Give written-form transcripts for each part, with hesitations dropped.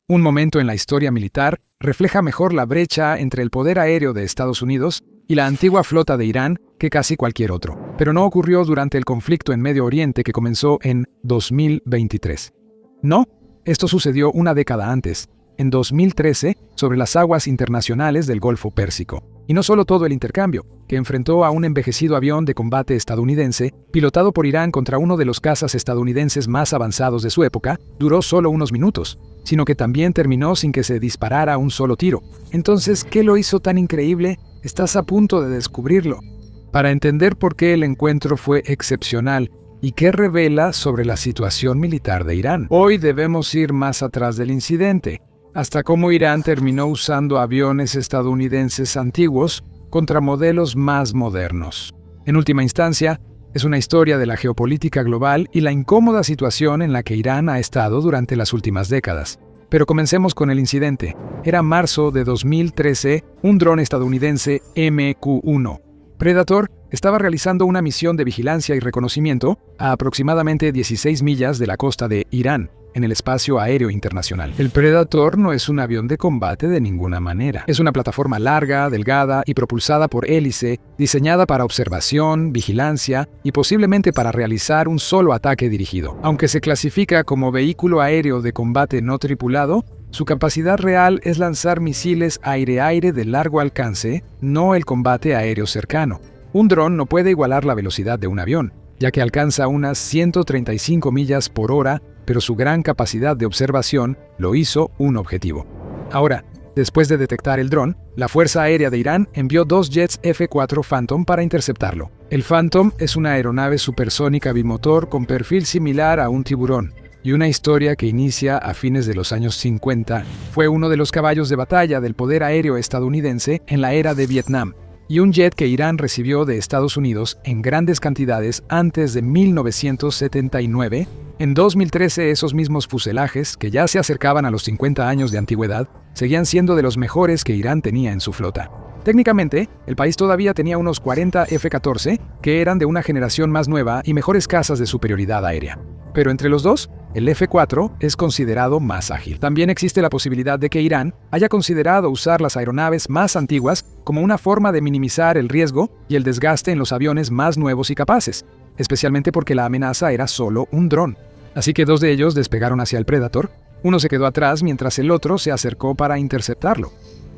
Un momento en la historia militar refleja mejor la brecha entre el poder aéreo de Estados Unidos y la antigua flota de Irán que casi cualquier otro. Pero no ocurrió durante el conflicto en Medio Oriente que comenzó en 2023. No, esto sucedió una década antes, en 2013, sobre las aguas internacionales del Golfo Pérsico. Y no solo todo el intercambio, que enfrentó a un envejecido avión de combate estadounidense, pilotado por Irán contra uno de los cazas estadounidenses más avanzados de su época, duró solo unos minutos, sino que también terminó sin que se disparara un solo tiro. Entonces, ¿qué lo hizo tan increíble? Estás a punto de descubrirlo. Para entender por qué el encuentro fue excepcional y qué revela sobre la situación militar de Irán. Hoy debemos ir más atrás del incidente, hasta cómo Irán terminó usando aviones estadounidenses antiguos contra modelos más modernos. En última instancia, es una historia de la geopolítica global y la incómoda situación en la que Irán ha estado durante las últimas décadas. Pero comencemos con el incidente. Era marzo de 2013, un dron estadounidense MQ-1 Predator estaba realizando una misión de vigilancia y reconocimiento a aproximadamente 16 millas de la costa de Irán, en el espacio aéreo internacional. El Predator no es un avión de combate de ninguna manera. Es una plataforma larga, delgada y propulsada por hélice, diseñada para observación, vigilancia y posiblemente para realizar un solo ataque dirigido. Aunque se clasifica como vehículo aéreo de combate no tripulado, su capacidad real es lanzar misiles aire-aire de largo alcance, no el combate aéreo cercano. Un dron no puede igualar la velocidad de un avión, ya que alcanza unas 135 millas por hora, pero su gran capacidad de observación lo hizo un objetivo. Ahora, después de detectar el dron, la Fuerza Aérea de Irán envió 2 jets F-4 Phantom para interceptarlo. El Phantom es una aeronave supersónica bimotor con perfil similar a un tiburón, y una historia que inicia a fines de los años 50. Fue uno de los caballos de batalla del poder aéreo estadounidense en la era de Vietnam, y un jet que Irán recibió de Estados Unidos en grandes cantidades antes de 1979. En 2013, esos mismos fuselajes, que ya se acercaban a los 50 años de antigüedad, seguían siendo de los mejores que Irán tenía en su flota. Técnicamente, el país todavía tenía unos 40 F-14, que eran de una generación más nueva y mejores cazas de superioridad aérea. Pero entre los dos, el F-4 es considerado más ágil. También existe la posibilidad de que Irán haya considerado usar las aeronaves más antiguas como una forma de minimizar el riesgo y el desgaste en los aviones más nuevos y capaces, especialmente porque la amenaza era solo un dron. Así que 2 de ellos despegaron hacia el Predator, uno se quedó atrás mientras el otro se acercó para interceptarlo.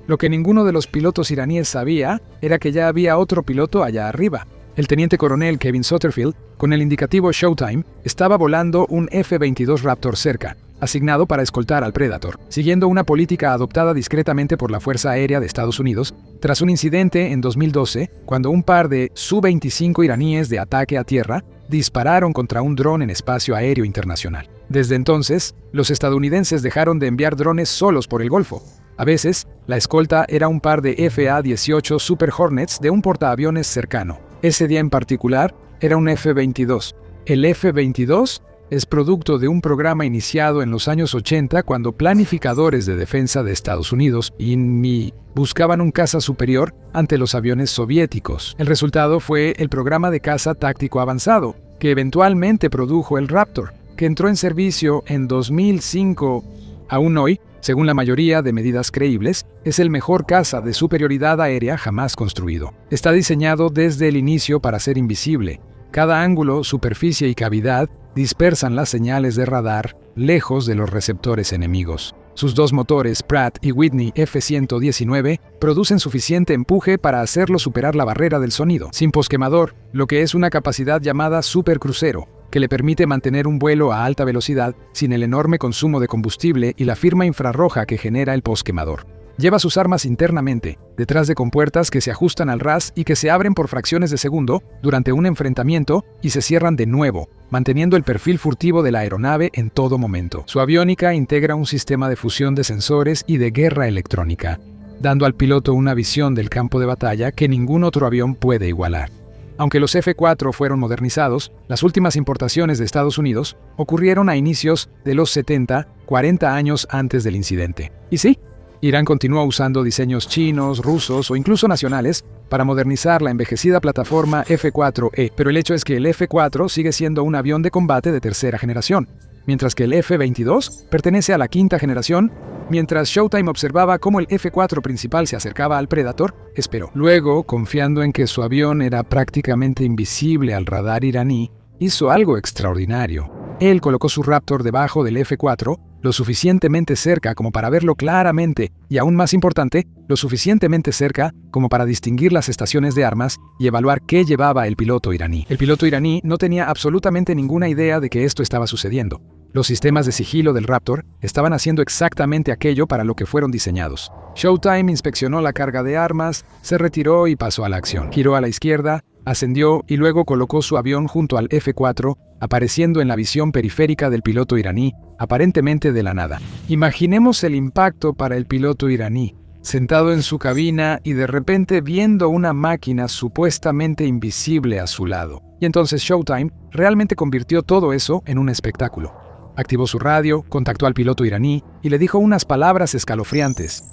Lo que ninguno de los pilotos iraníes sabía era que ya había otro piloto allá arriba. El teniente coronel Kevin Sutterfield, con el indicativo Showtime, estaba volando un F-22 Raptor cerca, asignado para escoltar al Predator, siguiendo una política adoptada discretamente por la Fuerza Aérea de Estados Unidos, tras un incidente en 2012, cuando un par de Su-25 iraníes de ataque a tierra dispararon contra un dron en espacio aéreo internacional. Desde entonces, los estadounidenses dejaron de enviar drones solos por el Golfo. A veces, la escolta era un par de F-A-18 Super Hornets de un portaaviones cercano. Ese día en particular era un F-22. El F-22 es producto de un programa iniciado en los años 80 cuando planificadores de defensa de Estados Unidos y buscaban un caza superior ante los aviones soviéticos. El resultado fue el programa de caza táctico avanzado, que eventualmente produjo el Raptor, que entró en servicio en 2005. Aún hoy, según la mayoría de medidas creíbles, es el mejor caza de superioridad aérea jamás construido. Está diseñado desde el inicio para ser invisible. Cada ángulo, superficie y cavidad dispersan las señales de radar lejos de los receptores enemigos. Sus 2 motores, Pratt y Whitney F-119, producen suficiente empuje para hacerlo superar la barrera del sonido, sin posquemador, lo que es una capacidad llamada supercrucero, que le permite mantener un vuelo a alta velocidad sin el enorme consumo de combustible y la firma infrarroja que genera el posquemador. Lleva sus armas internamente, detrás de compuertas que se ajustan al ras y que se abren por fracciones de segundo durante un enfrentamiento y se cierran de nuevo, manteniendo el perfil furtivo de la aeronave en todo momento. Su aviónica integra un sistema de fusión de sensores y de guerra electrónica, dando al piloto una visión del campo de batalla que ningún otro avión puede igualar. Aunque los F-4 fueron modernizados, las últimas importaciones de Estados Unidos ocurrieron a inicios de los 70, 40 años antes del incidente. Y sí, Irán continúa usando diseños chinos, rusos o incluso nacionales para modernizar la envejecida plataforma F-4E, pero el hecho es que el F-4 sigue siendo un avión de combate de tercera generación, mientras que el F-22 pertenece a la quinta generación Mientras Showtime observaba cómo el F-4 principal se acercaba al Predator, esperó. Luego, confiando en que su avión era prácticamente invisible al radar iraní, hizo algo extraordinario. Él colocó su Raptor debajo del F-4, lo suficientemente cerca como para verlo claramente y, aún más importante, lo suficientemente cerca como para distinguir las estaciones de armas y evaluar qué llevaba el piloto iraní. El piloto iraní no tenía absolutamente ninguna idea de que esto estaba sucediendo. Los sistemas de sigilo del Raptor estaban haciendo exactamente aquello para lo que fueron diseñados. Showtime inspeccionó la carga de armas, se retiró y pasó a la acción. Giró a la izquierda, ascendió y luego colocó su avión junto al F-4, apareciendo en la visión periférica del piloto iraní, aparentemente de la nada. Imaginemos el impacto para el piloto iraní, sentado en su cabina y de repente viendo una máquina supuestamente invisible a su lado. Y entonces Showtime realmente convirtió todo eso en un espectáculo. Activó su radio, contactó al piloto iraní y le dijo unas palabras escalofriantes.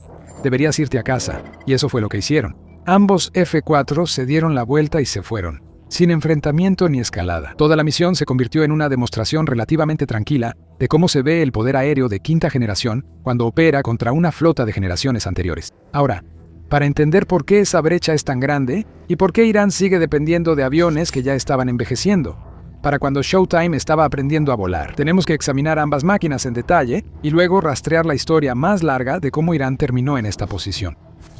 Deberías irte a casa, y eso fue lo que hicieron. Ambos F-4 se dieron la vuelta y se fueron, sin enfrentamiento ni escalada. Toda la misión se convirtió en una demostración relativamente tranquila de cómo se ve el poder aéreo de quinta generación cuando opera contra una flota de generaciones anteriores. Ahora, para entender por qué esa brecha es tan grande y por qué Irán sigue dependiendo de aviones que ya estaban envejeciendo, para cuando Showtime estaba aprendiendo a volar, tenemos que examinar ambas máquinas en detalle y luego rastrear la historia más larga de cómo Irán terminó en esta posición.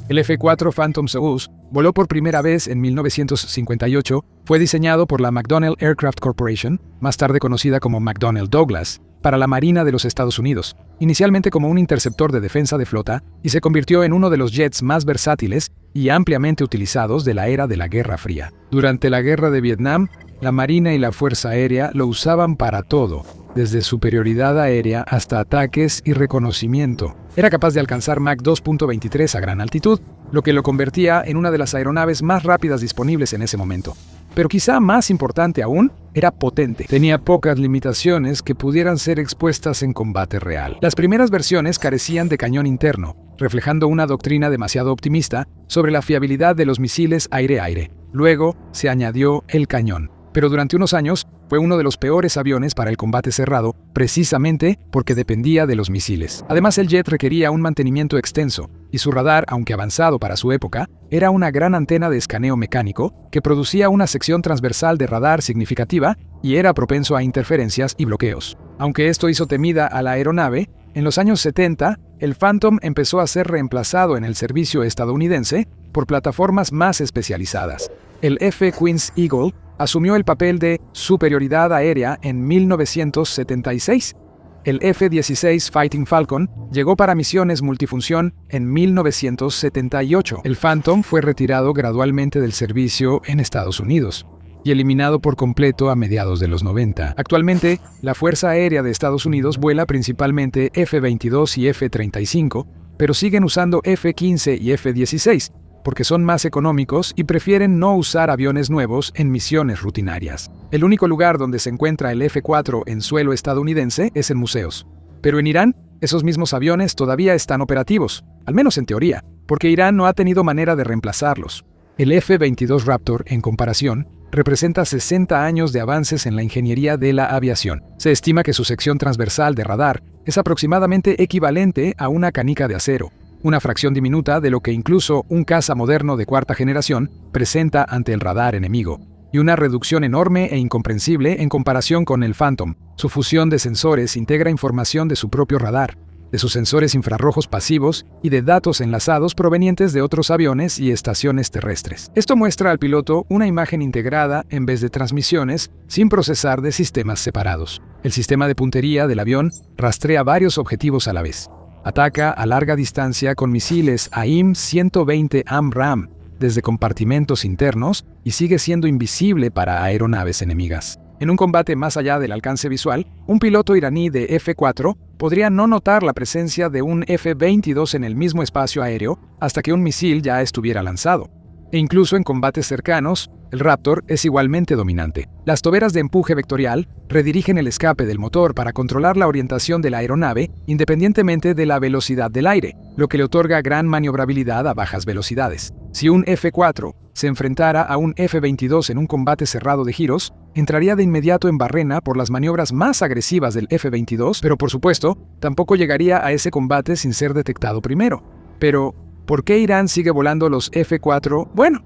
El F-4 Phantom Soyuz voló por primera vez en 1958, fue diseñado por la McDonnell Aircraft Corporation, más tarde conocida como McDonnell Douglas, para la Marina de los Estados Unidos, inicialmente como un interceptor de defensa de flota, y se convirtió en uno de los jets más versátiles y ampliamente utilizados de la era de la Guerra Fría. Durante la Guerra de Vietnam, la Marina y la Fuerza Aérea lo usaban para todo, desde superioridad aérea hasta ataques y reconocimiento. Era capaz de alcanzar Mach 2.23 a gran altitud, lo que lo convertía en una de las aeronaves más rápidas disponibles en ese momento. Pero quizá más importante aún, era potente. Tenía pocas limitaciones que pudieran ser expuestas en combate real. Las primeras versiones carecían de cañón interno, reflejando una doctrina demasiado optimista sobre la fiabilidad de los misiles aire-aire. Luego se añadió el cañón. Pero durante unos años fue uno de los peores aviones para el combate cerrado, precisamente porque dependía de los misiles. Además, el jet requería un mantenimiento extenso, y su radar, aunque avanzado para su época, era una gran antena de escaneo mecánico que producía una sección transversal de radar significativa y era propenso a interferencias y bloqueos. Aunque esto hizo temida a la aeronave, en los años 70, el Phantom empezó a ser reemplazado en el servicio estadounidense por plataformas más especializadas. El F-Queen's Eagle asumió el papel de superioridad aérea en 1976. El F-16 Fighting Falcon llegó para misiones multifunción en 1978. El Phantom fue retirado gradualmente del servicio en Estados Unidos y eliminado por completo a mediados de los 90. Actualmente, la Fuerza Aérea de Estados Unidos vuela principalmente F-22 y F-35, pero siguen usando F-15 y F-16, porque son más económicos y prefieren no usar aviones nuevos en misiones rutinarias. El único lugar donde se encuentra el F-4 en suelo estadounidense es en museos. Pero en Irán, esos mismos aviones todavía están operativos, al menos en teoría, porque Irán no ha tenido manera de reemplazarlos. El F-22 Raptor, en comparación, representa 60 años de avances en la ingeniería de la aviación. Se estima que su sección transversal de radar es aproximadamente equivalente a una canica de acero, una fracción diminuta de lo que incluso un caza moderno de cuarta generación presenta ante el radar enemigo, y una reducción enorme e incomprensible en comparación con el Phantom. Su fusión de sensores integra información de su propio radar, de sus sensores infrarrojos pasivos y de datos enlazados provenientes de otros aviones y estaciones terrestres. Esto muestra al piloto una imagen integrada en vez de transmisiones sin procesar de sistemas separados. El sistema de puntería del avión rastrea varios objetivos a la vez. Ataca a larga distancia con misiles AIM-120 AMRAAM desde compartimentos internos y sigue siendo invisible para aeronaves enemigas. En un combate más allá del alcance visual, un piloto iraní de F-4 podría no notar la presencia de un F-22 en el mismo espacio aéreo hasta que un misil ya estuviera lanzado. E incluso en combates cercanos, el Raptor es igualmente dominante. Las toberas de empuje vectorial redirigen el escape del motor para controlar la orientación de la aeronave independientemente de la velocidad del aire, lo que le otorga gran maniobrabilidad a bajas velocidades. Si un F-4 se enfrentara a un F-22 en un combate cerrado de giros, entraría de inmediato en barrena por las maniobras más agresivas del F-22, pero por supuesto, tampoco llegaría a ese combate sin ser detectado primero. Pero, ¿por qué Irán sigue volando los F-4? Bueno,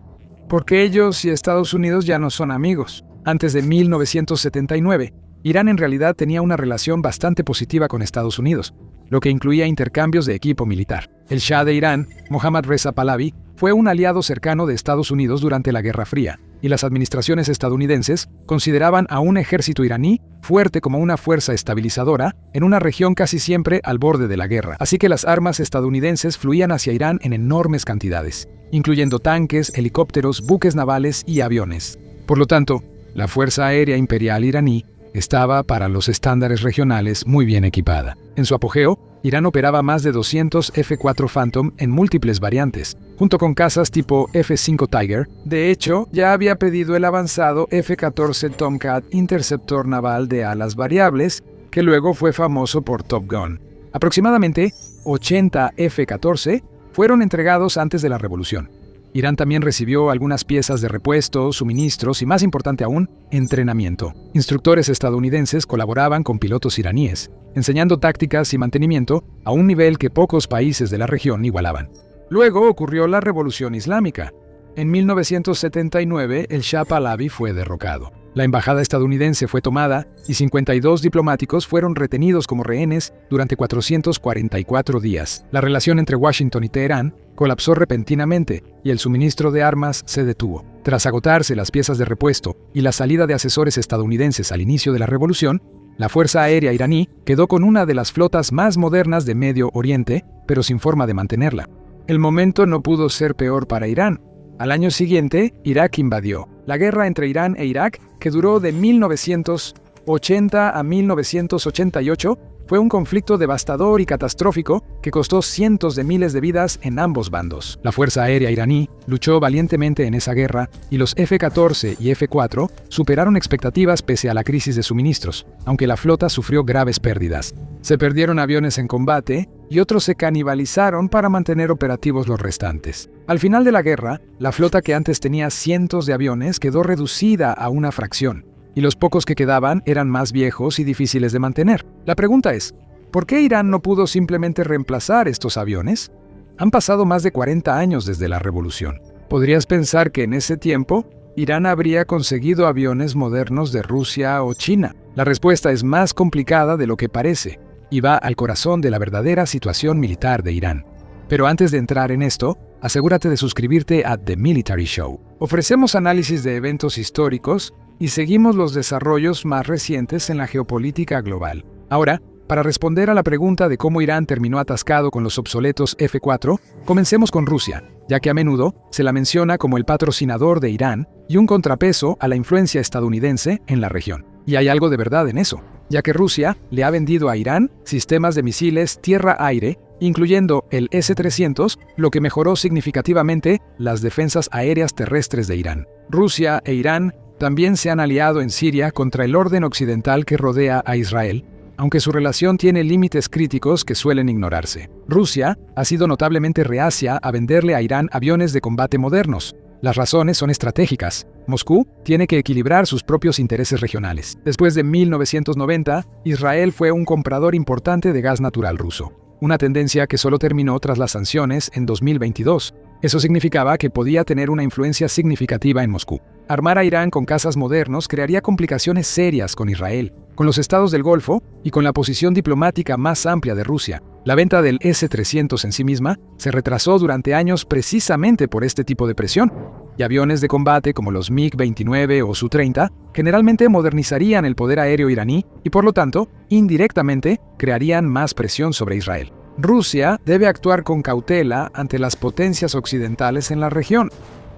porque ellos y Estados Unidos ya no son amigos. Antes de 1979, Irán en realidad tenía una relación bastante positiva con Estados Unidos, lo que incluía intercambios de equipo militar. El Shah de Irán, Mohammad Reza Pahlavi, fue un aliado cercano de Estados Unidos durante la Guerra Fría, y las administraciones estadounidenses consideraban a un ejército iraní fuerte como una fuerza estabilizadora en una región casi siempre al borde de la guerra. Así que las armas estadounidenses fluían hacia Irán en enormes cantidades, incluyendo tanques, helicópteros, buques navales y aviones. Por lo tanto, la Fuerza Aérea Imperial iraní estaba, para los estándares regionales, muy bien equipada. En su apogeo, Irán operaba más de 200 F-4 Phantom en múltiples variantes, junto con cazas tipo F-5 Tiger. De hecho, ya había pedido el avanzado F-14 Tomcat interceptor naval de alas variables, que luego fue famoso por Top Gun. Aproximadamente 80 F-14 fueron entregados antes de la revolución. Irán también recibió algunas piezas de repuesto, suministros y, más importante aún, entrenamiento. Instructores estadounidenses colaboraban con pilotos iraníes, enseñando tácticas y mantenimiento a un nivel que pocos países de la región igualaban. Luego ocurrió la Revolución Islámica. En 1979, el Shah Pahlavi fue derrocado. La embajada estadounidense fue tomada y 52 diplomáticos fueron retenidos como rehenes durante 444 días. La relación entre Washington y Teherán colapsó repentinamente y el suministro de armas se detuvo. Tras agotarse las piezas de repuesto y la salida de asesores estadounidenses al inicio de la revolución, la Fuerza Aérea iraní quedó con una de las flotas más modernas de Medio Oriente, pero sin forma de mantenerla. El momento no pudo ser peor para Irán. Al año siguiente, Irak invadió. La guerra entre Irán e Irak, que duró de 1980 a 1988, fue un conflicto devastador y catastrófico que costó cientos de miles de vidas en ambos bandos. La Fuerza Aérea iraní luchó valientemente en esa guerra y los F-14 y F-4 superaron expectativas pese a la crisis de suministros, aunque la flota sufrió graves pérdidas. Se perdieron aviones en combate y otros se canibalizaron para mantener operativos los restantes. Al final de la guerra, la flota que antes tenía cientos de aviones quedó reducida a una fracción, y los pocos que quedaban eran más viejos y difíciles de mantener. La pregunta es, ¿por qué Irán no pudo simplemente reemplazar estos aviones? Han pasado más de 40 años desde la revolución. ¿Podrías pensar que en ese tiempo Irán habría conseguido aviones modernos de Rusia o China? La respuesta es más complicada de lo que parece, y va al corazón de la verdadera situación militar de Irán. Pero antes de entrar en esto, asegúrate de suscribirte a The Military Show. Ofrecemos análisis de eventos históricos y seguimos los desarrollos más recientes en la geopolítica global. Ahora, para responder a la pregunta de cómo Irán terminó atascado con los obsoletos F-4, comencemos con Rusia, ya que a menudo se la menciona como el patrocinador de Irán y un contrapeso a la influencia estadounidense en la región. Y hay algo de verdad en eso, ya que Rusia le ha vendido a Irán sistemas de misiles tierra-aire, incluyendo el S-300, lo que mejoró significativamente las defensas aéreas terrestres de Irán. Rusia e Irán también se han aliado en Siria contra el orden occidental que rodea a Israel, aunque su relación tiene límites críticos que suelen ignorarse. Rusia ha sido notablemente reacia a venderle a Irán aviones de combate modernos. Las razones son estratégicas. Moscú tiene que equilibrar sus propios intereses regionales. Después de 1990, Israel fue un comprador importante de gas natural ruso, una tendencia que solo terminó tras las sanciones en 2022. Eso significaba que podía tener una influencia significativa en Moscú. Armar a Irán con cazas modernos crearía complicaciones serias con Israel, con los estados del Golfo y con la posición diplomática más amplia de Rusia. La venta del S-300 en sí misma se retrasó durante años precisamente por este tipo de presión, y aviones de combate como los MiG-29 o Su-30 generalmente modernizarían el poder aéreo iraní y por lo tanto, indirectamente, crearían más presión sobre Israel. Rusia debe actuar con cautela ante las potencias occidentales en la región.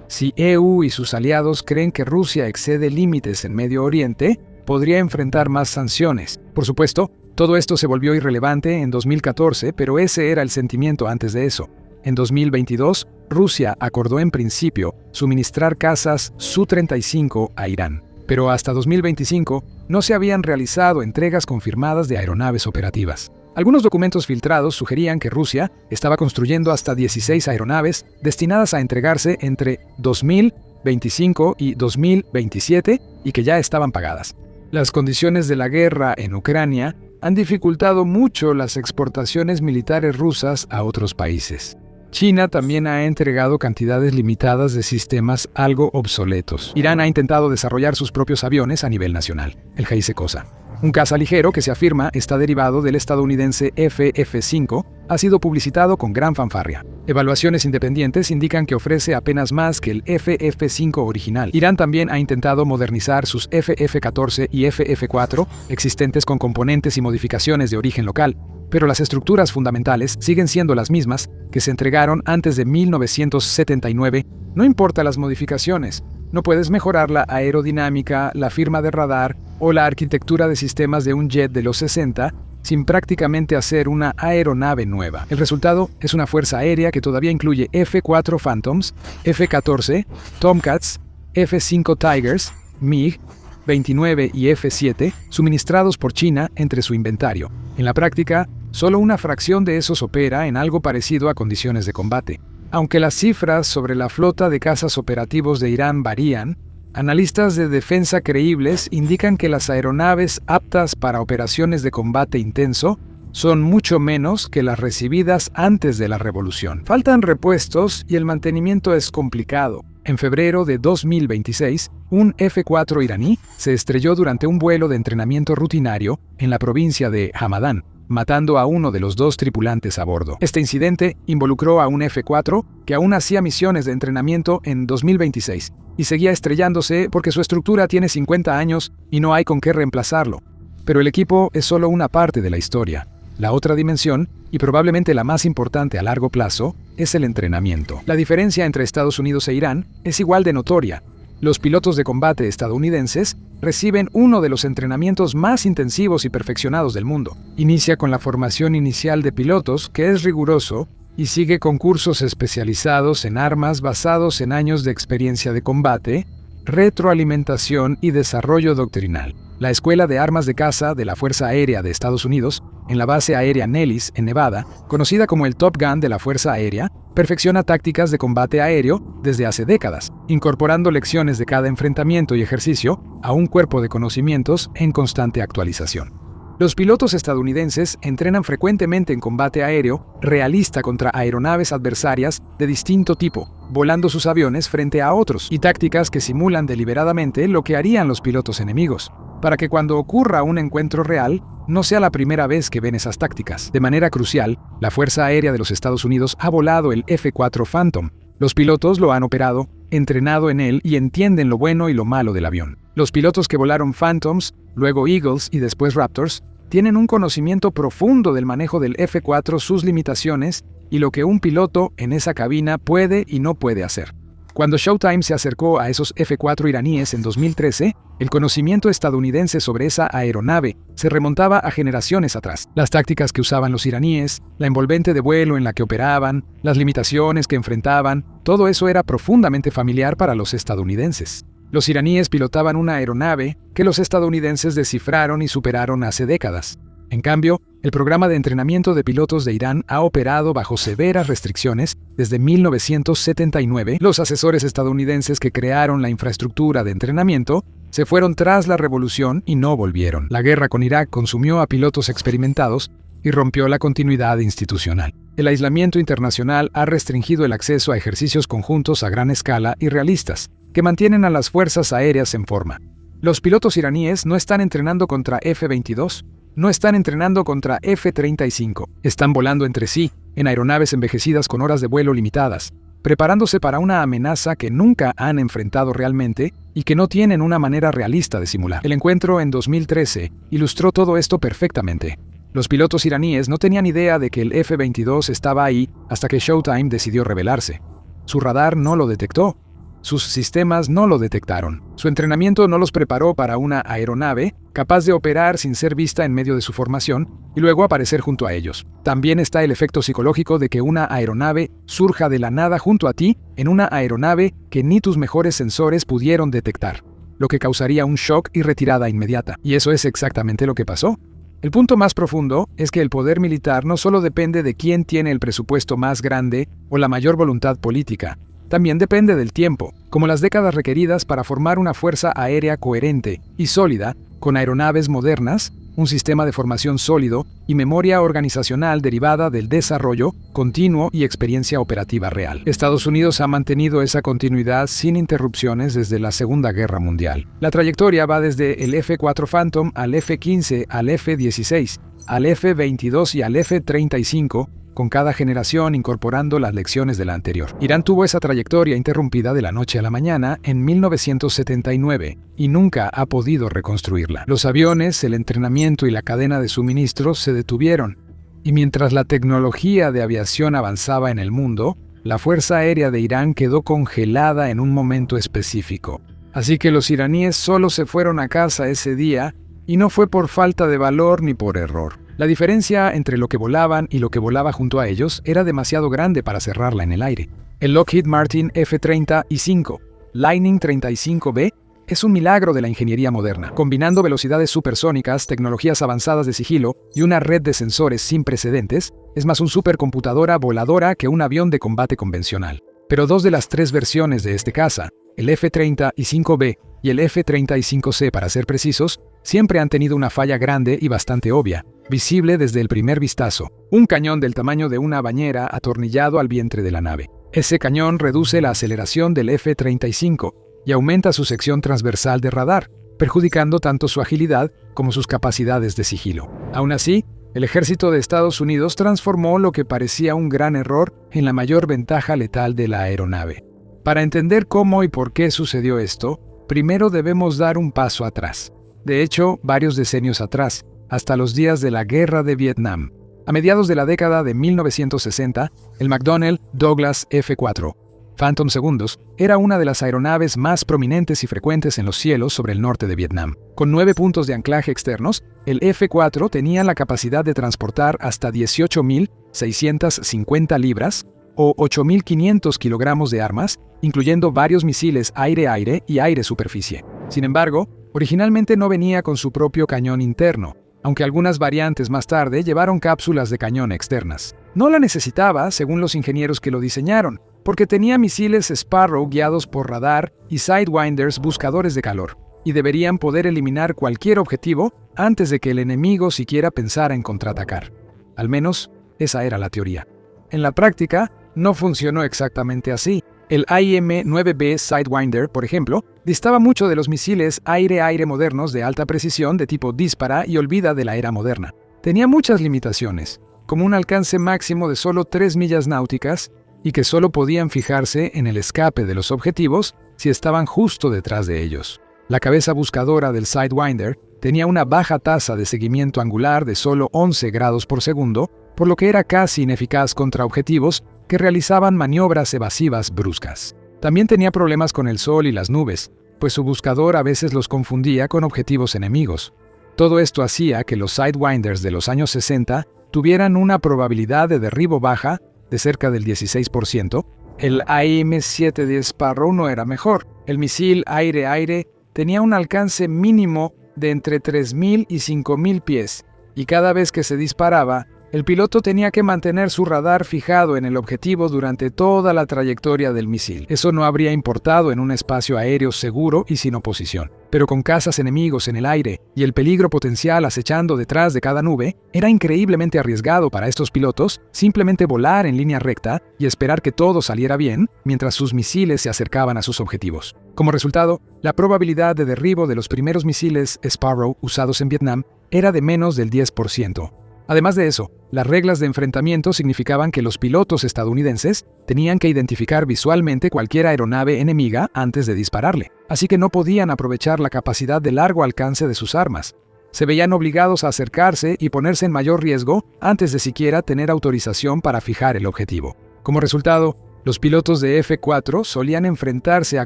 Si EU y sus aliados creen que Rusia excede límites en Medio Oriente, podría enfrentar más sanciones. Por supuesto, todo esto se volvió irrelevante en 2014, pero ese era el sentimiento antes de eso. En 2022, Rusia acordó en principio suministrar cazas Su-35 a Irán, pero hasta 2025 no se habían realizado entregas confirmadas de aeronaves operativas. Algunos documentos filtrados sugerían que Rusia estaba construyendo hasta 16 aeronaves destinadas a entregarse entre 2025 y 2027 y que ya estaban pagadas. Las condiciones de la guerra en Ucrania han dificultado mucho las exportaciones militares rusas a otros países. China también ha entregado cantidades limitadas de sistemas algo obsoletos. Irán ha intentado desarrollar sus propios aviones a nivel nacional, el Haise-Kosa. Un caza ligero que se afirma está derivado del estadounidense FF-5, ha sido publicitado con gran fanfarria. Evaluaciones independientes indican que ofrece apenas más que el FF-5 original. Irán también ha intentado modernizar sus FF-14 y FF-4, existentes con componentes y modificaciones de origen local, pero las estructuras fundamentales siguen siendo las mismas que se entregaron antes de 1979, no importa las modificaciones. No puedes mejorar la aerodinámica, la firma de radar o la arquitectura de sistemas de un jet de los 60 sin prácticamente hacer una aeronave nueva. El resultado es una fuerza aérea que todavía incluye F-4 Phantoms, F-14, Tomcats, F-5 Tigers, MiG-29 y F-7 suministrados por China entre su inventario. En la práctica, solo una fracción de esos opera en algo parecido a condiciones de combate. Aunque las cifras sobre la flota de cazas operativos de Irán varían, analistas de defensa creíbles indican que las aeronaves aptas para operaciones de combate intenso son mucho menos que las recibidas antes de la revolución. Faltan repuestos y el mantenimiento es complicado. En febrero de 2026, un F-4 iraní se estrelló durante un vuelo de entrenamiento rutinario en la provincia de Hamadán, matando a uno de los dos tripulantes a bordo. Este incidente involucró a un F-4 que aún hacía misiones de entrenamiento en 2026 y seguía estrellándose porque su estructura tiene 50 años y no hay con qué reemplazarlo. Pero el equipo es solo una parte de la historia. La otra dimensión, y probablemente la más importante a largo plazo, es el entrenamiento. La diferencia entre Estados Unidos e Irán es igual de notoria. Los pilotos de combate estadounidenses reciben uno de los entrenamientos más intensivos y perfeccionados del mundo. Inicia con la formación inicial de pilotos, que es riguroso, y sigue con cursos especializados en armas basados en años de experiencia de combate, retroalimentación y desarrollo doctrinal. La Escuela de Armas de Caza de la Fuerza Aérea de Estados Unidos, en la base aérea Nellis, en Nevada, conocida como el Top Gun de la Fuerza Aérea, perfecciona tácticas de combate aéreo desde hace décadas, incorporando lecciones de cada enfrentamiento y ejercicio a un cuerpo de conocimientos en constante actualización. Los pilotos estadounidenses entrenan frecuentemente en combate aéreo realista contra aeronaves adversarias de distinto tipo, volando sus aviones frente a otros, y tácticas que simulan deliberadamente lo que harían los pilotos enemigos, para que cuando ocurra un encuentro real, no sea la primera vez que ven esas tácticas. De manera crucial, la Fuerza Aérea de los Estados Unidos ha volado el F-4 Phantom. Los pilotos lo han operado, entrenado en él y entienden lo bueno y lo malo del avión. Los pilotos que volaron Phantoms, luego Eagles y después Raptors, tienen un conocimiento profundo del manejo del F-4, sus limitaciones y lo que un piloto en esa cabina puede y no puede hacer. Cuando Showtime se acercó a esos F-4 iraníes en 2013, el conocimiento estadounidense sobre esa aeronave se remontaba a generaciones atrás. Las tácticas que usaban los iraníes, la envolvente de vuelo en la que operaban, las limitaciones que enfrentaban, todo eso era profundamente familiar para los estadounidenses. Los iraníes pilotaban una aeronave que los estadounidenses descifraron y superaron hace décadas. En cambio, el programa de entrenamiento de pilotos de Irán ha operado bajo severas restricciones desde 1979. Los asesores estadounidenses que crearon la infraestructura de entrenamiento se fueron tras la revolución y no volvieron. La guerra con Irak consumió a pilotos experimentados y rompió la continuidad institucional. El aislamiento internacional ha restringido el acceso a ejercicios conjuntos a gran escala y realistas, que mantienen a las fuerzas aéreas en forma. Los pilotos iraníes no están entrenando contra F-22, no están entrenando contra F-35, están volando entre sí, en aeronaves envejecidas con horas de vuelo limitadas, preparándose para una amenaza que nunca han enfrentado realmente y que no tienen una manera realista de simular. El encuentro en 2013 ilustró todo esto perfectamente. Los pilotos iraníes no tenían idea de que el F-22 estaba ahí hasta que Showtime decidió revelarse. Su radar no lo detectó. Sus sistemas no lo detectaron. Su entrenamiento no los preparó para una aeronave capaz de operar sin ser vista en medio de su formación y luego aparecer junto a ellos. También está el efecto psicológico de que una aeronave surja de la nada junto a ti en una aeronave que ni tus mejores sensores pudieron detectar, lo que causaría un shock y retirada inmediata. Y eso es exactamente lo que pasó. El punto más profundo es que el poder militar no solo depende de quién tiene el presupuesto más grande o la mayor voluntad política, también depende del tiempo, como las décadas requeridas para formar una fuerza aérea coherente y sólida, con aeronaves modernas, un sistema de formación sólido y memoria organizacional derivada del desarrollo continuo y experiencia operativa real. Estados Unidos ha mantenido esa continuidad sin interrupciones desde la Segunda Guerra Mundial. La trayectoria va desde el F-4 Phantom al F-15, al F-16, al F-22 y al F-35, con cada generación incorporando las lecciones de la anterior. Irán tuvo esa trayectoria interrumpida de la noche a la mañana en 1979 y nunca ha podido reconstruirla. Los aviones, el entrenamiento y la cadena de suministros se detuvieron, y mientras la tecnología de aviación avanzaba en el mundo, la Fuerza Aérea de Irán quedó congelada en un momento específico. Así que los iraníes solo se fueron a casa ese día, y no fue por falta de valor ni por error. La diferencia entre lo que volaban y lo que volaba junto a ellos era demasiado grande para cerrarla en el aire. El Lockheed Martin F-35 Lightning 35B es un milagro de la ingeniería moderna, combinando velocidades supersónicas, tecnologías avanzadas de sigilo y una red de sensores sin precedentes. Es más un supercomputadora voladora que un avión de combate convencional. Pero dos de las tres versiones de este caza, el F-35B y el F-35C para ser precisos, siempre han tenido una falla grande y bastante obvia, visible desde el primer vistazo: un cañón del tamaño de una bañera atornillado al vientre de la nave. Ese cañón reduce la aceleración del F-35 y aumenta su sección transversal de radar, perjudicando tanto su agilidad como sus capacidades de sigilo. Aún así, el ejército de Estados Unidos transformó lo que parecía un gran error en la mayor ventaja letal de la aeronave. Para entender cómo y por qué sucedió esto, primero debemos dar un paso atrás. De hecho, varios decenios atrás, hasta los días de la Guerra de Vietnam. A mediados de la década de 1960, el McDonnell Douglas F-4 Phantom II era una de las aeronaves más prominentes y frecuentes en los cielos sobre el norte de Vietnam. Con 9 puntos de anclaje externos, el F-4 tenía la capacidad de transportar hasta 18.650 libras o 8.500 kilogramos de armas, incluyendo varios misiles aire-aire y aire-superficie. Sin embargo, originalmente no venía con su propio cañón interno, aunque algunas variantes más tarde llevaron cápsulas de cañón externas. No la necesitaba, según los ingenieros que lo diseñaron, porque tenía misiles Sparrow guiados por radar y Sidewinders buscadores de calor, y deberían poder eliminar cualquier objetivo antes de que el enemigo siquiera pensara en contraatacar. Al menos, esa era la teoría. En la práctica, no funcionó exactamente así. El AIM-9B Sidewinder, por ejemplo, distaba mucho de los misiles aire-aire modernos de alta precisión de tipo dispara y olvida de la era moderna. Tenía muchas limitaciones, como un alcance máximo de solo 3 millas náuticas y que solo podían fijarse en el escape de los objetivos si estaban justo detrás de ellos. La cabeza buscadora del Sidewinder tenía una baja tasa de seguimiento angular de solo 11 grados por segundo, por lo que era casi ineficaz contra objetivos que realizaban maniobras evasivas bruscas. También tenía problemas con el sol y las nubes, pues su buscador a veces los confundía con objetivos enemigos. Todo esto hacía que los Sidewinders de los años 60 tuvieran una probabilidad de derribo baja de cerca del 16%. El AIM-7 Sparrow no era mejor. El misil aire-aire tenía un alcance mínimo de entre 3.000 y 5.000 pies, y cada vez que se disparaba, el piloto tenía que mantener su radar fijado en el objetivo durante toda la trayectoria del misil. Eso no habría importado en un espacio aéreo seguro y sin oposición. Pero con cazas enemigos en el aire y el peligro potencial acechando detrás de cada nube, era increíblemente arriesgado para estos pilotos simplemente volar en línea recta y esperar que todo saliera bien mientras sus misiles se acercaban a sus objetivos. Como resultado, la probabilidad de derribo de los primeros misiles Sparrow usados en Vietnam era de menos del 10%. Además de eso, las reglas de enfrentamiento significaban que los pilotos estadounidenses tenían que identificar visualmente cualquier aeronave enemiga antes de dispararle, así que no podían aprovechar la capacidad de largo alcance de sus armas. Se veían obligados a acercarse y ponerse en mayor riesgo antes de siquiera tener autorización para fijar el objetivo. Como resultado, los pilotos de F-4 solían enfrentarse a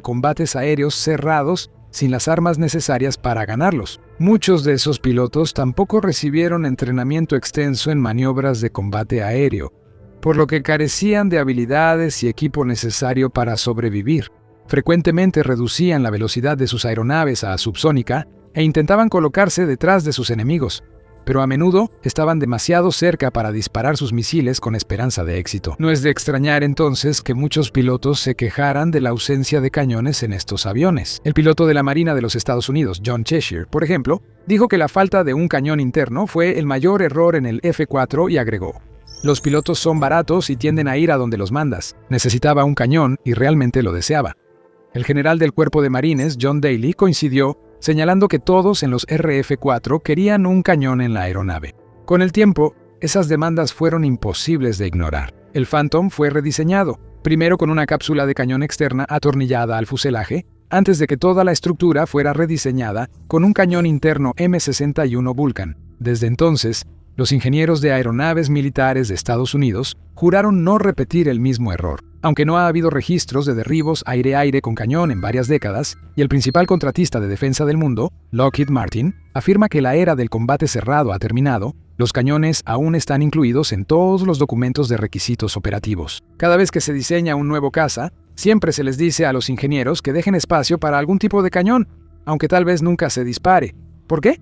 combates aéreos cerrados sin las armas necesarias para ganarlos. Muchos de esos pilotos tampoco recibieron entrenamiento extenso en maniobras de combate aéreo, por lo que carecían de habilidades y equipo necesario para sobrevivir. Frecuentemente reducían la velocidad de sus aeronaves a subsónica e intentaban colocarse detrás de sus enemigos, pero a menudo estaban demasiado cerca para disparar sus misiles con esperanza de éxito. No es de extrañar entonces que muchos pilotos se quejaran de la ausencia de cañones en estos aviones. El piloto de la Marina de los Estados Unidos, John Cheshire, por ejemplo, dijo que la falta de un cañón interno fue el mayor error en el F-4 y agregó: "Los pilotos son baratos y tienden a ir a donde los mandas. Necesitaba un cañón y realmente lo deseaba". El general del Cuerpo de Marines, John Daly, coincidió, señalando que todos en los RF-4 querían un cañón en la aeronave. Con el tiempo, esas demandas fueron imposibles de ignorar. El Phantom fue rediseñado, primero con una cápsula de cañón externa atornillada al fuselaje, antes de que toda la estructura fuera rediseñada con un cañón interno M61 Vulcan. Desde entonces, los ingenieros de aeronaves militares de Estados Unidos juraron no repetir el mismo error. Aunque no ha habido registros de derribos aire-aire con cañón en varias décadas, y el principal contratista de defensa del mundo, Lockheed Martin, afirma que la era del combate cerrado ha terminado, los cañones aún están incluidos en todos los documentos de requisitos operativos. Cada vez que se diseña un nuevo caza, siempre se les dice a los ingenieros que dejen espacio para algún tipo de cañón, aunque tal vez nunca se dispare. ¿Por qué?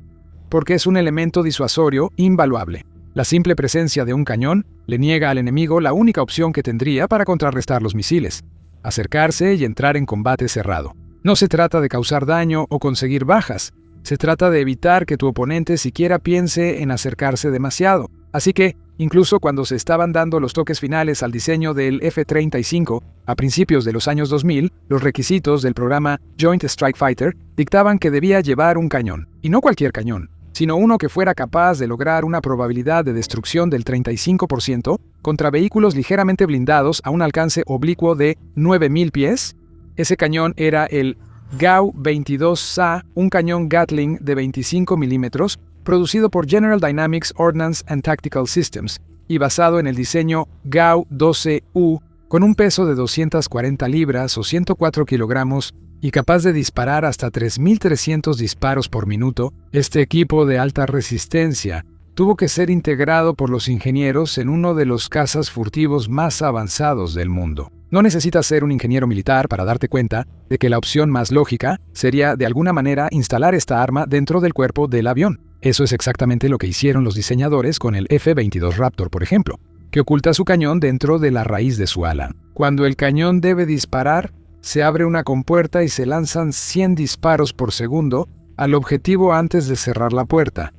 Porque es un elemento disuasorio invaluable. La simple presencia de un cañón le niega al enemigo la única opción que tendría para contrarrestar los misiles: acercarse y entrar en combate cerrado. No se trata de causar daño o conseguir bajas, se trata de evitar que tu oponente siquiera piense en acercarse demasiado. Así que, incluso cuando se estaban dando los toques finales al diseño del F-35, a principios de los años 2000, los requisitos del programa Joint Strike Fighter dictaban que debía llevar un cañón, y no cualquier cañón, sino uno que fuera capaz de lograr una probabilidad de destrucción del 35% contra vehículos ligeramente blindados a un alcance oblicuo de 9.000 pies. Ese cañón era el GAU-22A, un cañón Gatling de 25 milímetros, producido por General Dynamics Ordnance and Tactical Systems, y basado en el diseño GAU-12U, con un peso de 240 libras o 104 kilogramos, y capaz de disparar hasta 3.300 disparos por minuto. Este equipo de alta resistencia tuvo que ser integrado por los ingenieros en uno de los cazas furtivos más avanzados del mundo. No necesitas ser un ingeniero militar para darte cuenta de que la opción más lógica sería de alguna manera instalar esta arma dentro del cuerpo del avión. Eso es exactamente lo que hicieron los diseñadores con el F-22 Raptor, por ejemplo, que oculta su cañón dentro de la raíz de su ala. Cuando el cañón debe disparar, se abre una compuerta y se lanzan 100 disparos por segundo al objetivo antes de cerrar la puerta,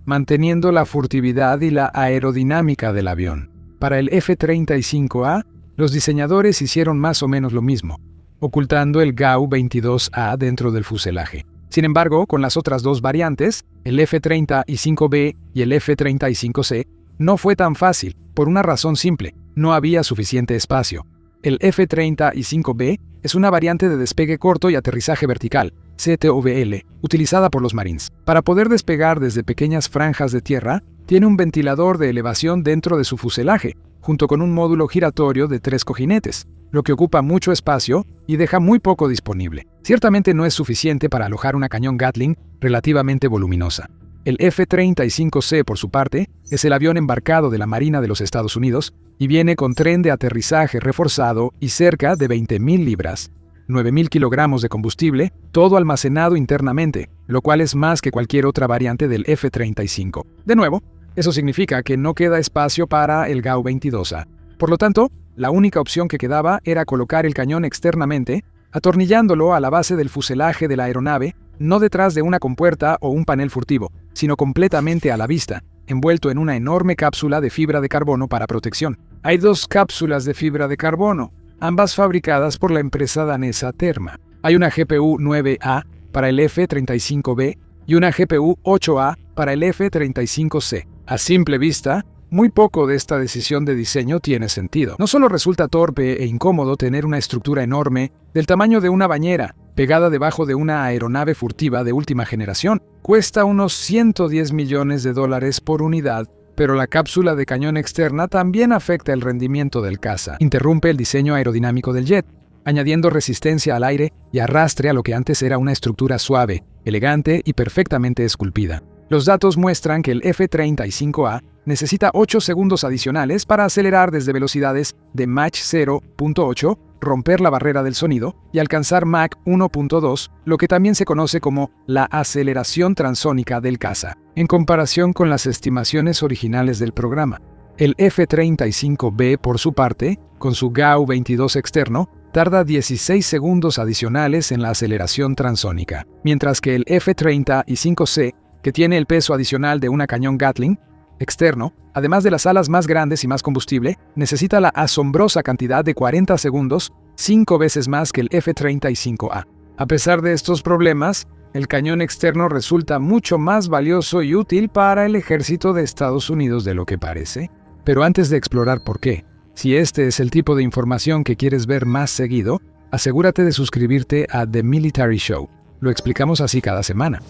manteniendo la furtividad y la aerodinámica del avión. Para el F-35A, los diseñadores hicieron más o menos lo mismo, ocultando el GAU-22A dentro del fuselaje. Sin embargo, con las otras dos variantes, el F-35B y el F-35C, no fue tan fácil, por una razón simple: no había suficiente espacio. El F-35B es una variante de despegue corto y aterrizaje vertical, CTOVL, utilizada por los Marines. Para poder despegar desde pequeñas franjas de tierra, tiene un ventilador de elevación dentro de su fuselaje, junto con un módulo giratorio de 3 cojinetes, lo que ocupa mucho espacio y deja muy poco disponible. Ciertamente no es suficiente para alojar una cañón Gatling relativamente voluminosa. El F-35C, por su parte, es el avión embarcado de la Marina de los Estados Unidos y viene con tren de aterrizaje reforzado y cerca de 20.000 libras, 9.000 kilogramos de combustible, todo almacenado internamente, lo cual es más que cualquier otra variante del F-35. De nuevo, eso significa que no queda espacio para el GAU-22A. Por lo tanto, la única opción que quedaba era colocar el cañón externamente, atornillándolo a la base del fuselaje de la aeronave, no detrás de una compuerta o un panel furtivo, sino completamente a la vista, envuelto en una enorme cápsula de fibra de carbono para protección. Hay 2 cápsulas de fibra de carbono, ambas fabricadas por la empresa danesa Terma. Hay una GPU-9A para el F-35B y una GPU-8A para el F-35C. A simple vista, muy poco de esta decisión de diseño tiene sentido. No solo resulta torpe e incómodo tener una estructura enorme, del tamaño de una bañera, pegada debajo de una aeronave furtiva de última generación. Cuesta unos $110 millones por unidad, pero la cápsula de cañón externa también afecta el rendimiento del caza. Interrumpe el diseño aerodinámico del jet, añadiendo resistencia al aire y arrastre a lo que antes era una estructura suave, elegante y perfectamente esculpida. Los datos muestran que el F-35A necesita 8 segundos adicionales para acelerar desde velocidades de Mach 0.8, romper la barrera del sonido y alcanzar Mach 1.2, lo que también se conoce como la aceleración transónica del caza, en comparación con las estimaciones originales del programa. El F-35B, por su parte, con su GAU-22 externo, tarda 16 segundos adicionales en la aceleración transónica, mientras que el F-35C, que tiene el peso adicional de una cañón Gatling externo, además de las alas más grandes y más combustible, necesita la asombrosa cantidad de 40 segundos, 5 veces más que el F-35A. A pesar de estos problemas, el cañón externo resulta mucho más valioso y útil para el ejército de Estados Unidos de lo que parece. Pero antes de explorar por qué, si este es el tipo de información que quieres ver más seguido, asegúrate de suscribirte a The Military Show. Lo explicamos así cada semana.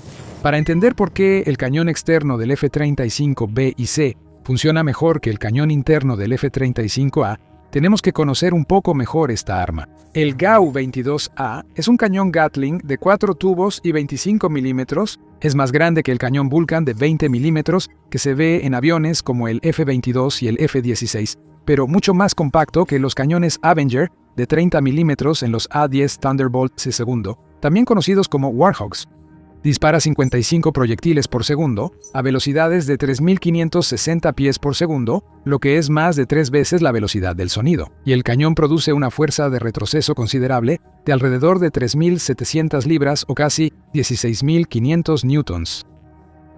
Para entender por qué el cañón externo del F-35B y C funciona mejor que el cañón interno del F-35A, tenemos que conocer un poco mejor esta arma. El GAU-22A es un cañón Gatling de 4 tubos y 25 milímetros. Es más grande que el cañón Vulcan de 20 milímetros que se ve en aviones como el F-22 y el F-16, pero mucho más compacto que los cañones Avenger de 30 milímetros en los A-10 Thunderbolt II, también conocidos como Warhogs. Dispara 55 proyectiles por segundo a velocidades de 3.560 pies por segundo, lo que es más de 3 veces la velocidad del sonido, y el cañón produce una fuerza de retroceso considerable de alrededor de 3.700 libras o casi 16.500 newtons.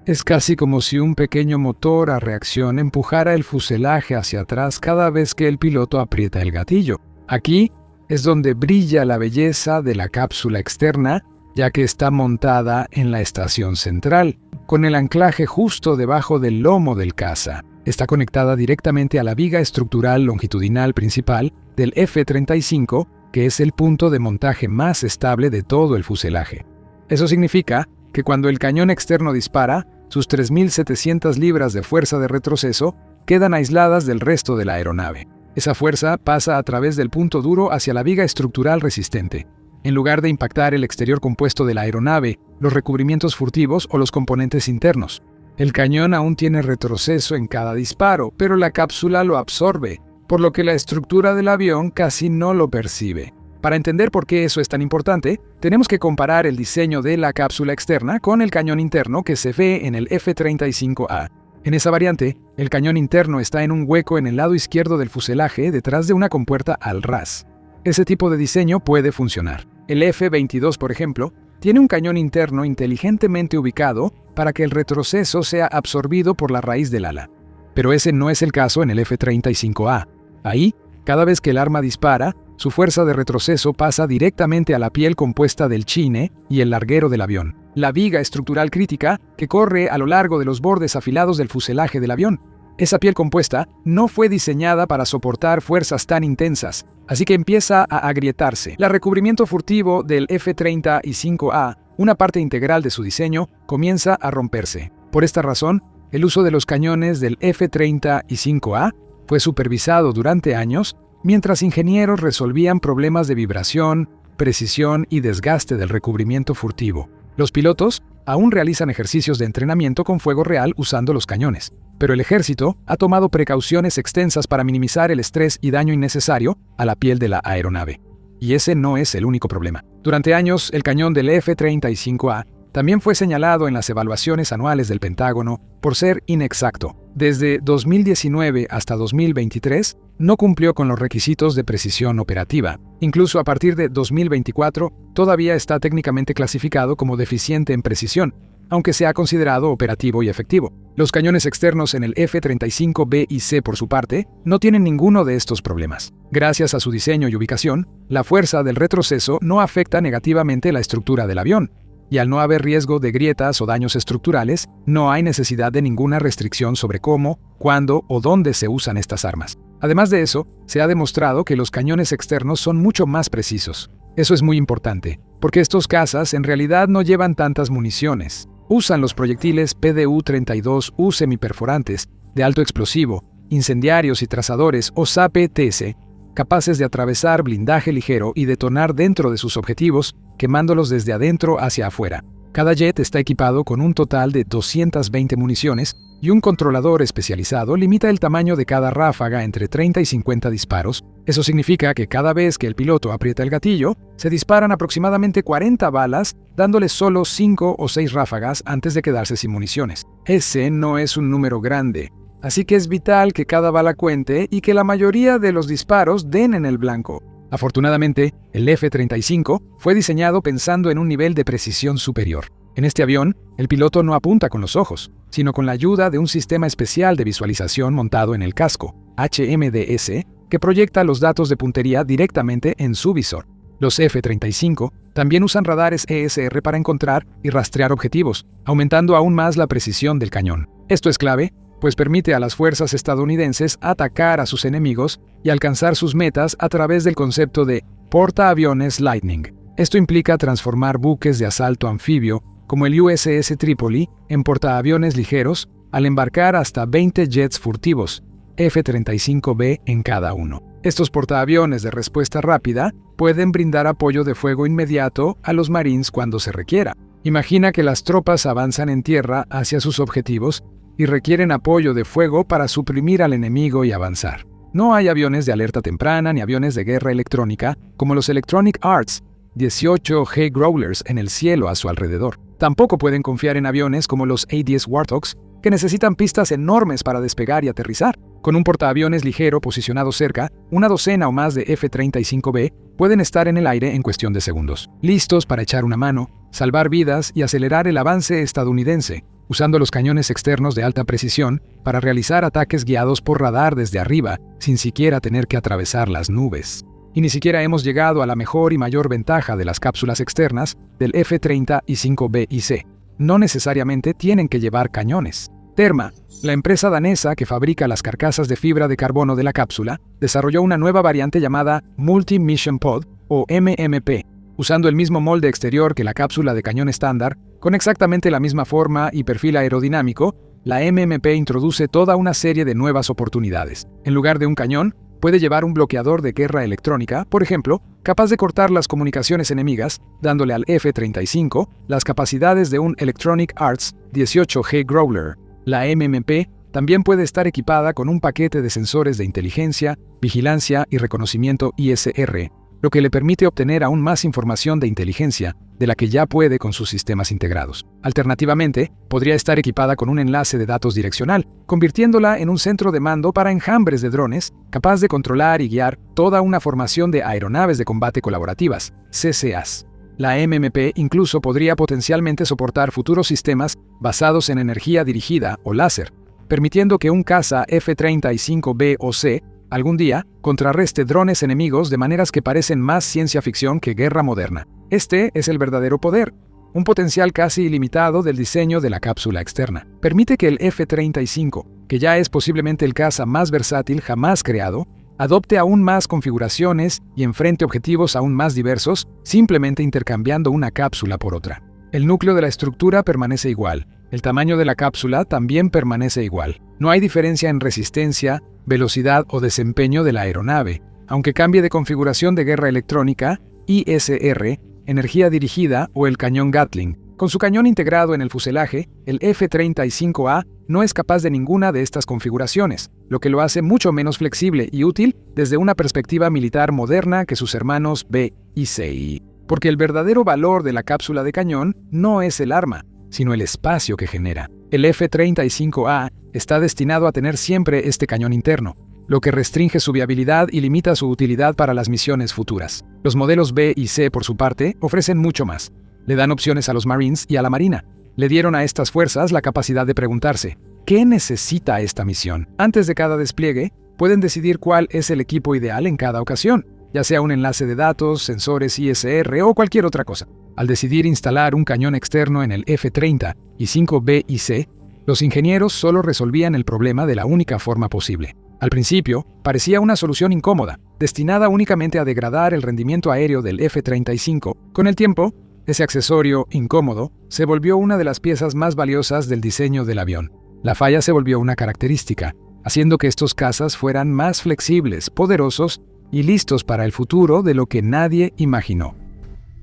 Es casi como si un pequeño motor a reacción empujara el fuselaje hacia atrás cada vez que el piloto aprieta el gatillo. Aquí es donde brilla la belleza de la cápsula externa, ya que está montada en la estación central, con el anclaje justo debajo del lomo del caza. Está conectada directamente a la viga estructural longitudinal principal del F-35, que es el punto de montaje más estable de todo el fuselaje. Eso significa que cuando el cañón externo dispara, sus 3.700 libras de fuerza de retroceso quedan aisladas del resto de la aeronave. Esa fuerza pasa a través del punto duro hacia la viga estructural resistente, en lugar de impactar el exterior compuesto de la aeronave, los recubrimientos furtivos o los componentes internos. El cañón aún tiene retroceso en cada disparo, pero la cápsula lo absorbe, por lo que la estructura del avión casi no lo percibe. Para entender por qué eso es tan importante, tenemos que comparar el diseño de la cápsula externa con el cañón interno que se ve en el F-35A. En esa variante, el cañón interno está en un hueco en el lado izquierdo del fuselaje detrás de una compuerta al ras. Ese tipo de diseño puede funcionar. El F-22, por ejemplo, tiene un cañón interno inteligentemente ubicado para que el retroceso sea absorbido por la raíz del ala. Pero ese no es el caso en el F-35A. Ahí, cada vez que el arma dispara, su fuerza de retroceso pasa directamente a la piel compuesta del chine y el larguero del avión, la viga estructural crítica que corre a lo largo de los bordes afilados del fuselaje del avión. Esa piel compuesta no fue diseñada para soportar fuerzas tan intensas, así que empieza a agrietarse. El recubrimiento furtivo del F-35A, una parte integral de su diseño, comienza a romperse. Por esta razón, el uso de los cañones del F-35A fue supervisado durante años mientras ingenieros resolvían problemas de vibración, precisión y desgaste del recubrimiento furtivo. Los pilotos aún realizan ejercicios de entrenamiento con fuego real usando los cañones, pero el ejército ha tomado precauciones extensas para minimizar el estrés y daño innecesario a la piel de la aeronave. Y ese no es el único problema. Durante años, el cañón del F-35A también fue señalado en las evaluaciones anuales del Pentágono por ser inexacto. Desde 2019 hasta 2023, no cumplió con los requisitos de precisión operativa. Incluso a partir de 2024, todavía está técnicamente clasificado como deficiente en precisión, aunque se ha considerado operativo y efectivo. Los cañones externos en el F-35B y C, por su parte, no tienen ninguno de estos problemas. Gracias a su diseño y ubicación, la fuerza del retroceso no afecta negativamente la estructura del avión, y al no haber riesgo de grietas o daños estructurales, no hay necesidad de ninguna restricción sobre cómo, cuándo o dónde se usan estas armas. Además de eso, se ha demostrado que los cañones externos son mucho más precisos. Eso es muy importante, porque estos cazas en realidad no llevan tantas municiones. Usan los proyectiles PDU-32U semiperforantes, de alto explosivo, incendiarios y trazadores o SAP-TS, capaces de atravesar blindaje ligero y detonar dentro de sus objetivos, quemándolos desde adentro hacia afuera. Cada jet está equipado con un total de 220 municiones y un controlador especializado limita el tamaño de cada ráfaga entre 30 y 50 disparos. Eso significa que cada vez que el piloto aprieta el gatillo, se disparan aproximadamente 40 balas, dándole solo 5 o 6 ráfagas antes de quedarse sin municiones. Ese no es un número grande, así que es vital que cada bala cuente y que la mayoría de los disparos den en el blanco. Afortunadamente, el F-35 fue diseñado pensando en un nivel de precisión superior. En este avión, el piloto no apunta con los ojos, sino con la ayuda de un sistema especial de visualización montado en el casco, HMDS, que proyecta los datos de puntería directamente en su visor. Los F-35 también usan radares ESR para encontrar y rastrear objetivos, aumentando aún más la precisión del cañón. Esto es clave, pues permite a las fuerzas estadounidenses atacar a sus enemigos y alcanzar sus metas a través del concepto de portaaviones Lightning. Esto implica transformar buques de asalto anfibio como el USS Tripoli en portaaviones ligeros al embarcar hasta 20 jets furtivos, F-35B en cada uno. Estos portaaviones de respuesta rápida pueden brindar apoyo de fuego inmediato a los Marines cuando se requiera. Imagina que las tropas avanzan en tierra hacia sus objetivos y requieren apoyo de fuego para suprimir al enemigo y avanzar. No hay aviones de alerta temprana ni aviones de guerra electrónica como los Electronic Arts 18G Growlers en el cielo a su alrededor. Tampoco pueden confiar en aviones como los A-10 Warthogs, que necesitan pistas enormes para despegar y aterrizar. Con un portaaviones ligero posicionado cerca, una docena o más de F-35B pueden estar en el aire en cuestión de segundos, listos para echar una mano, salvar vidas y acelerar el avance estadounidense, usando los cañones externos de alta precisión para realizar ataques guiados por radar desde arriba, sin siquiera tener que atravesar las nubes. Y ni siquiera hemos llegado a la mejor y mayor ventaja de las cápsulas externas del F-35B y C. No necesariamente tienen que llevar cañones. Terma, la empresa danesa que fabrica las carcasas de fibra de carbono de la cápsula, desarrolló una nueva variante llamada Multi-Mission Pod, o MMP, usando el mismo molde exterior que la cápsula de cañón estándar, con exactamente la misma forma y perfil aerodinámico. La MMP introduce toda una serie de nuevas oportunidades. En lugar de un cañón, puede llevar un bloqueador de guerra electrónica, por ejemplo, capaz de cortar las comunicaciones enemigas, dándole al F-35 las capacidades de un Electronic Arts 18G Growler. La MMP también puede estar equipada con un paquete de sensores de inteligencia, vigilancia y reconocimiento ISR, lo que le permite obtener aún más información de inteligencia de la que ya puede con sus sistemas integrados. Alternativamente, podría estar equipada con un enlace de datos direccional, convirtiéndola en un centro de mando para enjambres de drones, capaz de controlar y guiar toda una formación de aeronaves de combate colaborativas, CCAs. La MMP incluso podría potencialmente soportar futuros sistemas basados en energía dirigida o láser, permitiendo que un caza F-35B o C algún día contrarreste drones enemigos de maneras que parecen más ciencia ficción que guerra moderna. Este es el verdadero poder, un potencial casi ilimitado del diseño de la cápsula externa. Permite que el F-35, que ya es posiblemente el caza más versátil jamás creado, adopte aún más configuraciones y enfrente objetivos aún más diversos, simplemente intercambiando una cápsula por otra. El núcleo de la estructura permanece igual. El tamaño de la cápsula también permanece igual. No hay diferencia en resistencia, velocidad o desempeño de la aeronave, aunque cambie de configuración de guerra electrónica, ISR, energía dirigida o el cañón Gatling. Con su cañón integrado en el fuselaje, el F-35A no es capaz de ninguna de estas configuraciones, lo que lo hace mucho menos flexible y útil desde una perspectiva militar moderna que sus hermanos B y C. Porque el verdadero valor de la cápsula de cañón no es el arma, sino el espacio que genera. El F-35A está destinado a tener siempre este cañón interno, lo que restringe su viabilidad y limita su utilidad para las misiones futuras. Los modelos B y C, por su parte, ofrecen mucho más. Le dan opciones a los Marines y a la Marina. Le dieron a estas fuerzas la capacidad de preguntarse, ¿qué necesita esta misión? Antes de cada despliegue, pueden decidir cuál es el equipo ideal en cada ocasión, ya sea un enlace de datos, sensores ISR o cualquier otra cosa. Al decidir instalar un cañón externo en el F-35B y C, los ingenieros solo resolvían el problema de la única forma posible. Al principio, parecía una solución incómoda, destinada únicamente a degradar el rendimiento aéreo del F-35. Con el tiempo, ese accesorio incómodo se volvió una de las piezas más valiosas del diseño del avión. La falla se volvió una característica, haciendo que estos cazas fueran más flexibles, poderosos y listos para el futuro de lo que nadie imaginó.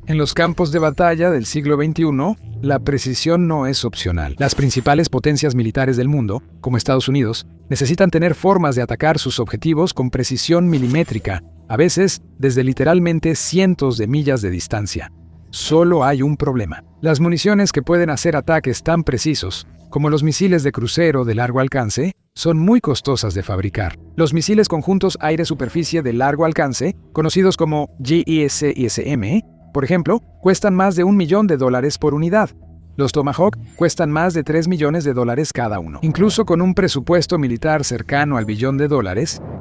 En los campos de batalla del siglo XXI, la precisión no es opcional. Las principales potencias militares del mundo, como Estados Unidos, necesitan tener formas de atacar sus objetivos con precisión milimétrica, a veces desde literalmente cientos de millas de distancia. Solo hay un problema. Las municiones que pueden hacer ataques tan precisos, como los misiles de crucero de largo alcance, son muy costosas de fabricar. Los misiles conjuntos aire-superficie de largo alcance, conocidos como JESSM, por ejemplo, cuestan más de $1 millón por unidad. Los Tomahawk cuestan más de $3 millones cada uno. Incluso con un presupuesto militar cercano al $1 billón,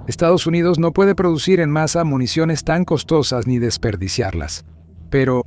Estados Unidos no puede producir en masa municiones tan costosas ni desperdiciarlas. Pero,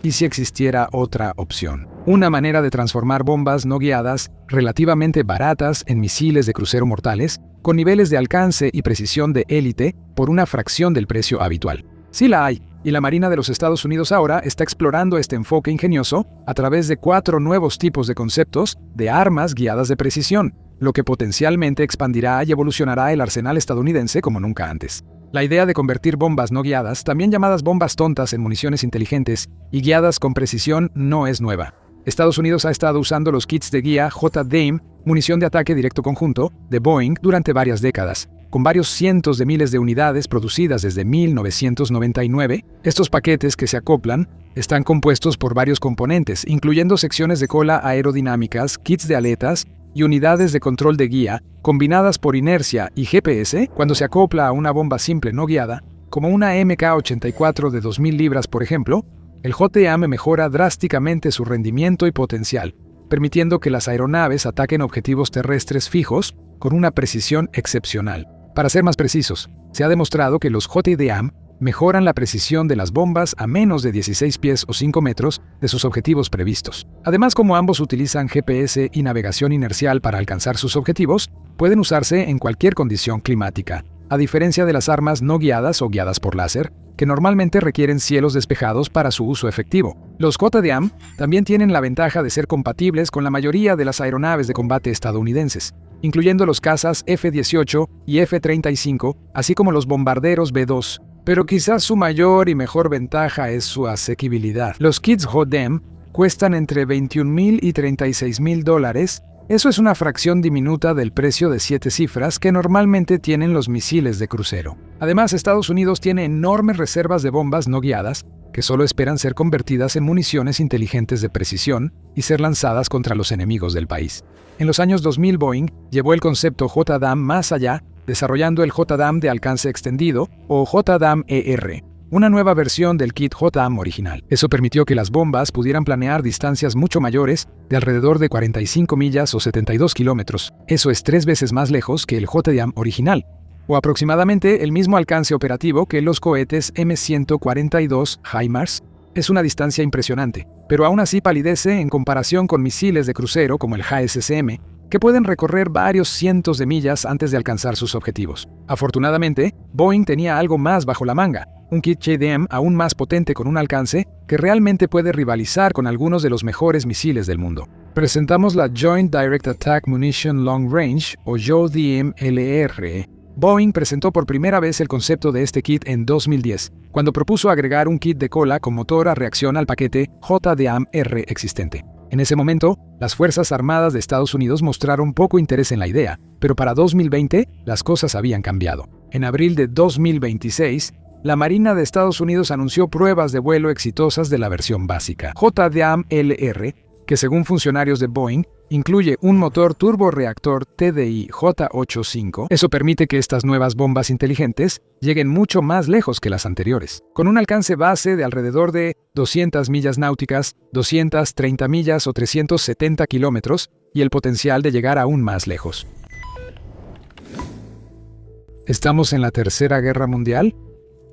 ¿y si existiera otra opción? Una manera de transformar bombas no guiadas relativamente baratas en misiles de crucero mortales, con niveles de alcance y precisión de élite por una fracción del precio habitual. Sí la hay, y la Marina de los Estados Unidos ahora está explorando este enfoque ingenioso a través de 4 nuevos tipos de conceptos de armas guiadas de precisión, lo que potencialmente expandirá y evolucionará el arsenal estadounidense como nunca antes. La idea de convertir bombas no guiadas, también llamadas bombas tontas, en municiones inteligentes y guiadas con precisión no es nueva. Estados Unidos ha estado usando los kits de guía JDAM, munición de ataque directo conjunto, de Boeing durante varias décadas, con varios cientos de miles de unidades producidas desde 1999. Estos paquetes que se acoplan están compuestos por varios componentes, incluyendo secciones de cola aerodinámicas, kits de aletas y unidades de control de guía, combinadas por inercia y GPS. Cuando se acopla a una bomba simple no guiada, como una MK-84 de 2.000 libras por ejemplo, el JDAM mejora drásticamente su rendimiento y potencial, permitiendo que las aeronaves ataquen objetivos terrestres fijos con una precisión excepcional. Para ser más precisos, se ha demostrado que los JDAM mejoran la precisión de las bombas a menos de 16 pies o 5 metros de sus objetivos previstos. Además, como ambos utilizan GPS y navegación inercial para alcanzar sus objetivos, pueden usarse en cualquier condición climática, a diferencia de las armas no guiadas o guiadas por láser, que normalmente requieren cielos despejados para su uso efectivo. Los JDAM también tienen la ventaja de ser compatibles con la mayoría de las aeronaves de combate estadounidenses, incluyendo los cazas F-18 y F-35, así como los bombarderos B-2. Pero quizás su mayor y mejor ventaja es su asequibilidad. Los kits JDAM cuestan entre $21,000 y $36,000. Eso es una fracción diminuta del precio de 7 cifras que normalmente tienen los misiles de crucero. Además, Estados Unidos tiene enormes reservas de bombas no guiadas que solo esperan ser convertidas en municiones inteligentes de precisión y ser lanzadas contra los enemigos del país. En los años 2000, Boeing llevó el concepto JDAM más allá, desarrollando el JDAM de alcance extendido, o JDAM-ER, una nueva versión del kit JDAM original. Eso permitió que las bombas pudieran planear distancias mucho mayores, de alrededor de 45 millas o 72 kilómetros. Eso es 3 veces más lejos que el JDAM original, o aproximadamente el mismo alcance operativo que los cohetes M142 HIMARS. Es una distancia impresionante, pero aún así palidece en comparación con misiles de crucero como el JSSM, que pueden recorrer varios cientos de millas antes de alcanzar sus objetivos. Afortunadamente, Boeing tenía algo más bajo la manga, un kit JDAM aún más potente con un alcance que realmente puede rivalizar con algunos de los mejores misiles del mundo. Presentamos la Joint Direct Attack Munition Long Range, o JDAM-LR. Boeing presentó por primera vez el concepto de este kit en 2010, cuando propuso agregar un kit de cola con motor a reacción al paquete JDAM-R existente. En ese momento, las Fuerzas Armadas de Estados Unidos mostraron poco interés en la idea, pero para 2020 las cosas habían cambiado. En abril de 2026, la Marina de Estados Unidos anunció pruebas de vuelo exitosas de la versión básica. JDAM-LR, que según funcionarios de Boeing, incluye un motor turborreactor TDI J85. Eso permite que estas nuevas bombas inteligentes lleguen mucho más lejos que las anteriores. Con un alcance base de alrededor de 200 millas náuticas, 230 millas o 370 kilómetros, y el potencial de llegar aún más lejos. ¿Estamos en la Tercera Guerra Mundial?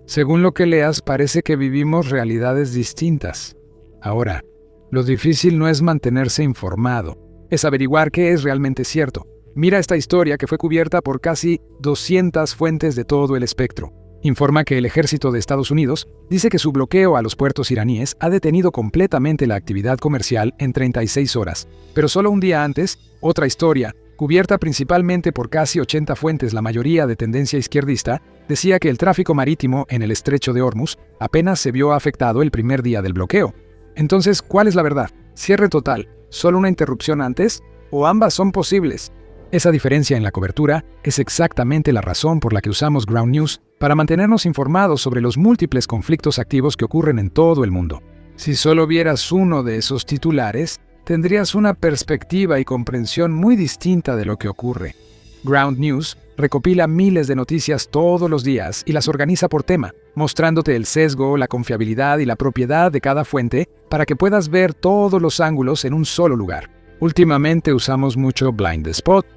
Según lo que leas, parece que vivimos realidades distintas. Ahora, lo difícil no es mantenerse informado, es averiguar qué es realmente cierto. Mira esta historia que fue cubierta por casi 200 fuentes de todo el espectro. Informa que el ejército de Estados Unidos dice que su bloqueo a los puertos iraníes ha detenido completamente la actividad comercial en 36 horas. Pero solo un día antes, otra historia cubierta principalmente por casi 80 fuentes, la mayoría de tendencia izquierdista, decía que el tráfico marítimo en el estrecho de Hormuz apenas se vio afectado el primer día del bloqueo. Entonces, ¿cuál es la verdad? ¿Cierre total, solo una interrupción antes, o ambas son posibles? Esa diferencia en la cobertura es exactamente la razón por la que usamos Ground News para mantenernos informados sobre los múltiples conflictos activos que ocurren en todo el mundo. Si solo vieras uno de esos titulares, tendrías una perspectiva y comprensión muy distinta de lo que ocurre. Ground News recopila miles de noticias todos los días y las organiza por tema, mostrándote el sesgo, la confiabilidad y la propiedad de cada fuente para que puedas ver todos los ángulos en un solo lugar. Últimamente usamos mucho Blind Spot,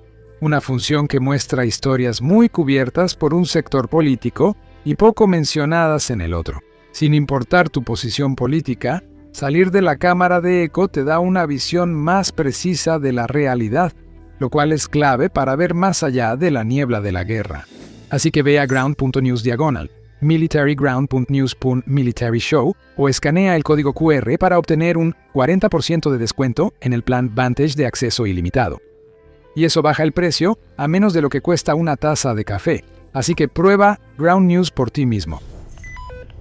una función que muestra historias muy cubiertas por un sector político y poco mencionadas en el otro. Sin importar tu posición política, salir de la cámara de eco te da una visión más precisa de la realidad, lo cual es clave para ver más allá de la niebla de la guerra. Así que ve a ground.news/militaryground.news.military-show o escanea el código QR para obtener un 40% de descuento en el plan Vantage de acceso ilimitado. Y eso baja el precio a menos de lo que cuesta una taza de café, así que prueba Ground News por ti mismo.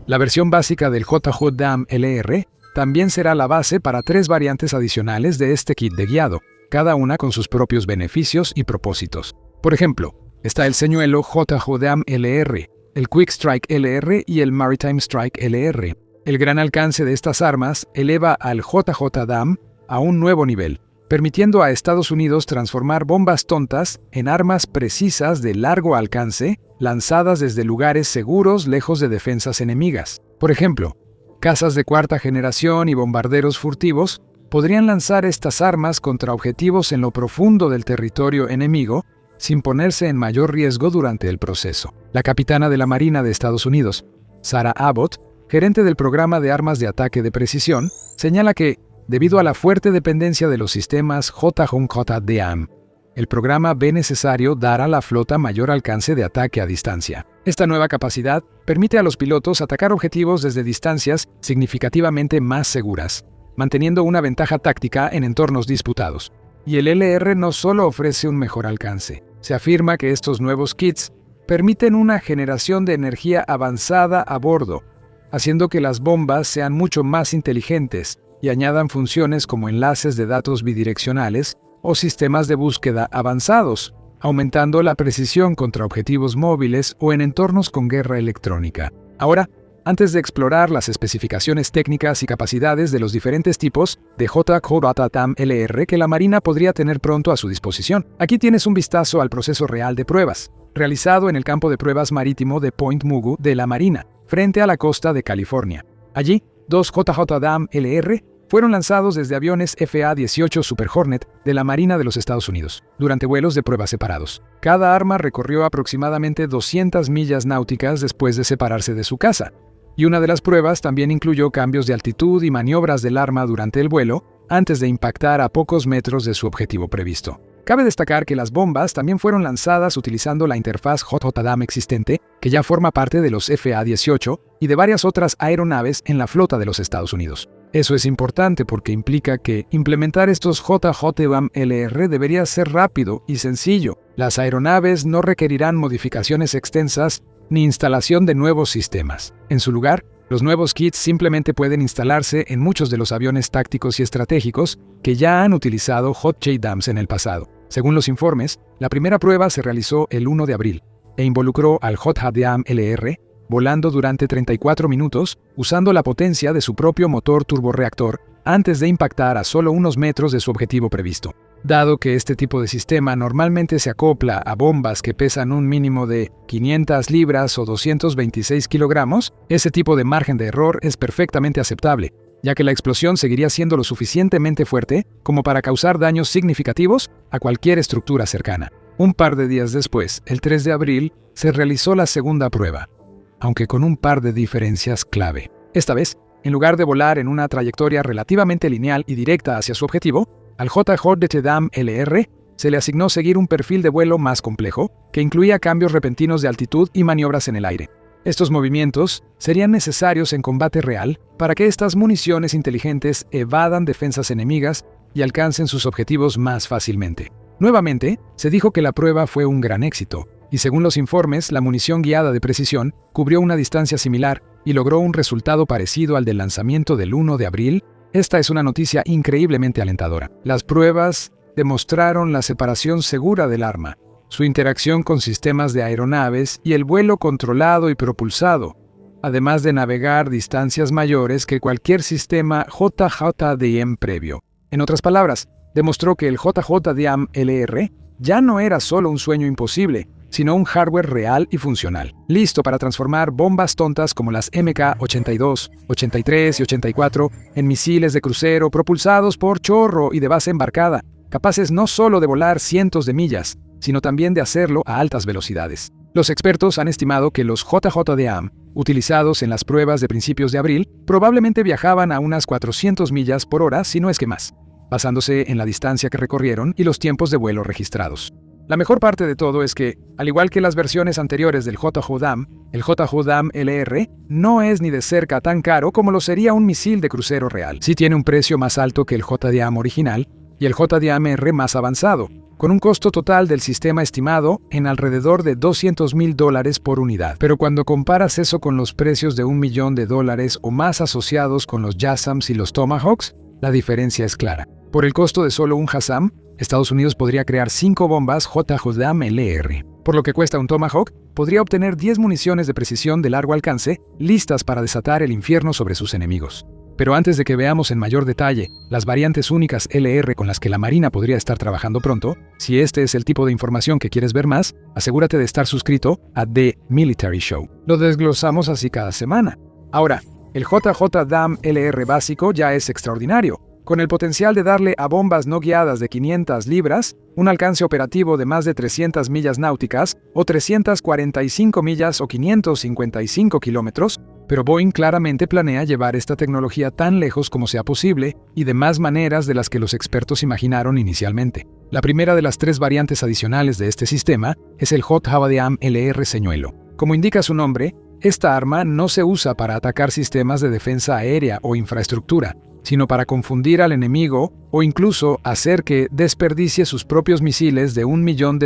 La versión básica del JHDAM LR también será la base para 3 variantes adicionales de este kit de guiado, cada una con sus propios beneficios y propósitos. Por ejemplo, está el señuelo JHDAM LR, el Quick Strike LR y el Maritime Strike LR. El gran alcance de estas armas eleva al JHDAM a un nuevo nivel, permitiendo a Estados Unidos transformar bombas tontas en armas precisas de largo alcance, lanzadas desde lugares seguros lejos de defensas enemigas. Por ejemplo, cazas de cuarta generación y bombarderos furtivos podrían lanzar estas armas contra objetivos en lo profundo del territorio enemigo, sin ponerse en mayor riesgo durante el proceso. La capitana de la Marina de Estados Unidos, Sarah Abbott, gerente del programa de armas de ataque de precisión, señala que, debido a la fuerte dependencia de los sistemas JHDAM, el programa ve necesario dar a la flota mayor alcance de ataque a distancia. Esta nueva capacidad permite a los pilotos atacar objetivos desde distancias significativamente más seguras, manteniendo una ventaja táctica en entornos disputados. Y el LR no solo ofrece un mejor alcance. Se afirma que estos nuevos kits permiten una generación de energía avanzada a bordo, haciendo que las bombas sean mucho más inteligentes y añadan funciones como enlaces de datos bidireccionales o sistemas de búsqueda avanzados, aumentando la precisión contra objetivos móviles o en entornos con guerra electrónica. Ahora, antes de explorar las especificaciones técnicas y capacidades de los diferentes tipos de JHDAM LR que la Marina podría tener pronto a su disposición, aquí tienes un vistazo al proceso real de pruebas, realizado en el campo de pruebas marítimo de Point Mugu de la Marina, frente a la costa de California. Allí, 2 JHDAM LR fueron lanzados desde aviones FA-18 Super Hornet de la Marina de los Estados Unidos, durante vuelos de prueba separados. Cada arma recorrió aproximadamente 200 millas náuticas después de separarse de su casa, y una de las pruebas también incluyó cambios de altitud y maniobras del arma durante el vuelo, antes de impactar a pocos metros de su objetivo previsto. Cabe destacar que las bombas también fueron lanzadas utilizando la interfaz JHDAM existente, que ya forma parte de los FA-18 y de varias otras aeronaves en la flota de los Estados Unidos. Eso es importante porque implica que implementar estos JHDAM LR debería ser rápido y sencillo. Las aeronaves no requerirán modificaciones extensas ni instalación de nuevos sistemas. En su lugar, los nuevos kits simplemente pueden instalarse en muchos de los aviones tácticos y estratégicos que ya han utilizado JHDAMs en el pasado. Según los informes, la primera prueba se realizó el 1 de abril e involucró al JHDAM LR volando durante 34 minutos usando la potencia de su propio motor turborreactor antes de impactar a solo unos metros de su objetivo previsto. Dado que este tipo de sistema normalmente se acopla a bombas que pesan un mínimo de 500 libras o 226 kilogramos, ese tipo de margen de error es perfectamente aceptable, ya que la explosión seguiría siendo lo suficientemente fuerte como para causar daños significativos a cualquier estructura cercana. Un par de días después, el 3 de abril, se realizó la segunda prueba, aunque con un par de diferencias clave. Esta vez, en lugar de volar en una trayectoria relativamente lineal y directa hacia su objetivo, al JHDAM LR se le asignó seguir un perfil de vuelo más complejo, que incluía cambios repentinos de altitud y maniobras en el aire. Estos movimientos serían necesarios en combate real para que estas municiones inteligentes evadan defensas enemigas y alcancen sus objetivos más fácilmente. Nuevamente, se dijo que la prueba fue un gran éxito, y según los informes, la munición guiada de precisión cubrió una distancia similar y logró un resultado parecido al del lanzamiento del 1 de abril. Esta es una noticia increíblemente alentadora. Las pruebas demostraron la separación segura del arma, su interacción con sistemas de aeronaves y el vuelo controlado y propulsado, además de navegar distancias mayores que cualquier sistema JJDM previo. En otras palabras, demostró que el JJDAM-LR ya no era solo un sueño imposible, sino un hardware real y funcional, listo para transformar bombas tontas como las MK-82, 83 y 84 en misiles de crucero propulsados por chorro y de base embarcada, capaces no solo de volar cientos de millas, sino también de hacerlo a altas velocidades. Los expertos han estimado que los JJDAM, utilizados en las pruebas de principios de abril, probablemente viajaban a unas 400 millas por hora, si no es que más, basándose en la distancia que recorrieron y los tiempos de vuelo registrados. La mejor parte de todo es que, al igual que las versiones anteriores del JJDAM, el JJDAM-LR no es ni de cerca tan caro como lo sería un misil de crucero real. Sí tiene un precio más alto que el JDAM original y el JDAM-R más avanzado, con un costo total del sistema estimado en alrededor de $200,000 por unidad. Pero cuando comparas eso con los precios de $1 millón o más asociados con los JASSMs y los Tomahawks, la diferencia es clara. Por el costo de solo un JASSM, Estados Unidos podría crear 5 bombas JJDAM-LR. Por lo que cuesta un Tomahawk, podría obtener 10 municiones de precisión de largo alcance, listas para desatar el infierno sobre sus enemigos. Pero antes de que veamos en mayor detalle las variantes únicas LR con las que la Marina podría estar trabajando pronto, si este es el tipo de información que quieres ver más, asegúrate de estar suscrito a The Military Show. Lo desglosamos así cada semana. Ahora, el JJDAM-LR básico ya es extraordinario, con el potencial de darle a bombas no guiadas de 500 libras un alcance operativo de más de 300 millas náuticas o 345 millas o 555 kilómetros, pero Boeing claramente planea llevar esta tecnología tan lejos como sea posible y de más maneras de las que los expertos imaginaron inicialmente. La primera de las 3 variantes adicionales de este sistema es el JJDAM-LR señuelo. Como indica su nombre, esta arma no se usa para atacar sistemas de defensa aérea o infraestructura, sino para confundir al enemigo o incluso hacer que desperdicie sus propios misiles de $1 millón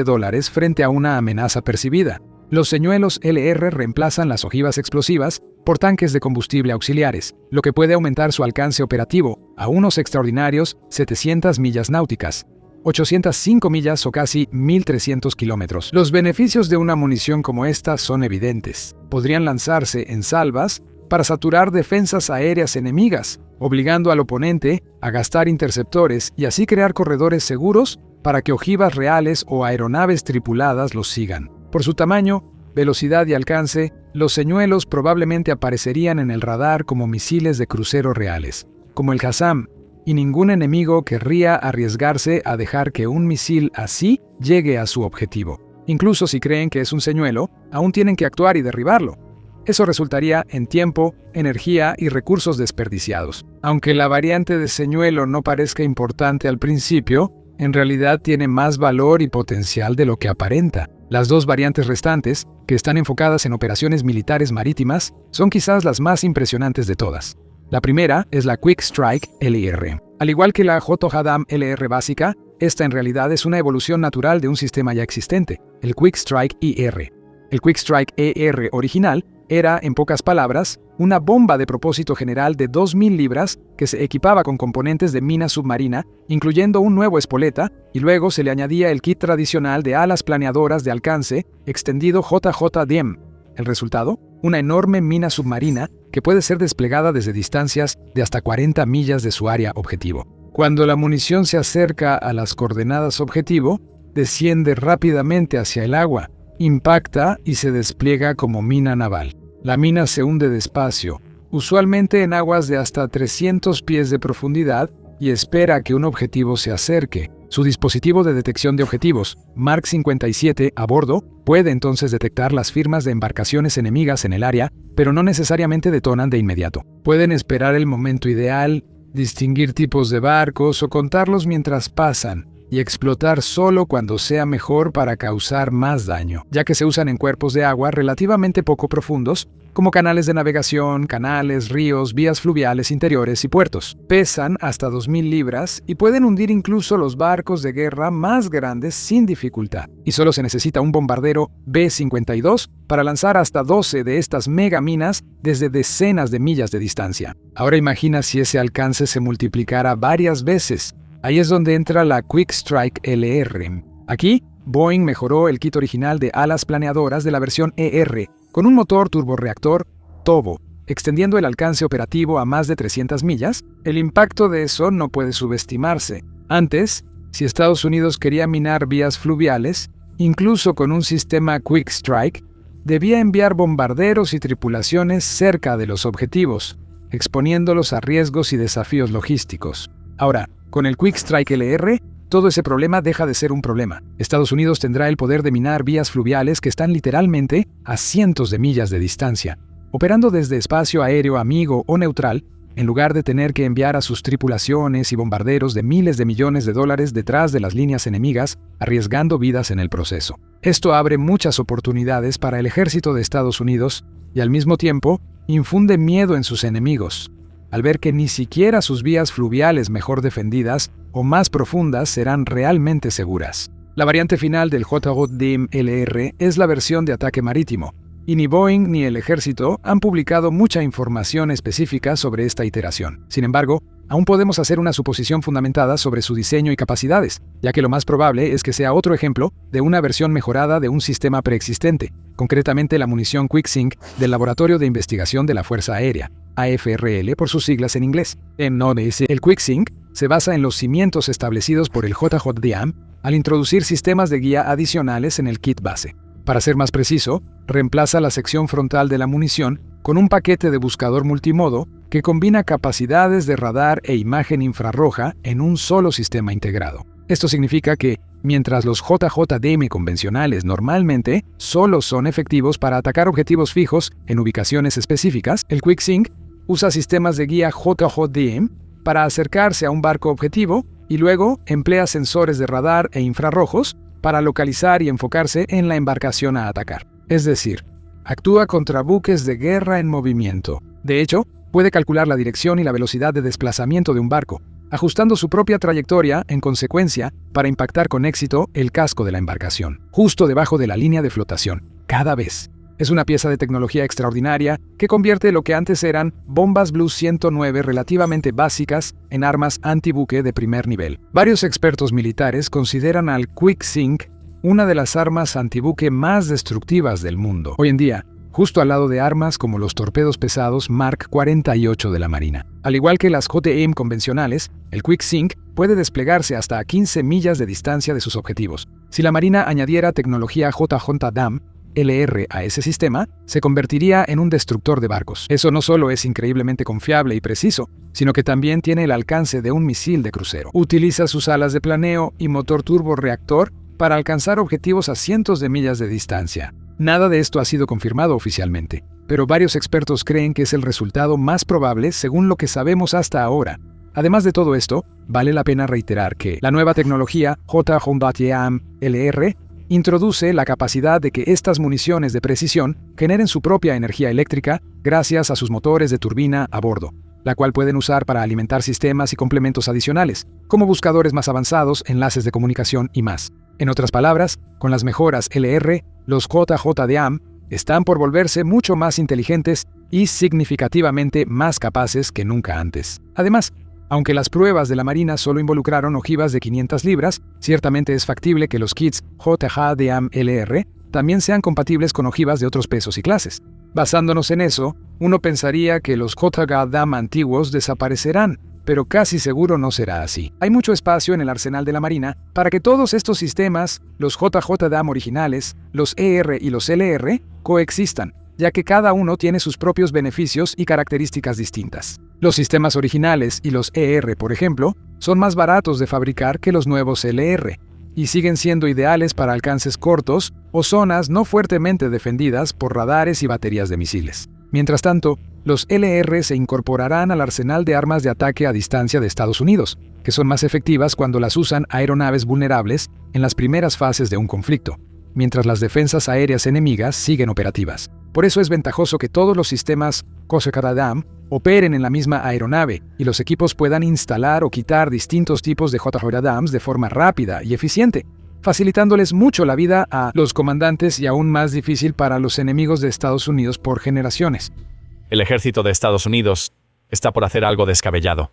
frente a una amenaza percibida. Los señuelos LR reemplazan las ojivas explosivas por tanques de combustible auxiliares, lo que puede aumentar su alcance operativo a unos extraordinarios 700 millas náuticas, 805 millas o casi 1.300 kilómetros. Los beneficios de una munición como esta son evidentes. Podrían lanzarse en salvas para saturar defensas aéreas enemigas, obligando al oponente a gastar interceptores y así crear corredores seguros para que ojivas reales o aeronaves tripuladas los sigan. Por su tamaño, velocidad y alcance, los señuelos probablemente aparecerían en el radar como misiles de crucero reales, como el JASSM, y ningún enemigo querría arriesgarse a dejar que un misil así llegue a su objetivo. Incluso si creen que es un señuelo, aún tienen que actuar y derribarlo. Eso resultaría en tiempo, energía y recursos desperdiciados. Aunque la variante de señuelo no parezca importante al principio, en realidad tiene más valor y potencial de lo que aparenta. Las 2 variantes restantes, que están enfocadas en operaciones militares marítimas, son quizás las más impresionantes de todas. La primera es la Quick Strike LR. Al igual que la JJDAM-LR básica, esta en realidad es una evolución natural de un sistema ya existente, el Quick Strike ER. El Quick Strike ER original era, en pocas palabras, una bomba de propósito general de 2.000 libras que se equipaba con componentes de mina submarina, incluyendo un nuevo espoleta, y luego se le añadía el kit tradicional de alas planeadoras de alcance extendido JJDM. El resultado, una enorme mina submarina que puede ser desplegada desde distancias de hasta 40 millas de su área objetivo. Cuando la munición se acerca a las coordenadas objetivo, desciende rápidamente hacia el agua, impacta y se despliega como mina naval. La mina se hunde despacio, usualmente en aguas de hasta 300 pies de profundidad, y espera a que un objetivo se acerque. Su dispositivo de detección de objetivos, Mark 57, a bordo, puede entonces detectar las firmas de embarcaciones enemigas en el área, pero no necesariamente detonan de inmediato. Pueden esperar el momento ideal, distinguir tipos de barcos o contarlos mientras pasan, y explotar solo cuando sea mejor para causar más daño, ya que se usan en cuerpos de agua relativamente poco profundos, como canales de navegación, canales, ríos, vías fluviales interiores y puertos. Pesan hasta 2.000 libras y pueden hundir incluso los barcos de guerra más grandes sin dificultad. Y solo se necesita un bombardero B-52 para lanzar hasta 12 de estas megaminas desde decenas de millas de distancia. Ahora imagina si ese alcance se multiplicara varias veces. Ahí es donde entra la Quick Strike LR. Aquí, Boeing mejoró el kit original de alas planeadoras de la versión ER con un motor turborreactor Tobo, extendiendo el alcance operativo a más de 300 millas. El impacto de eso no puede subestimarse. Antes, si Estados Unidos quería minar vías fluviales, incluso con un sistema Quick Strike, debía enviar bombarderos y tripulaciones cerca de los objetivos, exponiéndolos a riesgos y desafíos logísticos. Ahora, con el Quick Strike LR, todo ese problema deja de ser un problema. Estados Unidos tendrá el poder de minar vías fluviales que están literalmente a cientos de millas de distancia, operando desde espacio aéreo amigo o neutral, en lugar de tener que enviar a sus tripulaciones y bombarderos de miles de millones de dólares detrás de las líneas enemigas, arriesgando vidas en el proceso. Esto abre muchas oportunidades para el ejército de Estados Unidos y al mismo tiempo infunde miedo en sus enemigos, al ver que ni siquiera sus vías fluviales mejor defendidas o más profundas serán realmente seguras. La variante final del JDAM LR es la versión de ataque marítimo, y ni Boeing ni el ejército han publicado mucha información específica sobre esta iteración. Sin embargo, aún podemos hacer una suposición fundamentada sobre su diseño y capacidades, ya que lo más probable es que sea otro ejemplo de una versión mejorada de un sistema preexistente, concretamente la munición QuickSync del Laboratorio de Investigación de la Fuerza Aérea, AFRL por sus siglas en inglés. El QuickSync se basa en los cimientos establecidos por el JDAM al introducir sistemas de guía adicionales en el kit base. Para ser más preciso, reemplaza la sección frontal de la munición con un paquete de buscador multimodo que combina capacidades de radar e imagen infrarroja en un solo sistema integrado. Esto significa que, mientras los JDAM convencionales normalmente solo son efectivos para atacar objetivos fijos en ubicaciones específicas, el QuickSync usa sistemas de guía JDAM para acercarse a un barco objetivo y luego emplea sensores de radar e infrarrojos para localizar y enfocarse en la embarcación a atacar. Es decir, actúa contra buques de guerra en movimiento. De hecho, puede calcular la dirección y la velocidad de desplazamiento de un barco, ajustando su propia trayectoria en consecuencia para impactar con éxito el casco de la embarcación, justo debajo de la línea de flotación, cada vez. Es una pieza de tecnología extraordinaria que convierte lo que antes eran bombas Blue 109 relativamente básicas en armas antibuque de primer nivel. Varios expertos militares consideran al QuickSync una de las armas antibuque más destructivas del mundo. Hoy en día, justo al lado de armas como los torpedos pesados Mark 48 de la Marina. Al igual que las JDAM convencionales, el QuickSync puede desplegarse hasta a 15 millas de distancia de sus objetivos. Si la Marina añadiera tecnología JDAM LR a ese sistema, se convertiría en un destructor de barcos. Eso no solo es increíblemente confiable y preciso, sino que también tiene el alcance de un misil de crucero. Utiliza sus alas de planeo y motor turborreactor para alcanzar objetivos a cientos de millas de distancia. Nada de esto ha sido confirmado oficialmente, pero varios expertos creen que es el resultado más probable según lo que sabemos hasta ahora. Además de todo esto, vale la pena reiterar que la nueva tecnología JDAM LR introduce la capacidad de que estas municiones de precisión generen su propia energía eléctrica gracias a sus motores de turbina a bordo, la cual pueden usar para alimentar sistemas y complementos adicionales, como buscadores más avanzados, enlaces de comunicación y más. En otras palabras, con las mejoras LR, los JDAM están por volverse mucho más inteligentes y significativamente más capaces que nunca antes. Además, aunque las pruebas de la Marina solo involucraron ojivas de 500 libras, ciertamente es factible que los kits JDAM LR también sean compatibles con ojivas de otros pesos y clases. Basándonos en eso, uno pensaría que los JDAM antiguos desaparecerán, pero casi seguro no será así. Hay mucho espacio en el arsenal de la Marina para que todos estos sistemas, los JDAM originales, los ER y los LR, coexistan, ya que cada uno tiene sus propios beneficios y características distintas. Los sistemas originales y los ER, por ejemplo, son más baratos de fabricar que los nuevos LR, y siguen siendo ideales para alcances cortos o zonas no fuertemente defendidas por radares y baterías de misiles. Mientras tanto, los LR se incorporarán al arsenal de armas de ataque a distancia de Estados Unidos, que son más efectivas cuando las usan aeronaves vulnerables en las primeras fases de un conflicto, mientras las defensas aéreas enemigas siguen operativas. Por eso es ventajoso que todos los sistemas JHDAM operen en la misma aeronave y los equipos puedan instalar o quitar distintos tipos de JHDAMs de forma rápida y eficiente, facilitándoles mucho la vida a los comandantes y aún más difícil para los enemigos de Estados Unidos por generaciones. El ejército de Estados Unidos está por hacer algo descabellado.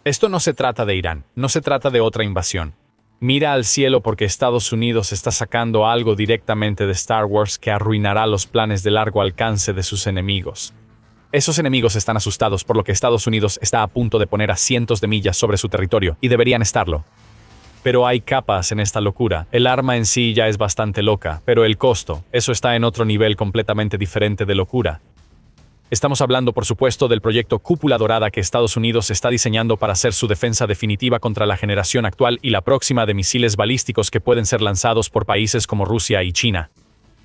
Esto no se trata de Irán, no se trata de otra invasión. Mira al cielo porque Estados Unidos está sacando algo directamente de Star Wars que arruinará los planes de largo alcance de sus enemigos. Esos enemigos están asustados por lo que Estados Unidos está a punto de poner a cientos de millas sobre su territorio, y deberían estarlo. Pero hay capas en esta locura. El arma en sí ya es bastante loca, pero el costo, eso está en otro nivel completamente diferente de locura. Estamos hablando, por supuesto, del proyecto Cúpula Dorada que Estados Unidos está diseñando para hacer su defensa definitiva contra la generación actual y la próxima de misiles balísticos que pueden ser lanzados por países como Rusia y China.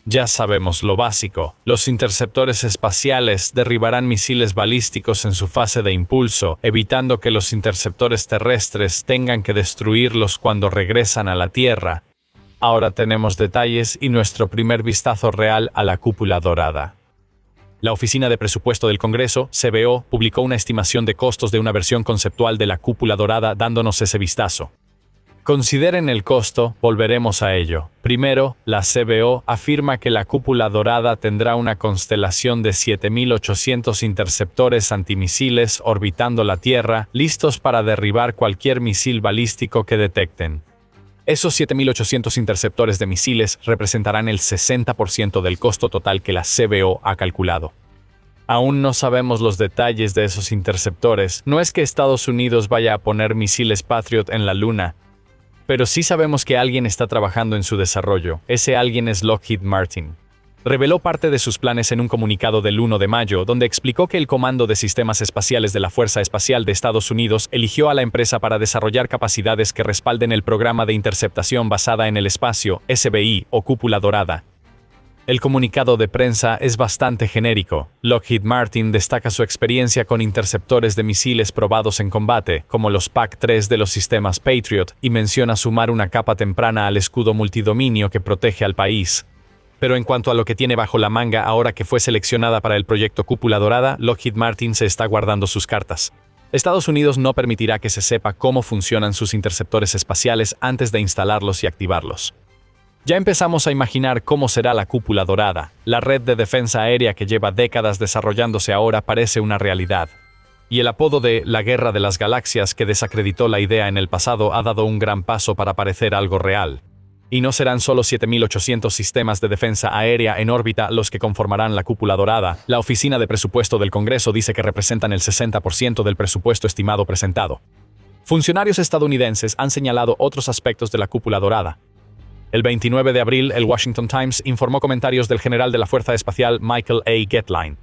Ya sabemos lo básico. Los interceptores espaciales derribarán misiles balísticos en su fase de impulso, evitando que los interceptores terrestres tengan que destruirlos cuando regresan a la Tierra. Ahora tenemos detalles y nuestro primer vistazo real a la Cúpula Dorada. La Oficina de Presupuesto del Congreso, CBO, publicó una estimación de costos de una versión conceptual de la Cúpula Dorada dándonos ese vistazo. Consideren el costo, volveremos a ello. Primero, la CBO afirma que la Cúpula Dorada tendrá una constelación de 7.800 interceptores antimisiles orbitando la Tierra, listos para derribar cualquier misil balístico que detecten. Esos 7.800 interceptores de misiles representarán el 60% del costo total que la CBO ha calculado. Aún no sabemos los detalles de esos interceptores. No es que Estados Unidos vaya a poner misiles Patriot en la Luna, pero sí sabemos que alguien está trabajando en su desarrollo. Ese alguien es Lockheed Martin. Reveló parte de sus planes en un comunicado del 1 de mayo, donde explicó que el Comando de Sistemas Espaciales de la Fuerza Espacial de Estados Unidos eligió a la empresa para desarrollar capacidades que respalden el programa de interceptación basada en el espacio, SBI o Cúpula Dorada. El comunicado de prensa es bastante genérico. Lockheed Martin destaca su experiencia con interceptores de misiles probados en combate, como los PAC-3 de los sistemas Patriot, y menciona sumar una capa temprana al escudo multidominio que protege al país. Pero en cuanto a lo que tiene bajo la manga ahora que fue seleccionada para el proyecto Cúpula Dorada, Lockheed Martin se está guardando sus cartas. Estados Unidos no permitirá que se sepa cómo funcionan sus interceptores espaciales antes de instalarlos y activarlos. Ya empezamos a imaginar cómo será la Cúpula Dorada. La red de defensa aérea que lleva décadas desarrollándose ahora parece una realidad. Y el apodo de la Guerra de las Galaxias que desacreditó la idea en el pasado ha dado un gran paso para parecer algo real. Y no serán solo 7.800 sistemas de defensa aérea en órbita los que conformarán la Cúpula Dorada. La Oficina de Presupuesto del Congreso dice que representan el 60% del presupuesto estimado presentado. Funcionarios estadounidenses han señalado otros aspectos de la Cúpula Dorada. El 29 de abril, el Washington Times informó comentarios del general de la Fuerza Espacial Michael A. Getline.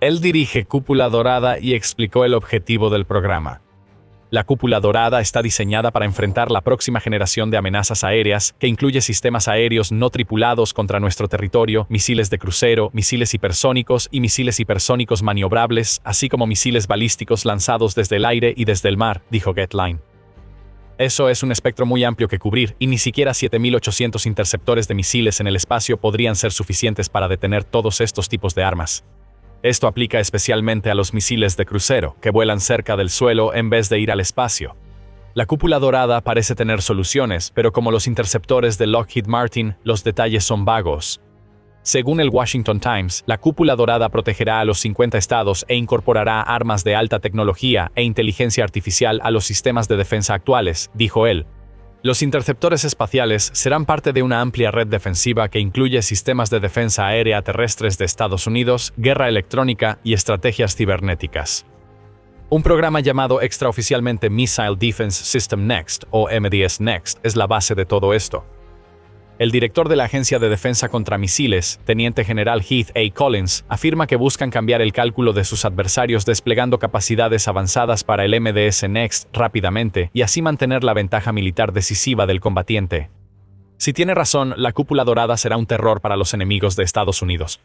Él dirige Cúpula Dorada y explicó el objetivo del programa. La Cúpula Dorada está diseñada para enfrentar la próxima generación de amenazas aéreas, que incluye sistemas aéreos no tripulados contra nuestro territorio, misiles de crucero, misiles hipersónicos y misiles hipersónicos maniobrables, así como misiles balísticos lanzados desde el aire y desde el mar, dijo Getline. Eso es un espectro muy amplio que cubrir, y ni siquiera 7.800 interceptores de misiles en el espacio podrían ser suficientes para detener todos estos tipos de armas. Esto aplica especialmente a los misiles de crucero, que vuelan cerca del suelo en vez de ir al espacio. La Cúpula Dorada parece tener soluciones, pero como los interceptores de Lockheed Martin, los detalles son vagos. Según el Washington Times, la Cúpula Dorada protegerá a los 50 estados e incorporará armas de alta tecnología e inteligencia artificial a los sistemas de defensa actuales, dijo él. Los interceptores espaciales serán parte de una amplia red defensiva que incluye sistemas de defensa aérea terrestres de Estados Unidos, guerra electrónica y estrategias cibernéticas. Un programa llamado extraoficialmente Missile Defense System Next, o MDS Next, es la base de todo esto. El director de la Agencia de Defensa contra Misiles, Teniente General Heath A. Collins, afirma que buscan cambiar el cálculo de sus adversarios desplegando capacidades avanzadas para el MDS Next rápidamente y así mantener la ventaja militar decisiva del combatiente. Si tiene razón, la Cúpula Dorada será un terror para los enemigos de Estados Unidos.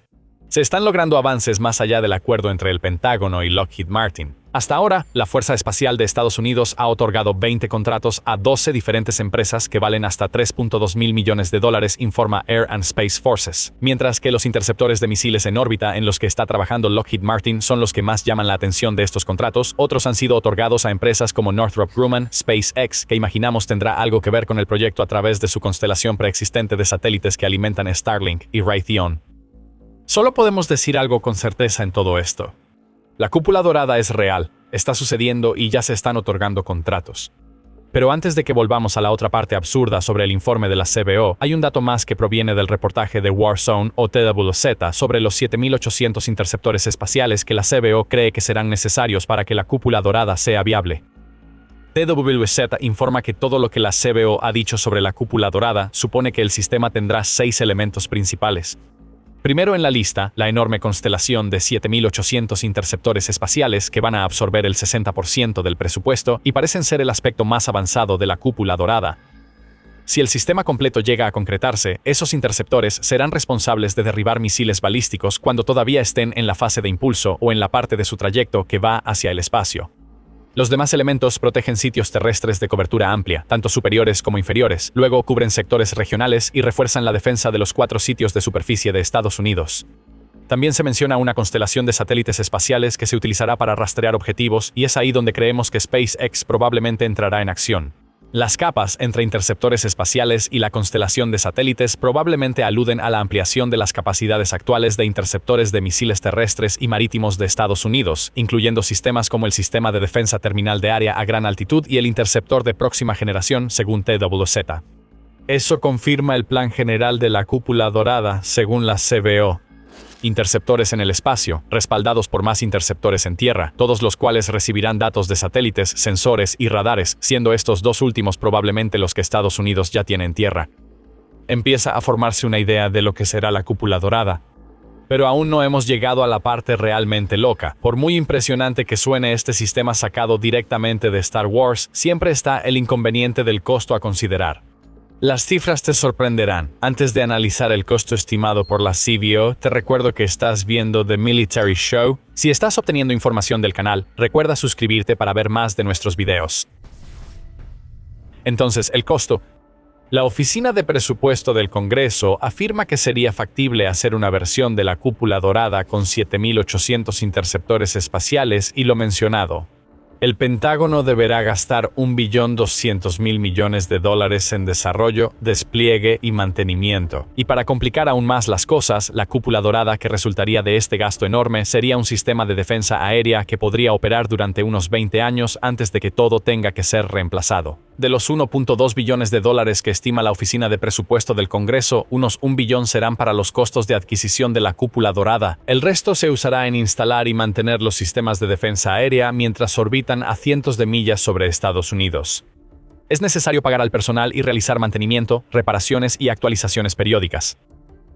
Se están logrando avances más allá del acuerdo entre el Pentágono y Lockheed Martin. Hasta ahora, la Fuerza Espacial de Estados Unidos ha otorgado 20 contratos a 12 diferentes empresas que valen hasta $3.2 mil millones, informa Air and Space Forces. Mientras que los interceptores de misiles en órbita en los que está trabajando Lockheed Martin son los que más llaman la atención de estos contratos, otros han sido otorgados a empresas como Northrop Grumman, SpaceX, que imaginamos tendrá algo que ver con el proyecto a través de su constelación preexistente de satélites que alimentan Starlink, y Raytheon. Solo podemos decir algo con certeza en todo esto. La cúpula dorada es real, está sucediendo y ya se están otorgando contratos. Pero antes de que volvamos a la otra parte absurda sobre el informe de la CBO, hay un dato más que proviene del reportaje de Warzone o TWZ sobre los 7.800 interceptores espaciales que la CBO cree que serán necesarios para que la cúpula dorada sea viable. TWZ informa que todo lo que la CBO ha dicho sobre la cúpula dorada supone que el sistema tendrá 6 elementos principales. Primero en la lista, la enorme constelación de 7.800 interceptores espaciales que van a absorber el 60% del presupuesto y parecen ser el aspecto más avanzado de la cúpula dorada. Si el sistema completo llega a concretarse, esos interceptores serán responsables de derribar misiles balísticos cuando todavía estén en la fase de impulso o en la parte de su trayecto que va hacia el espacio. Los demás elementos protegen sitios terrestres de cobertura amplia, tanto superiores como inferiores, luego cubren sectores regionales y refuerzan la defensa de los 4 sitios de superficie de Estados Unidos. También se menciona una constelación de satélites espaciales que se utilizará para rastrear objetivos y es ahí donde creemos que SpaceX probablemente entrará en acción. Las capas entre interceptores espaciales y la constelación de satélites probablemente aluden a la ampliación de las capacidades actuales de interceptores de misiles terrestres y marítimos de Estados Unidos, incluyendo sistemas como el Sistema de Defensa Terminal de Área a Gran Altitud y el Interceptor de Próxima Generación, según TWZ. Eso confirma el plan general de la cúpula dorada, según la CBO. Interceptores en el espacio, respaldados por más interceptores en tierra, todos los cuales recibirán datos de satélites, sensores y radares, siendo estos dos últimos probablemente los que Estados Unidos ya tiene en tierra. Empieza a formarse una idea de lo que será la cúpula dorada. Pero aún no hemos llegado a la parte realmente loca. Por muy impresionante que suene este sistema sacado directamente de Star Wars, siempre está el inconveniente del costo a considerar. Las cifras te sorprenderán. Antes de analizar el costo estimado por la CBO, te recuerdo que estás viendo The Military Show. Si estás obteniendo información del canal, recuerda suscribirte para ver más de nuestros videos. Entonces, el costo. La Oficina de Presupuesto del Congreso afirma que sería factible hacer una versión de la cúpula dorada con 7.800 interceptores espaciales y lo mencionado. El Pentágono deberá gastar $1.2 billones en desarrollo, despliegue y mantenimiento. Y para complicar aún más las cosas, la cúpula dorada que resultaría de este gasto enorme sería un sistema de defensa aérea que podría operar durante unos 20 años antes de que todo tenga que ser reemplazado. De los $1.2 billones que estima la Oficina de Presupuesto del Congreso, unos $1 billón serán para los costos de adquisición de la cúpula dorada. El resto se usará en instalar y mantener los sistemas de defensa aérea mientras orbitan a cientos de millas sobre Estados Unidos. Es necesario pagar al personal y realizar mantenimiento, reparaciones y actualizaciones periódicas.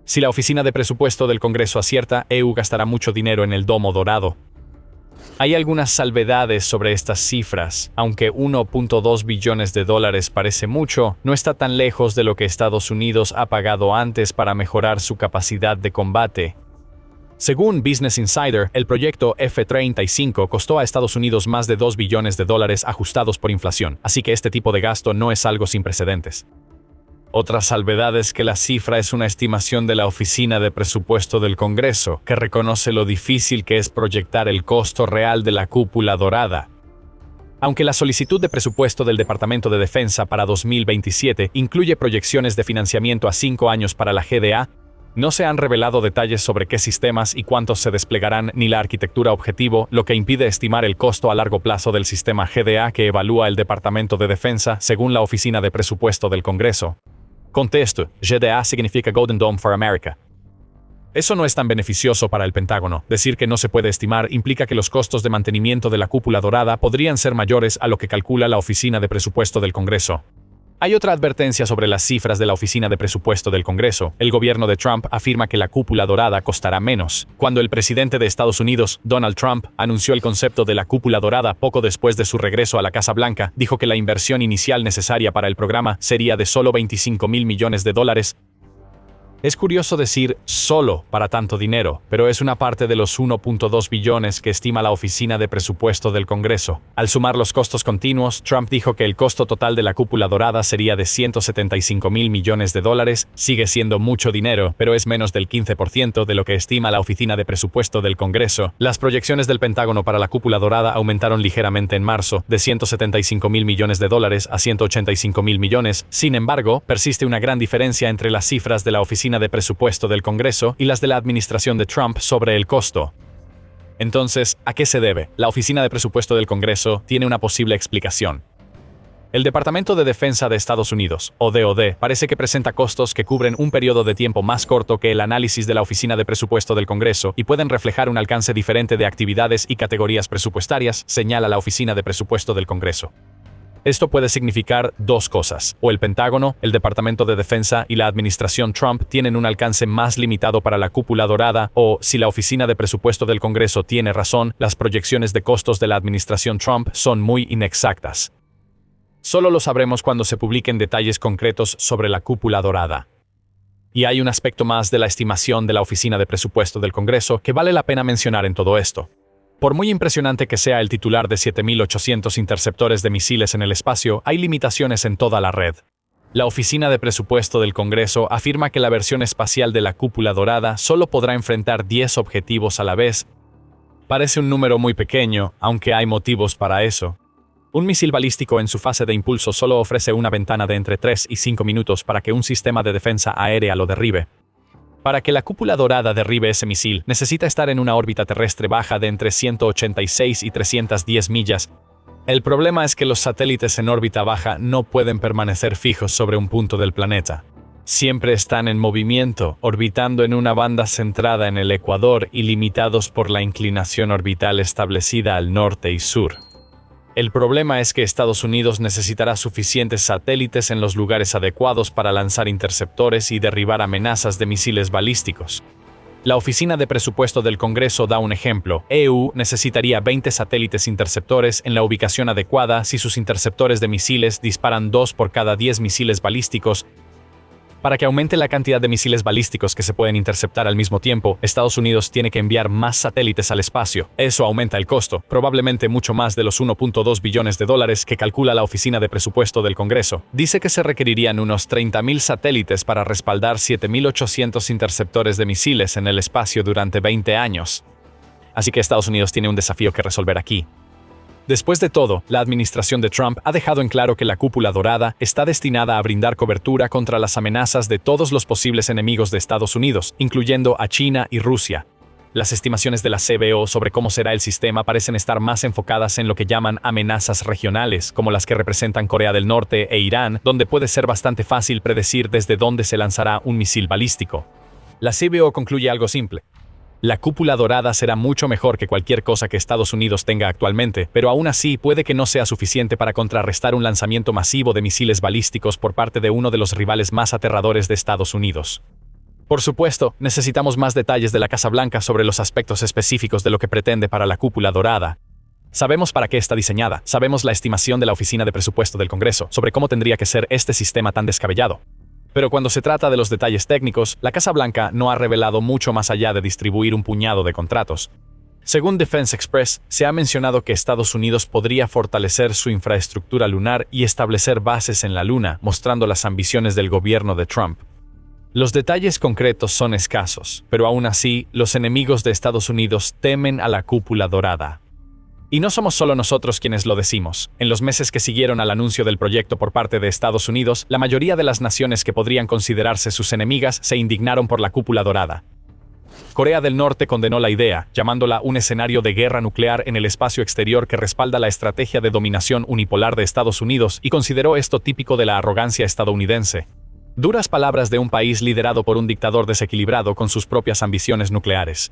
Si la Oficina de Presupuesto del Congreso acierta, EU gastará mucho dinero en el domo dorado. Hay algunas salvedades sobre estas cifras. Aunque $1.2 billones parece mucho, no está tan lejos de lo que Estados Unidos ha pagado antes para mejorar su capacidad de combate. Según Business Insider, el proyecto F-35 costó a Estados Unidos más de $2 billones ajustados por inflación, así que este tipo de gasto no es algo sin precedentes. Otra salvedad es que la cifra es una estimación de la Oficina de Presupuesto del Congreso, que reconoce lo difícil que es proyectar el costo real de la cúpula dorada. Aunque la solicitud de presupuesto del Departamento de Defensa para 2027 incluye proyecciones de financiamiento a 5 años para la GDA, no se han revelado detalles sobre qué sistemas y cuántos se desplegarán ni la arquitectura objetivo, lo que impide estimar el costo a largo plazo del sistema GDA que evalúa el Departamento de Defensa según la Oficina de Presupuesto del Congreso. Contexto: GDA significa Golden Dome for America. Eso no es tan beneficioso para el Pentágono. Decir que no se puede estimar implica que los costos de mantenimiento de la cúpula dorada podrían ser mayores a lo que calcula la Oficina de Presupuesto del Congreso. Hay otra advertencia sobre las cifras de la Oficina de Presupuesto del Congreso. El gobierno de Trump afirma que la cúpula dorada costará menos. Cuando el presidente de Estados Unidos, Donald Trump, anunció el concepto de la cúpula dorada poco después de su regreso a la Casa Blanca, dijo que la inversión inicial necesaria para el programa sería de solo $25 mil millones. Es curioso decir solo para tanto dinero, pero es una parte de los 1.2 billones que estima la Oficina de Presupuesto del Congreso. Al sumar los costos continuos, Trump dijo que el costo total de la cúpula dorada sería de $175,000 millones. Sigue siendo mucho dinero, pero es menos del 15% de lo que estima la Oficina de Presupuesto del Congreso. Las proyecciones del Pentágono para la cúpula dorada aumentaron ligeramente en marzo, de $175,000 millones a $185,000 millones. Sin embargo, persiste una gran diferencia entre las cifras de la Oficina de Presupuesto del Congreso y las de la administración de Trump sobre el costo. Entonces, ¿a qué se debe? La Oficina de Presupuesto del Congreso tiene una posible explicación. El Departamento de Defensa de Estados Unidos, o DoD, parece que presenta costos que cubren un periodo de tiempo más corto que el análisis de la Oficina de Presupuesto del Congreso y pueden reflejar un alcance diferente de actividades y categorías presupuestarias, señala la Oficina de Presupuesto del Congreso. Esto puede significar dos cosas. O el Pentágono, el Departamento de Defensa y la administración Trump tienen un alcance más limitado para la cúpula dorada, o, si la Oficina de Presupuesto del Congreso tiene razón, las proyecciones de costos de la administración Trump son muy inexactas. Solo lo sabremos cuando se publiquen detalles concretos sobre la cúpula dorada. Y hay un aspecto más de la estimación de la Oficina de Presupuesto del Congreso que vale la pena mencionar en todo esto. Por muy impresionante que sea el titular de 7.800 interceptores de misiles en el espacio, hay limitaciones en toda la red. La Oficina de Presupuesto del Congreso afirma que la versión espacial de la cúpula dorada solo podrá enfrentar 10 objetivos a la vez. Parece un número muy pequeño, aunque hay motivos para eso. Un misil balístico en su fase de impulso solo ofrece una ventana de entre 3 y 5 minutos para que un sistema de defensa aérea lo derribe. Para que la cúpula dorada derribe ese misil, necesita estar en una órbita terrestre baja de entre 186 y 310 millas. El problema es que los satélites en órbita baja no pueden permanecer fijos sobre un punto del planeta. Siempre están en movimiento, orbitando en una banda centrada en el ecuador y limitados por la inclinación orbital establecida al norte y sur. El problema es que Estados Unidos necesitará suficientes satélites en los lugares adecuados para lanzar interceptores y derribar amenazas de misiles balísticos. La Oficina de Presupuesto del Congreso da un ejemplo. EU necesitaría 20 satélites interceptores en la ubicación adecuada si sus interceptores de misiles disparan 2 por cada 10 misiles balísticos. Para que aumente la cantidad de misiles balísticos que se pueden interceptar al mismo tiempo, Estados Unidos tiene que enviar más satélites al espacio. Eso aumenta el costo, probablemente mucho más de los 1.2 billones de dólares que calcula la Oficina de Presupuesto del Congreso. Dice que se requerirían unos 30,000 satélites para respaldar 7.800 interceptores de misiles en el espacio durante 20 años. Así que Estados Unidos tiene un desafío que resolver aquí. Después de todo, la administración de Trump ha dejado en claro que la cúpula dorada está destinada a brindar cobertura contra las amenazas de todos los posibles enemigos de Estados Unidos, incluyendo a China y Rusia. Las estimaciones de la CBO sobre cómo será el sistema parecen estar más enfocadas en lo que llaman amenazas regionales, como las que representan Corea del Norte e Irán, donde puede ser bastante fácil predecir desde dónde se lanzará un misil balístico. La CBO concluye algo simple. La cúpula dorada será mucho mejor que cualquier cosa que Estados Unidos tenga actualmente, pero aún así puede que no sea suficiente para contrarrestar un lanzamiento masivo de misiles balísticos por parte de uno de los rivales más aterradores de Estados Unidos. Por supuesto, necesitamos más detalles de la Casa Blanca sobre los aspectos específicos de lo que pretende para la cúpula dorada. Sabemos para qué está diseñada, sabemos la estimación de la Oficina de Presupuesto del Congreso sobre cómo tendría que ser este sistema tan descabellado. Pero cuando se trata de los detalles técnicos, la Casa Blanca no ha revelado mucho más allá de distribuir un puñado de contratos. Según Defense Express, se ha mencionado que Estados Unidos podría fortalecer su infraestructura lunar y establecer bases en la Luna, mostrando las ambiciones del gobierno de Trump. Los detalles concretos son escasos, pero aún así, los enemigos de Estados Unidos temen a la cúpula dorada. Y no somos solo nosotros quienes lo decimos. En los meses que siguieron al anuncio del proyecto por parte de Estados Unidos, la mayoría de las naciones que podrían considerarse sus enemigas se indignaron por la cúpula dorada. Corea del Norte condenó la idea, llamándola un escenario de guerra nuclear en el espacio exterior que respalda la estrategia de dominación unipolar de Estados Unidos y consideró esto típico de la arrogancia estadounidense. Duras palabras de un país liderado por un dictador desequilibrado con sus propias ambiciones nucleares.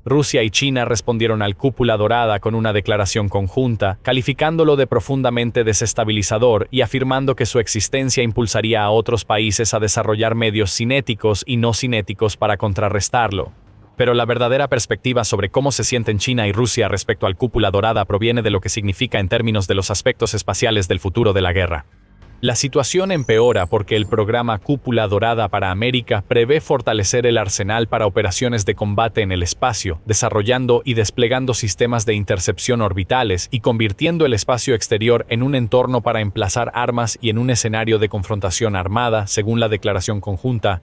Rusia y China respondieron al cúpula dorada con una declaración conjunta, calificándolo de profundamente desestabilizador y afirmando que su existencia impulsaría a otros países a desarrollar medios cinéticos y no cinéticos para contrarrestarlo. Pero la verdadera perspectiva sobre cómo se sienten China y Rusia respecto al cúpula dorada proviene de lo que significa en términos de los aspectos espaciales del futuro de la guerra. La situación empeora porque el programa Cúpula Dorada para América prevé fortalecer el arsenal para operaciones de combate en el espacio, desarrollando y desplegando sistemas de intercepción orbitales y convirtiendo el espacio exterior en un entorno para emplazar armas y en un escenario de confrontación armada, según la declaración conjunta.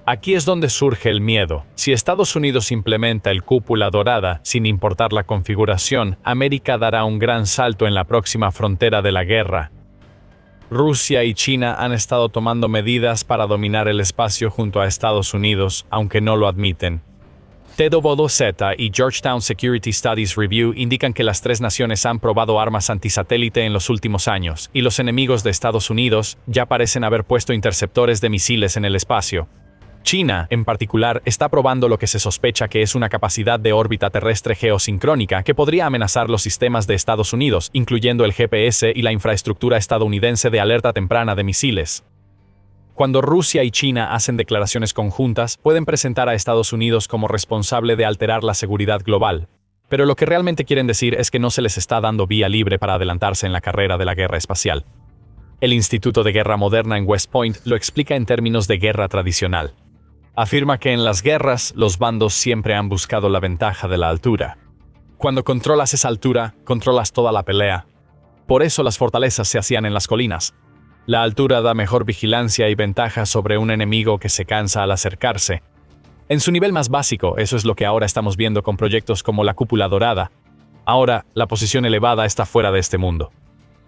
Aquí es donde surge el miedo. Si Estados Unidos implementa el Cúpula Dorada, sin importar la configuración, América dará un gran salto en la próxima frontera de la guerra. Rusia y China han estado tomando medidas para dominar el espacio junto a Estados Unidos, aunque no lo admiten. TWZ y Georgetown Security Studies Review indican que las tres naciones han probado armas antisatélite en los últimos años, y los enemigos de Estados Unidos ya parecen haber puesto interceptores de misiles en el espacio. China, en particular, está probando lo que se sospecha que es una capacidad de órbita terrestre geosincrónica que podría amenazar los sistemas de Estados Unidos, incluyendo el GPS y la infraestructura estadounidense de alerta temprana de misiles. Cuando Rusia y China hacen declaraciones conjuntas, pueden presentar a Estados Unidos como responsable de alterar la seguridad global. Pero lo que realmente quieren decir es que no se les está dando vía libre para adelantarse en la carrera de la guerra espacial. El Instituto de Guerra Moderna en West Point lo explica en términos de guerra tradicional. Afirma que en las guerras los bandos siempre han buscado la ventaja de la altura. Cuando controlas esa altura, controlas toda la pelea. Por eso las fortalezas se hacían en las colinas. La altura da mejor vigilancia y ventaja sobre un enemigo que se cansa al acercarse. En su nivel más básico, eso es lo que ahora estamos viendo con proyectos como la Cúpula Dorada. Ahora, la posición elevada está fuera de este mundo.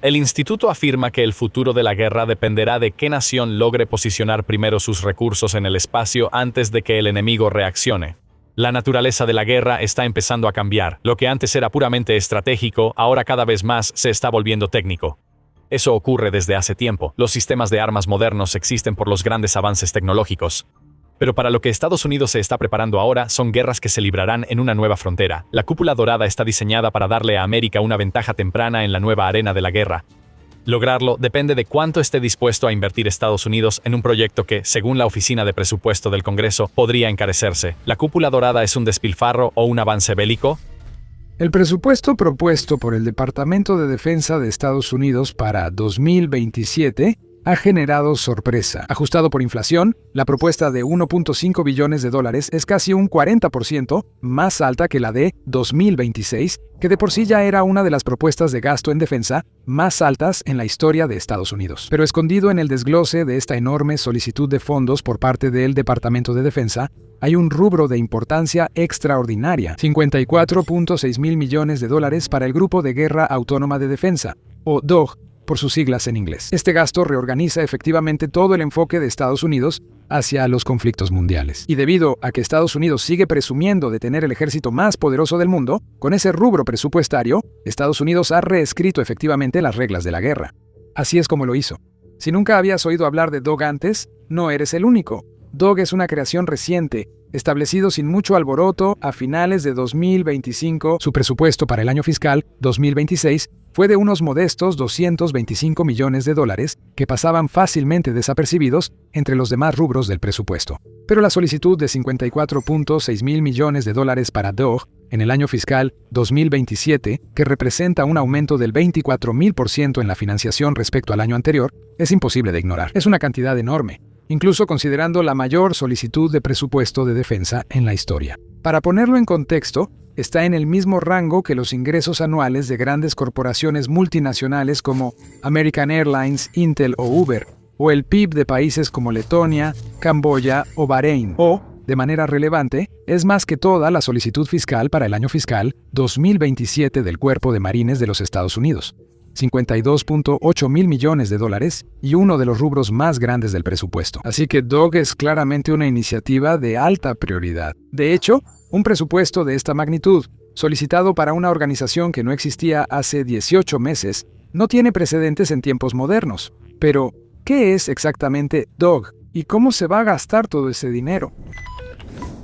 El instituto afirma que el futuro de la guerra dependerá de qué nación logre posicionar primero sus recursos en el espacio antes de que el enemigo reaccione. La naturaleza de la guerra está empezando a cambiar. Lo que antes era puramente estratégico, ahora cada vez más se está volviendo técnico. Eso ocurre desde hace tiempo. Los sistemas de armas modernos existen por los grandes avances tecnológicos. Pero para lo que Estados Unidos se está preparando ahora son guerras que se librarán en una nueva frontera. La Cúpula Dorada está diseñada para darle a América una ventaja temprana en la nueva arena de la guerra. Lograrlo depende de cuánto esté dispuesto a invertir Estados Unidos en un proyecto que, según la Oficina de Presupuesto del Congreso, podría encarecerse. ¿La Cúpula Dorada es un despilfarro o un avance bélico? El presupuesto propuesto por el Departamento de Defensa de Estados Unidos para 2027 ha generado sorpresa. Ajustado por inflación, la propuesta de $1.5 billones es casi un 40% más alta que la de 2026, que de por sí ya era una de las propuestas de gasto en defensa más altas en la historia de Estados Unidos. Pero escondido en el desglose de esta enorme solicitud de fondos por parte del Departamento de Defensa, hay un rubro de importancia extraordinaria: $54.6 mil millones para el Grupo de Guerra Autónoma de Defensa, o DOG, por sus siglas en inglés. Este gasto reorganiza efectivamente todo el enfoque de Estados Unidos hacia los conflictos mundiales. Y debido a que Estados Unidos sigue presumiendo de tener el ejército más poderoso del mundo, con ese rubro presupuestario, Estados Unidos ha reescrito efectivamente las reglas de la guerra. Así es como lo hizo. Si nunca habías oído hablar de DOG antes, no eres el único. DOG es una creación reciente, establecido sin mucho alboroto a finales de 2025. Su presupuesto para el año fiscal 2026 fue de unos modestos $225 millones que pasaban fácilmente desapercibidos entre los demás rubros del presupuesto. Pero la solicitud de $54.6 mil millones para DOG en el año fiscal 2027, que representa un aumento del 24,000% en la financiación respecto al año anterior, es imposible de ignorar. Es una cantidad enorme, incluso considerando la mayor solicitud de presupuesto de defensa en la historia. Para ponerlo en contexto, está en el mismo rango que los ingresos anuales de grandes corporaciones multinacionales como American Airlines, Intel o Uber, o el PIB de países como Letonia, Camboya o Bahrein, o, de manera relevante, es más que toda la solicitud fiscal para el año fiscal 2027 del Cuerpo de Marines de los Estados Unidos. $52.8 mil millones y uno de los rubros más grandes del presupuesto. Así que DOG es claramente una iniciativa de alta prioridad. De hecho, un presupuesto de esta magnitud, solicitado para una organización que no existía hace 18 meses, no tiene precedentes en tiempos modernos. Pero, ¿qué es exactamente DOG y cómo se va a gastar todo ese dinero?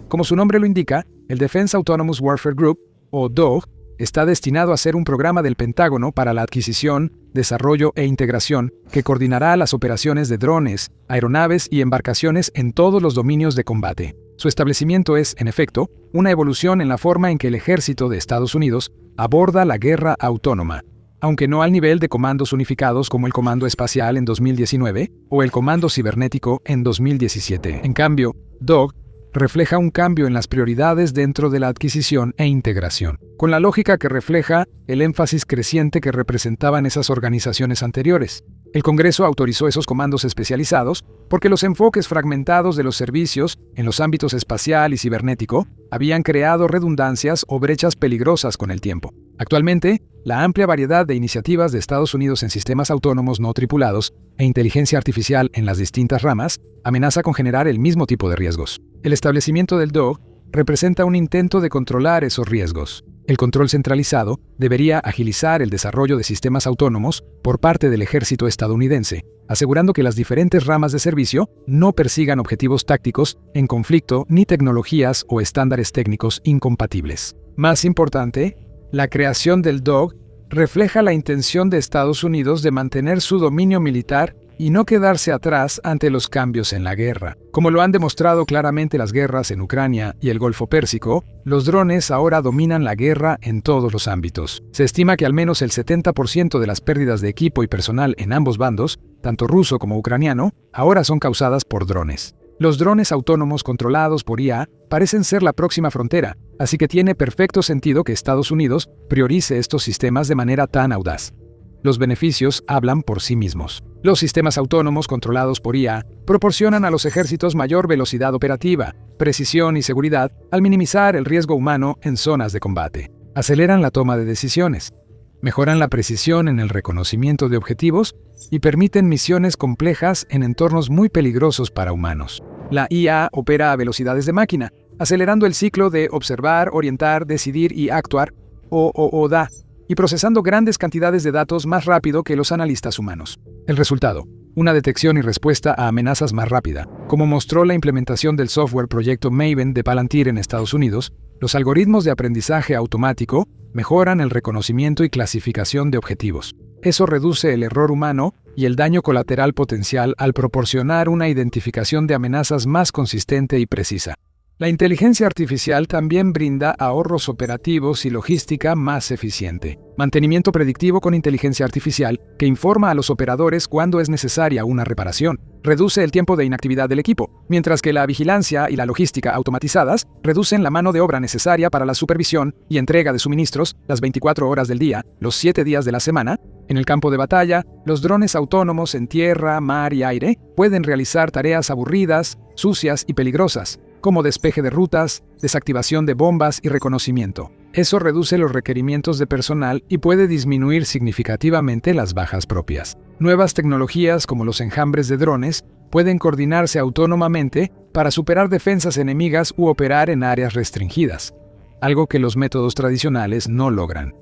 Como su nombre lo indica, el Defense Autonomous Warfare Group, o DOG, está destinado a ser un programa del Pentágono para la adquisición, desarrollo e integración que coordinará las operaciones de drones, aeronaves y embarcaciones en todos los dominios de combate. Su establecimiento es, en efecto, una evolución en la forma en que el ejército de Estados Unidos aborda la guerra autónoma. aunque no al nivel de comandos unificados como el Comando Espacial en 2019 o el Comando Cibernético en 2017. En cambio, DOG refleja un cambio en las prioridades dentro de la adquisición e integración, con la lógica que refleja el énfasis creciente que representaban esas organizaciones anteriores. El Congreso autorizó esos comandos especializados porque los enfoques fragmentados de los servicios en los ámbitos espacial y cibernético habían creado redundancias o brechas peligrosas con el tiempo. Actualmente, la amplia variedad de iniciativas de Estados Unidos en sistemas autónomos no tripulados e inteligencia artificial en las distintas ramas amenaza con generar el mismo tipo de riesgos. El establecimiento del DOG representa un intento de controlar esos riesgos. El control centralizado debería agilizar el desarrollo de sistemas autónomos por parte del ejército estadounidense, asegurando que las diferentes ramas de servicio no persigan objetivos tácticos en conflicto ni tecnologías o estándares técnicos incompatibles. Más importante, la creación del DOG refleja la intención de Estados Unidos de mantener su dominio militar y no quedarse atrás ante los cambios en la guerra. Como lo han demostrado claramente las guerras en Ucrania y el Golfo Pérsico, los drones ahora dominan la guerra en todos los ámbitos. Se estima que al menos el 70% de las pérdidas de equipo y personal en ambos bandos, tanto ruso como ucraniano, ahora son causadas por drones. Los drones autónomos controlados por IA parecen ser la próxima frontera, así que tiene perfecto sentido que Estados Unidos priorice estos sistemas de manera tan audaz. Los beneficios hablan por sí mismos. Los sistemas autónomos controlados por IA proporcionan a los ejércitos mayor velocidad operativa, precisión y seguridad al minimizar el riesgo humano en zonas de combate. Aceleran la toma de decisiones, mejoran la precisión en el reconocimiento de objetivos y permiten misiones complejas en entornos muy peligrosos para humanos. La IA opera a velocidades de máquina, acelerando el ciclo de observar, orientar, decidir y actuar, ODA, y procesando grandes cantidades de datos más rápido que los analistas humanos. El resultado: una detección y respuesta a amenazas más rápida. Como mostró la implementación del software proyecto Maven de Palantir en Estados Unidos, los algoritmos de aprendizaje automático mejoran el reconocimiento y clasificación de objetivos. Eso reduce el error humano y el daño colateral potencial al proporcionar una identificación de amenazas más consistente y precisa. La inteligencia artificial también brinda ahorros operativos y logística más eficiente. Mantenimiento predictivo con inteligencia artificial que informa a los operadores cuándo es necesaria una reparación. Reduce el tiempo de inactividad del equipo, mientras que la vigilancia y la logística automatizadas reducen la mano de obra necesaria para la supervisión y entrega de suministros las 24 horas del día, los 7 días de la semana. En el campo de batalla, los drones autónomos en tierra, mar y aire pueden realizar tareas aburridas, sucias y peligrosas, como despeje de rutas, desactivación de bombas y reconocimiento. Eso reduce los requerimientos de personal y puede disminuir significativamente las bajas propias. Nuevas tecnologías como los enjambres de drones pueden coordinarse autónomamente para superar defensas enemigas u operar en áreas restringidas, algo que los métodos tradicionales no logran.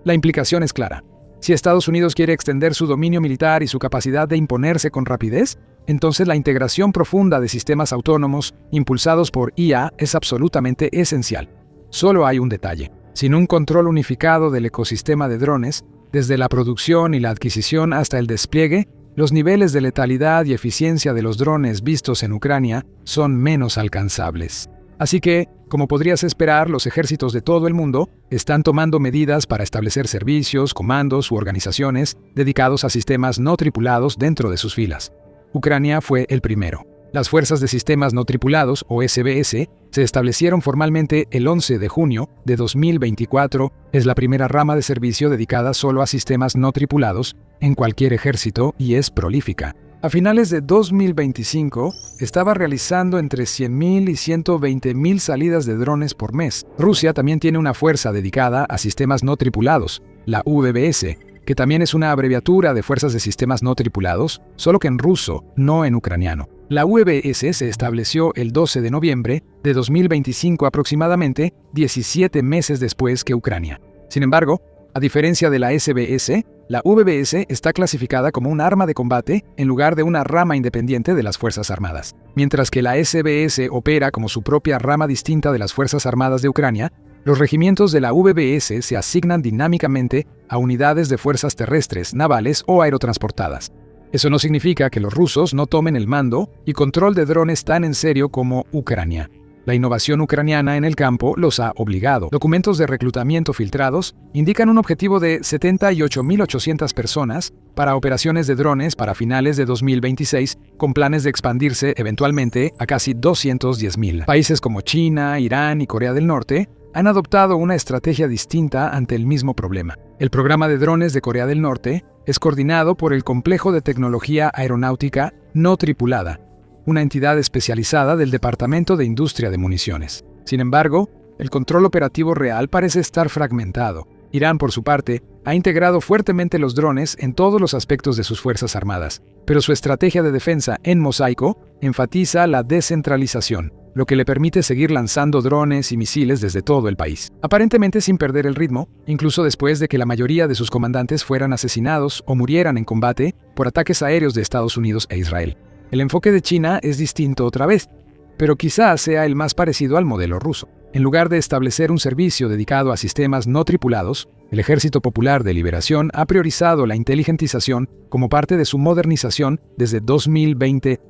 La implicación es clara. Si Estados Unidos quiere extender su dominio militar y su capacidad de imponerse con rapidez, entonces la integración profunda de sistemas autónomos impulsados por IA es absolutamente esencial. Solo hay un detalle. Sin un control unificado del ecosistema de drones, desde la producción y la adquisición hasta el despliegue, los niveles de letalidad y eficiencia de los drones vistos en Ucrania son menos alcanzables. Así que, como podrías esperar, los ejércitos de todo el mundo están tomando medidas para establecer servicios, comandos u organizaciones dedicados a sistemas no tripulados dentro de sus filas. Ucrania fue el primero. Las Fuerzas de Sistemas No Tripulados, o SBS, se establecieron formalmente el 11 de junio de 2024. Es la primera rama de servicio dedicada solo a sistemas no tripulados en cualquier ejército y es prolífica. A finales de 2025, estaba realizando entre 100.000 y 120.000 salidas de drones por mes. Rusia también tiene una fuerza dedicada a sistemas no tripulados, la VBS, que también es una abreviatura de Fuerzas de Sistemas No Tripulados, solo que en ruso, no en ucraniano. La VBS se estableció el 12 de noviembre de 2025, aproximadamente 17 meses después que Ucrania. Sin embargo, a diferencia de la SBS, la VBS está clasificada como un arma de combate en lugar de una rama independiente de las Fuerzas Armadas. Mientras que la SBS opera como su propia rama distinta de las Fuerzas Armadas de Ucrania, los regimientos de la VBS se asignan dinámicamente a unidades de fuerzas terrestres, navales o aerotransportadas. Eso no significa que los rusos no tomen el mando y control de drones tan en serio como Ucrania. La innovación ucraniana en el campo los ha obligado. Documentos de reclutamiento filtrados indican un objetivo de 78.800 personas para operaciones de drones para finales de 2026, con planes de expandirse eventualmente a casi 210.000. Países como China, Irán y Corea del Norte han adoptado una estrategia distinta ante el mismo problema. El programa de drones de Corea del Norte es coordinado por el Complejo de Tecnología Aeronáutica No Tripulada, una entidad especializada del Departamento de Industria de Municiones. Sin embargo, el control operativo real parece estar fragmentado. Irán, por su parte, ha integrado fuertemente los drones en todos los aspectos de sus fuerzas armadas, pero su estrategia de defensa en mosaico enfatiza la descentralización, lo que le permite seguir lanzando drones y misiles desde todo el país, aparentemente sin perder el ritmo, incluso después de que la mayoría de sus comandantes fueran asesinados o murieran en combate por ataques aéreos de Estados Unidos e Israel. El enfoque de China es distinto otra vez, pero quizás sea el más parecido al modelo ruso. En lugar de establecer un servicio dedicado a sistemas no tripulados, el Ejército Popular de Liberación ha priorizado la inteligentización como parte de su modernización desde 2020.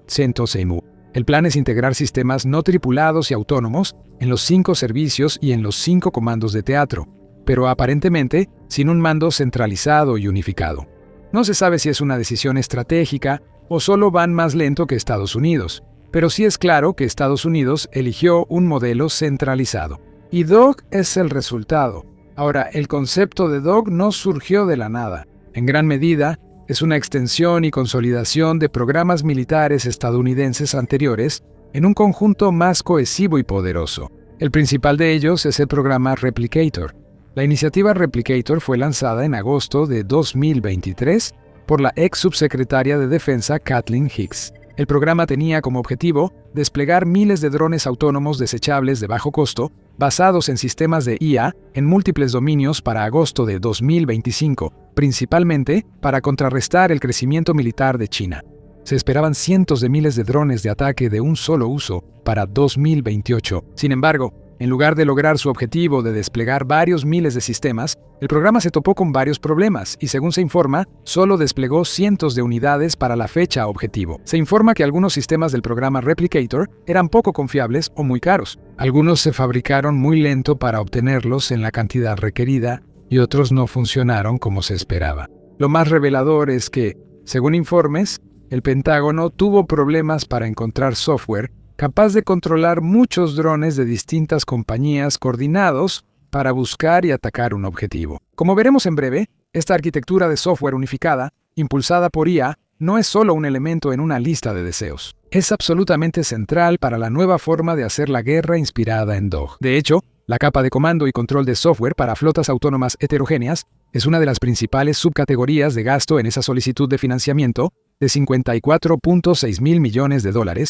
El plan es integrar sistemas no tripulados y autónomos en los 5 servicios y en los 5 comandos de teatro, pero aparentemente sin un mando centralizado y unificado. No se sabe si es una decisión estratégica o solo van más lento que Estados Unidos, pero sí es claro que Estados Unidos eligió un modelo centralizado. Y DOG es el resultado. Ahora, el concepto de DOG no surgió de la nada. En gran medida, es una extensión y consolidación de programas militares estadounidenses anteriores en un conjunto más cohesivo y poderoso. El principal de ellos es el programa Replicator. La iniciativa Replicator fue lanzada en agosto de 2023 por la ex subsecretaria de Defensa Kathleen Hicks. El programa tenía como objetivo desplegar miles de drones autónomos desechables de bajo costo, basados en sistemas de IA en múltiples dominios para agosto de 2025, principalmente para contrarrestar el crecimiento militar de China. Se esperaban cientos de miles de drones de ataque de un solo uso para 2028. Sin embargo, en lugar de lograr su objetivo de desplegar varios miles de sistemas, el programa se topó con varios problemas y, según se informa, solo desplegó cientos de unidades para la fecha objetivo. Se informa que algunos sistemas del programa Replicator eran poco confiables o muy caros. Algunos se fabricaron muy lento para obtenerlos en la cantidad requerida y otros no funcionaron como se esperaba. Lo más revelador es que, según informes, el Pentágono tuvo problemas para encontrar software capaz de controlar muchos drones de distintas compañías coordinados para buscar y atacar un objetivo. Como veremos en breve, esta arquitectura de software unificada, impulsada por IA, no es solo un elemento en una lista de deseos. Es absolutamente central para la nueva forma de hacer la guerra inspirada en DOG. De hecho, la capa de comando y control de software para flotas autónomas heterogéneas es una de las principales subcategorías de gasto en esa solicitud de financiamiento de $54.6 mil millones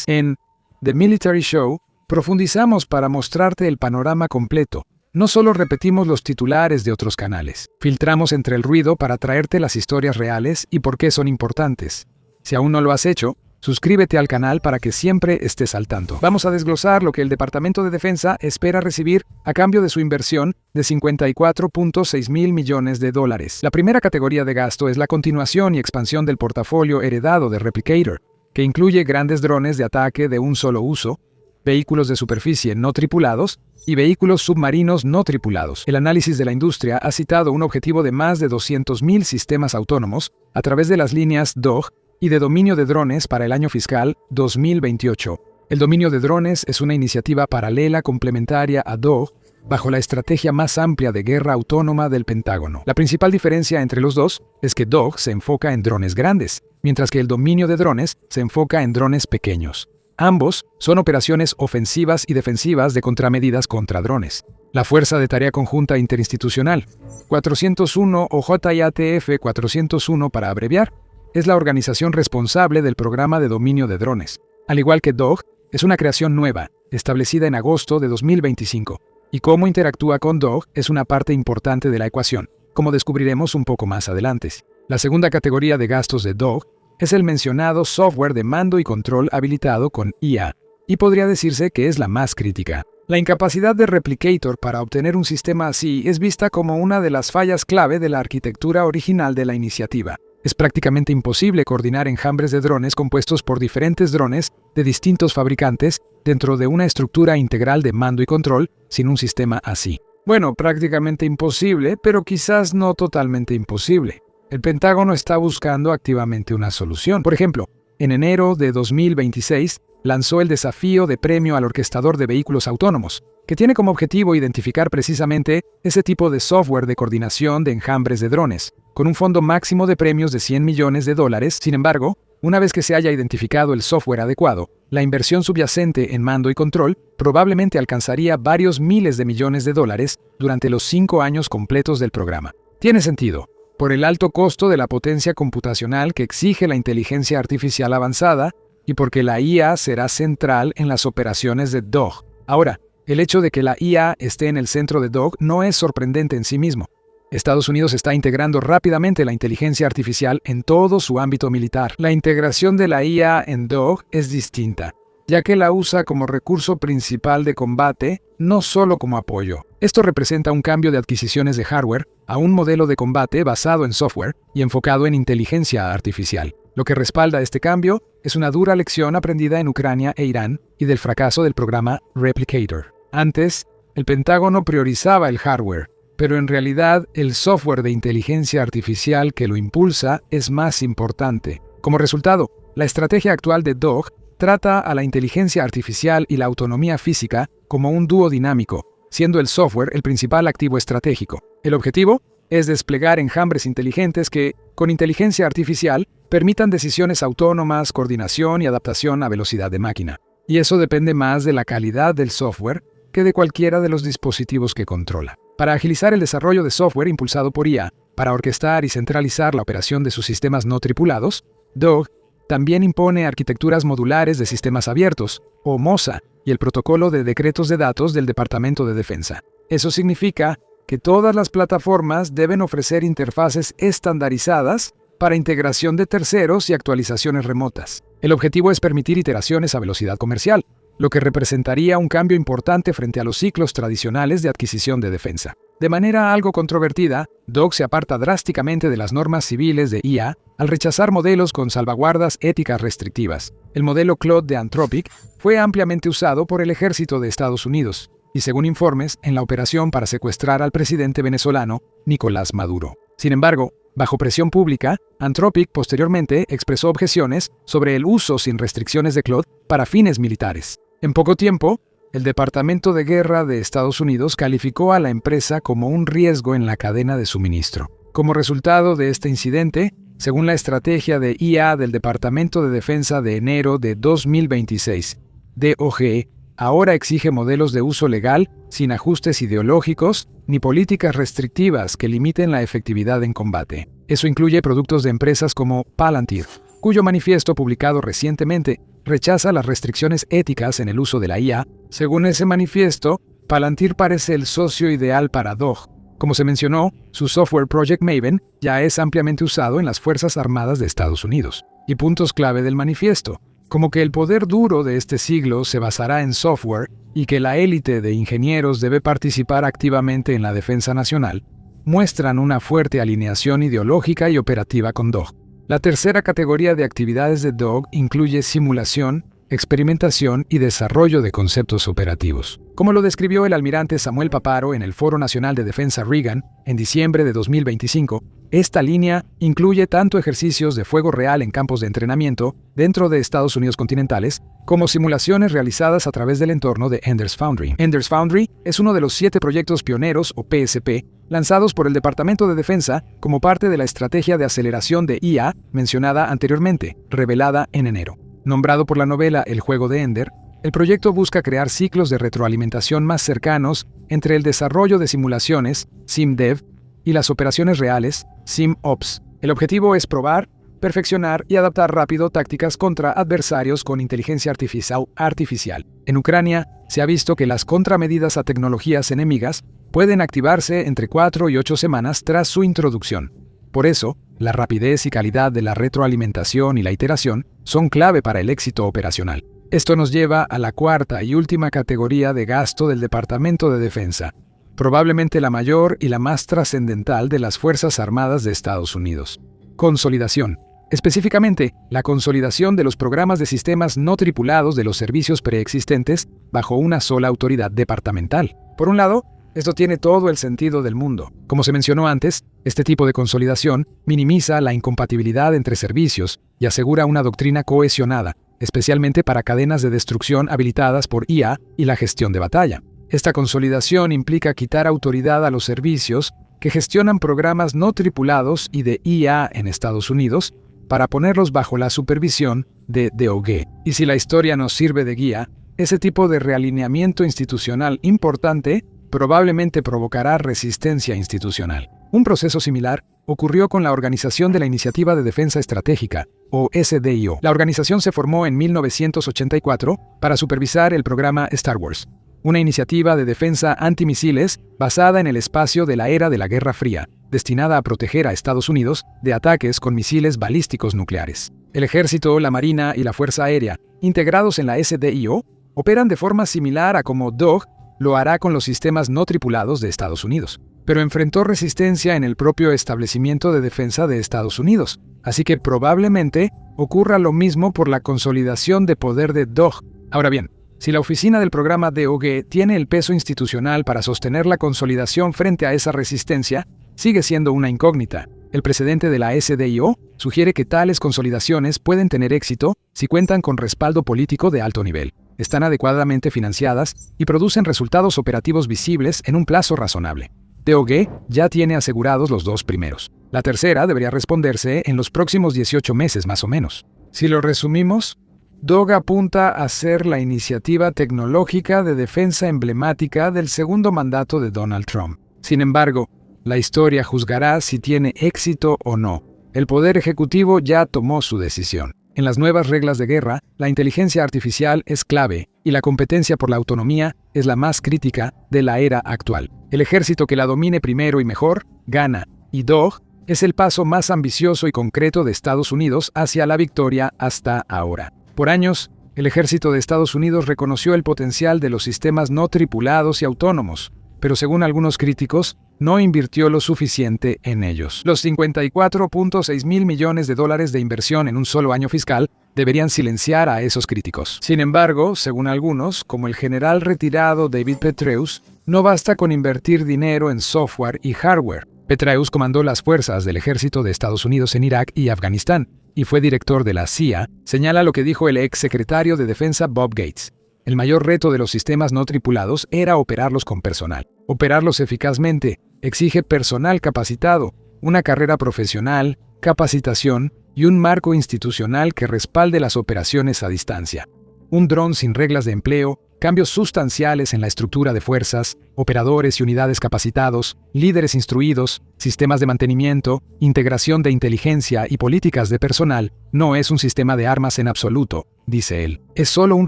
en The Military Show. Profundizamos para mostrarte el panorama completo. No solo repetimos los titulares de otros canales. Filtramos entre el ruido para traerte las historias reales y por qué son importantes. Si aún no lo has hecho, suscríbete al canal para que siempre estés al tanto. Vamos a desglosar lo que el Departamento de Defensa espera recibir a cambio de su inversión de $54.6 mil millones. La primera categoría de gasto es la continuación y expansión del portafolio heredado de Replicator, que incluye grandes drones de ataque de un solo uso, vehículos de superficie no tripulados y vehículos submarinos no tripulados. El análisis de la industria ha citado un objetivo de más de 200.000 sistemas autónomos a través de las líneas DOG y de dominio de drones para el año fiscal 2028. El dominio de drones es una iniciativa paralela complementaria a DOG bajo la estrategia más amplia de guerra autónoma del Pentágono. La principal diferencia entre los dos es que DOG se enfoca en drones grandes, mientras que el dominio de drones se enfoca en drones pequeños. Ambos son operaciones ofensivas y defensivas de contramedidas contra drones. La Fuerza de Tarea Conjunta Interinstitucional, 401 o JIATF 401 para abreviar, es la organización responsable del programa de dominio de drones. Al igual que DOG, es una creación nueva, establecida en agosto de 2025, y cómo interactúa con DOG es una parte importante de la ecuación, como descubriremos un poco más adelante. La segunda categoría de gastos de DOG es el mencionado software de mando y control habilitado con IA, y podría decirse que es la más crítica. La incapacidad de Replicator para obtener un sistema así es vista como una de las fallas clave de la arquitectura original de la iniciativa. Es prácticamente imposible coordinar enjambres de drones compuestos por diferentes drones de distintos fabricantes dentro de una estructura integral de mando y control sin un sistema así. Bueno, prácticamente imposible, pero quizás no totalmente imposible. El Pentágono está buscando activamente una solución. Por ejemplo, en enero de 2026 lanzó el desafío de premio al orquestador de vehículos autónomos, que tiene como objetivo identificar precisamente ese tipo de software de coordinación de enjambres de drones, con un fondo máximo de premios de $100 millones. Sin embargo, una vez que se haya identificado el software adecuado, la inversión subyacente en mando y control probablemente alcanzaría varios miles de millones de dólares durante los 5 años completos del programa. Tiene sentido, por el alto costo de la potencia computacional que exige la inteligencia artificial avanzada y porque la IA será central en las operaciones de DOG. Ahora, el hecho de que la IA esté en el centro de DOG no es sorprendente en sí mismo. Estados Unidos está integrando rápidamente la inteligencia artificial en todo su ámbito militar. La integración de la IA en DOG es distinta, ya que la usa como recurso principal de combate, no solo como apoyo. Esto representa un cambio de adquisiciones de hardware a un modelo de combate basado en software y enfocado en inteligencia artificial. Lo que respalda este cambio es una dura lección aprendida en Ucrania e Irán y del fracaso del programa Replicator. Antes, el Pentágono priorizaba el hardware, pero en realidad el software de inteligencia artificial que lo impulsa es más importante. Como resultado, la estrategia actual de DOG trata a la inteligencia artificial y la autonomía física como un dúo dinámico, siendo el software el principal activo estratégico. El objetivo es desplegar enjambres inteligentes que, con inteligencia artificial, permitan decisiones autónomas, coordinación y adaptación a velocidad de máquina. Y eso depende más de la calidad del software que de cualquiera de los dispositivos que controla. Para agilizar el desarrollo de software impulsado por IA, para orquestar y centralizar la operación de sus sistemas no tripulados, DOG también impone arquitecturas modulares de sistemas abiertos, o MOSA, y el protocolo de decretos de datos del Departamento de Defensa. Eso significa que todas las plataformas deben ofrecer interfaces estandarizadas para integración de terceros y actualizaciones remotas. El objetivo es permitir iteraciones a velocidad comercial, lo que representaría un cambio importante frente a los ciclos tradicionales de adquisición de defensa. De manera algo controvertida, DOG se aparta drásticamente de las normas civiles de IA al rechazar modelos con salvaguardas éticas restrictivas. El modelo Claude de Anthropic fue ampliamente usado por el ejército de Estados Unidos y, según informes, en la operación para secuestrar al presidente venezolano Nicolás Maduro. Sin embargo, bajo presión pública, Anthropic posteriormente expresó objeciones sobre el uso sin restricciones de Claude para fines militares. En poco tiempo, el Departamento de Guerra de Estados Unidos calificó a la empresa como un riesgo en la cadena de suministro. Como resultado de este incidente, según la estrategia de IA del Departamento de Defensa de enero de 2026, DOGE ahora exige modelos de uso legal sin ajustes ideológicos ni políticas restrictivas que limiten la efectividad en combate. Eso incluye productos de empresas como Palantir, cuyo manifiesto publicado recientemente rechaza las restricciones éticas en el uso de la IA. Según ese manifiesto, Palantir parece el socio ideal para DOG. Como se mencionó, su software Project Maven ya es ampliamente usado en las Fuerzas Armadas de Estados Unidos. Y puntos clave del manifiesto, como que el poder duro de este siglo se basará en software y que la élite de ingenieros debe participar activamente en la defensa nacional, muestran una fuerte alineación ideológica y operativa con DOG. La tercera categoría de actividades de DOG incluye simulación, experimentación y desarrollo de conceptos operativos. Como lo describió el almirante Samuel Paparo en el Foro Nacional de Defensa Reagan en diciembre de 2025, esta línea incluye tanto ejercicios de fuego real en campos de entrenamiento dentro de Estados Unidos continentales, como simulaciones realizadas a través del entorno de Enders Foundry. Enders Foundry es uno de los 7 proyectos pioneros, o PSP, lanzados por el Departamento de Defensa como parte de la estrategia de aceleración de IA mencionada anteriormente, revelada en enero. Nombrado por la novela El juego de Ender, el proyecto busca crear ciclos de retroalimentación más cercanos entre el desarrollo de simulaciones, SimDev, y las operaciones reales, SimOps. El objetivo es probar, perfeccionar y adaptar rápido tácticas contra adversarios con inteligencia artificial. En Ucrania, se ha visto que las contramedidas a tecnologías enemigas pueden activarse entre 4 y 8 semanas tras su introducción. Por eso, la rapidez y calidad de la retroalimentación y la iteración son clave para el éxito operacional. Esto nos lleva a la cuarta y última categoría de gasto del Departamento de Defensa, probablemente la mayor y la más trascendental de las Fuerzas Armadas de Estados Unidos. Consolidación. Específicamente, la consolidación de los programas de sistemas no tripulados de los servicios preexistentes bajo una sola autoridad departamental. Por un lado, esto tiene todo el sentido del mundo. Como se mencionó antes, este tipo de consolidación minimiza la incompatibilidad entre servicios y asegura una doctrina cohesionada, especialmente para cadenas de destrucción habilitadas por IA y la gestión de batalla. Esta consolidación implica quitar autoridad a los servicios que gestionan programas no tripulados y de IA en Estados Unidos para ponerlos bajo la supervisión de DOGE. Y si la historia nos sirve de guía, ese tipo de realineamiento institucional importante probablemente provocará resistencia institucional. Un proceso similar ocurrió con la Organización de la Iniciativa de Defensa Estratégica, o SDIO. La organización se formó en 1984 para supervisar el programa Star Wars, una iniciativa de defensa antimisiles basada en el espacio de la era de la Guerra Fría, destinada a proteger a Estados Unidos de ataques con misiles balísticos nucleares. El Ejército, la Marina y la Fuerza Aérea, integrados en la SDIO, operan de forma similar a como DOGE lo hará con los sistemas no tripulados de Estados Unidos, pero enfrentó resistencia en el propio establecimiento de defensa de Estados Unidos, así que probablemente ocurra lo mismo por la consolidación de poder de DOGE. Ahora bien, si la oficina del programa DOGE tiene el peso institucional para sostener la consolidación frente a esa resistencia, sigue siendo una incógnita. El precedente de la SDIO sugiere que tales consolidaciones pueden tener éxito si cuentan con respaldo político de alto nivel, están adecuadamente financiadas y producen resultados operativos visibles en un plazo razonable. DOGE ya tiene asegurados los dos primeros. La tercera debería responderse en los próximos 18 meses más o menos. Si lo resumimos, DOGE apunta a ser la iniciativa tecnológica de defensa emblemática del segundo mandato de Donald Trump. Sin embargo, la historia juzgará si tiene éxito o no. El Poder Ejecutivo ya tomó su decisión. En las nuevas reglas de guerra, la inteligencia artificial es clave y la competencia por la autonomía es la más crítica de la era actual. El ejército que la domine primero y mejor, gana, y DOGE es el paso más ambicioso y concreto de Estados Unidos hacia la victoria hasta ahora. Por años, el ejército de Estados Unidos reconoció el potencial de los sistemas no tripulados y autónomos, pero según algunos críticos, no invirtió lo suficiente en ellos. Los $54.6 mil millones de inversión en un solo año fiscal deberían silenciar a esos críticos. Sin embargo, según algunos, como el general retirado David Petraeus, no basta con invertir dinero en software y hardware. Petraeus comandó las fuerzas del ejército de Estados Unidos en Irak y Afganistán, y fue director de la CIA, señala lo que dijo el ex secretario de Defensa Bob Gates. El mayor reto de los sistemas no tripulados era operarlos con personal. Operarlos eficazmente exige personal capacitado, una carrera profesional, capacitación y un marco institucional que respalde las operaciones a distancia. Un dron sin reglas de empleo, cambios sustanciales en la estructura de fuerzas, operadores y unidades capacitados, líderes instruidos, sistemas de mantenimiento, integración de inteligencia y políticas de personal, no es un sistema de armas en absoluto, dice él. Es solo un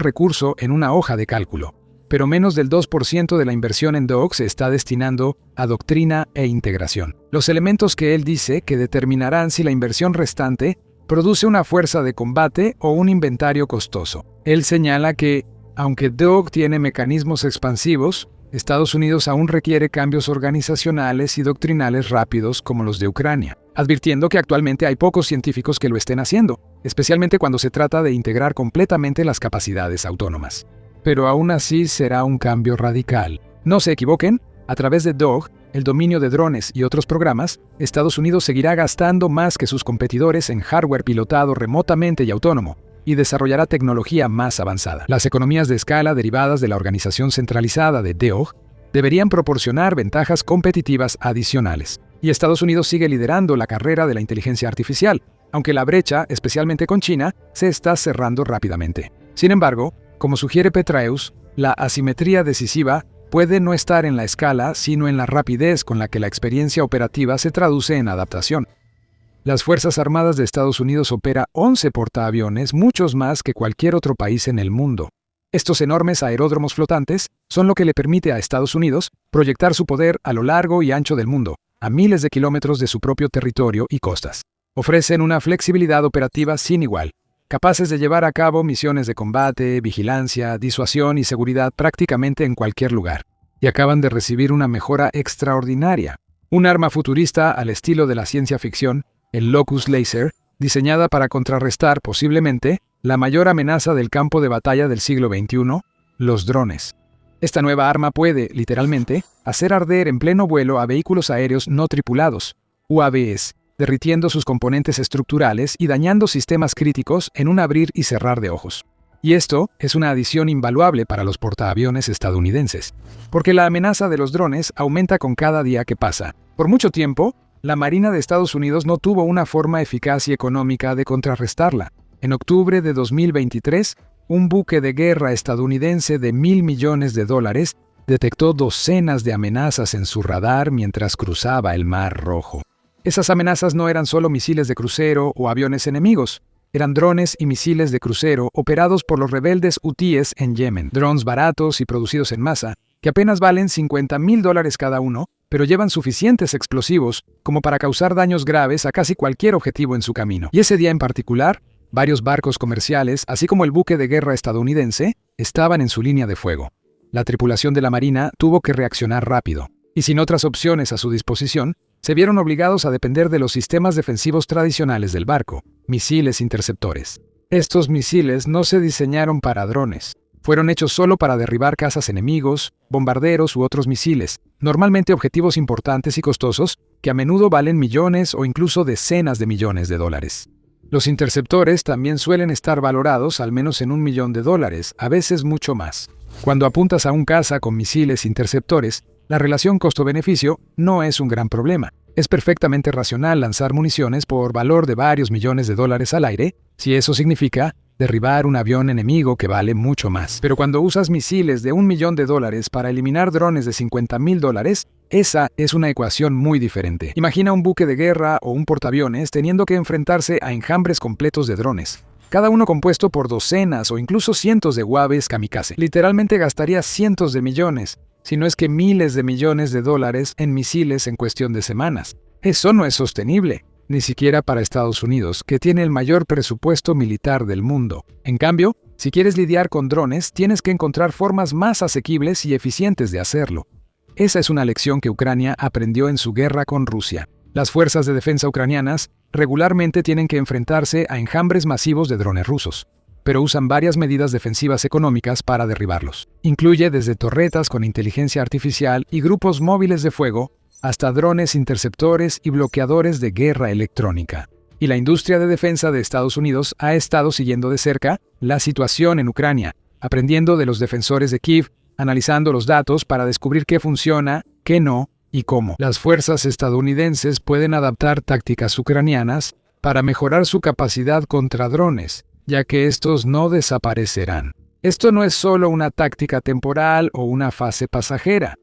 recurso en una hoja de cálculo. Pero menos del 2% de la inversión en DOGE se está destinando a doctrina e integración. Los elementos que él dice que determinarán si la inversión restante produce una fuerza de combate o un inventario costoso. Él señala que, aunque DOGE tiene mecanismos expansivos, Estados Unidos aún requiere cambios organizacionales y doctrinales rápidos como los de Ucrania, advirtiendo que actualmente hay pocos científicos que lo estén haciendo, especialmente cuando se trata de integrar completamente las capacidades autónomas. Pero aún así será un cambio radical. No se equivoquen, a través de DOGE, el dominio de drones y otros programas, Estados Unidos seguirá gastando más que sus competidores en hardware pilotado remotamente y autónomo, y desarrollará tecnología más avanzada. Las economías de escala derivadas de la organización centralizada de DOGE deberían proporcionar ventajas competitivas adicionales. Y Estados Unidos sigue liderando la carrera de la inteligencia artificial, aunque la brecha, especialmente con China, se está cerrando rápidamente. Sin embargo, como sugiere Petraeus, la asimetría decisiva puede no estar en la escala, sino en la rapidez con la que la experiencia operativa se traduce en adaptación. Las Fuerzas Armadas de Estados Unidos opera 11 portaaviones, muchos más que cualquier otro país en el mundo. Estos enormes aeródromos flotantes son lo que le permite a Estados Unidos proyectar su poder a lo largo y ancho del mundo, a miles de kilómetros de su propio territorio y costas. Ofrecen una flexibilidad operativa sin igual, capaces de llevar a cabo misiones de combate, vigilancia, disuasión y seguridad prácticamente en cualquier lugar. Y acaban de recibir una mejora extraordinaria. Un arma futurista al estilo de la ciencia ficción el Locust Laser, diseñada para contrarrestar, posiblemente, la mayor amenaza del campo de batalla del siglo XXI, los drones. Esta nueva arma puede, literalmente, hacer arder en pleno vuelo a vehículos aéreos no tripulados, UAVs, derritiendo sus componentes estructurales y dañando sistemas críticos en un abrir y cerrar de ojos. Y esto es una adición invaluable para los portaaviones estadounidenses, porque la amenaza de los drones aumenta con cada día que pasa. Por mucho tiempo, la Marina de Estados Unidos no tuvo una forma eficaz y económica de contrarrestarla. En octubre de 2023, un buque de guerra estadounidense de $1.000 millones detectó docenas de amenazas en su radar mientras cruzaba el Mar Rojo. Esas amenazas no eran solo misiles de crucero o aviones enemigos, eran drones y misiles de crucero operados por los rebeldes hutíes en Yemen. Drones baratos y producidos en masa, que apenas valen $50.000 cada uno, pero llevan suficientes explosivos como para causar daños graves a casi cualquier objetivo en su camino. Y ese día en particular, varios barcos comerciales, así como el buque de guerra estadounidense, estaban en su línea de fuego. La tripulación de la Marina tuvo que reaccionar rápido, y sin otras opciones a su disposición, se vieron obligados a depender de los sistemas defensivos tradicionales del barco, misiles interceptores. Estos misiles no se diseñaron para drones. Fueron hechos solo para derribar cazas enemigos, bombarderos u otros misiles, normalmente objetivos importantes y costosos que a menudo valen millones o incluso decenas de millones de dólares. Los interceptores también suelen estar valorados al menos en $1 millón, a veces mucho más. Cuando apuntas a un caza con misiles interceptores, la relación costo-beneficio no es un gran problema. Es perfectamente racional lanzar municiones por valor de varios millones de dólares al aire, si eso significa derribar un avión enemigo que vale mucho más. Pero cuando usas misiles de $1 millón para eliminar drones de $50.000, esa es una ecuación muy diferente. Imagina un buque de guerra o un portaaviones teniendo que enfrentarse a enjambres completos de drones, cada uno compuesto por docenas o incluso cientos de UAVs kamikaze. Literalmente gastaría cientos de millones, si no es que miles de millones de dólares en misiles en cuestión de semanas. Eso no es sostenible, ni siquiera para Estados Unidos, que tiene el mayor presupuesto militar del mundo. En cambio, si quieres lidiar con drones, tienes que encontrar formas más asequibles y eficientes de hacerlo. Esa es una lección que Ucrania aprendió en su guerra con Rusia. Las fuerzas de defensa ucranianas regularmente tienen que enfrentarse a enjambres masivos de drones rusos, pero usan varias medidas defensivas económicas para derribarlos. Incluye desde torretas con inteligencia artificial y grupos móviles de fuego, hasta drones interceptores y bloqueadores de guerra electrónica. Y la industria de defensa de Estados Unidos ha estado siguiendo de cerca la situación en Ucrania, aprendiendo de los defensores de Kiev, analizando los datos para descubrir qué funciona, qué no y cómo. Las fuerzas estadounidenses pueden adaptar tácticas ucranianas para mejorar su capacidad contra drones, ya que estos no desaparecerán. Esto no es solo una táctica temporal o una fase pasajera.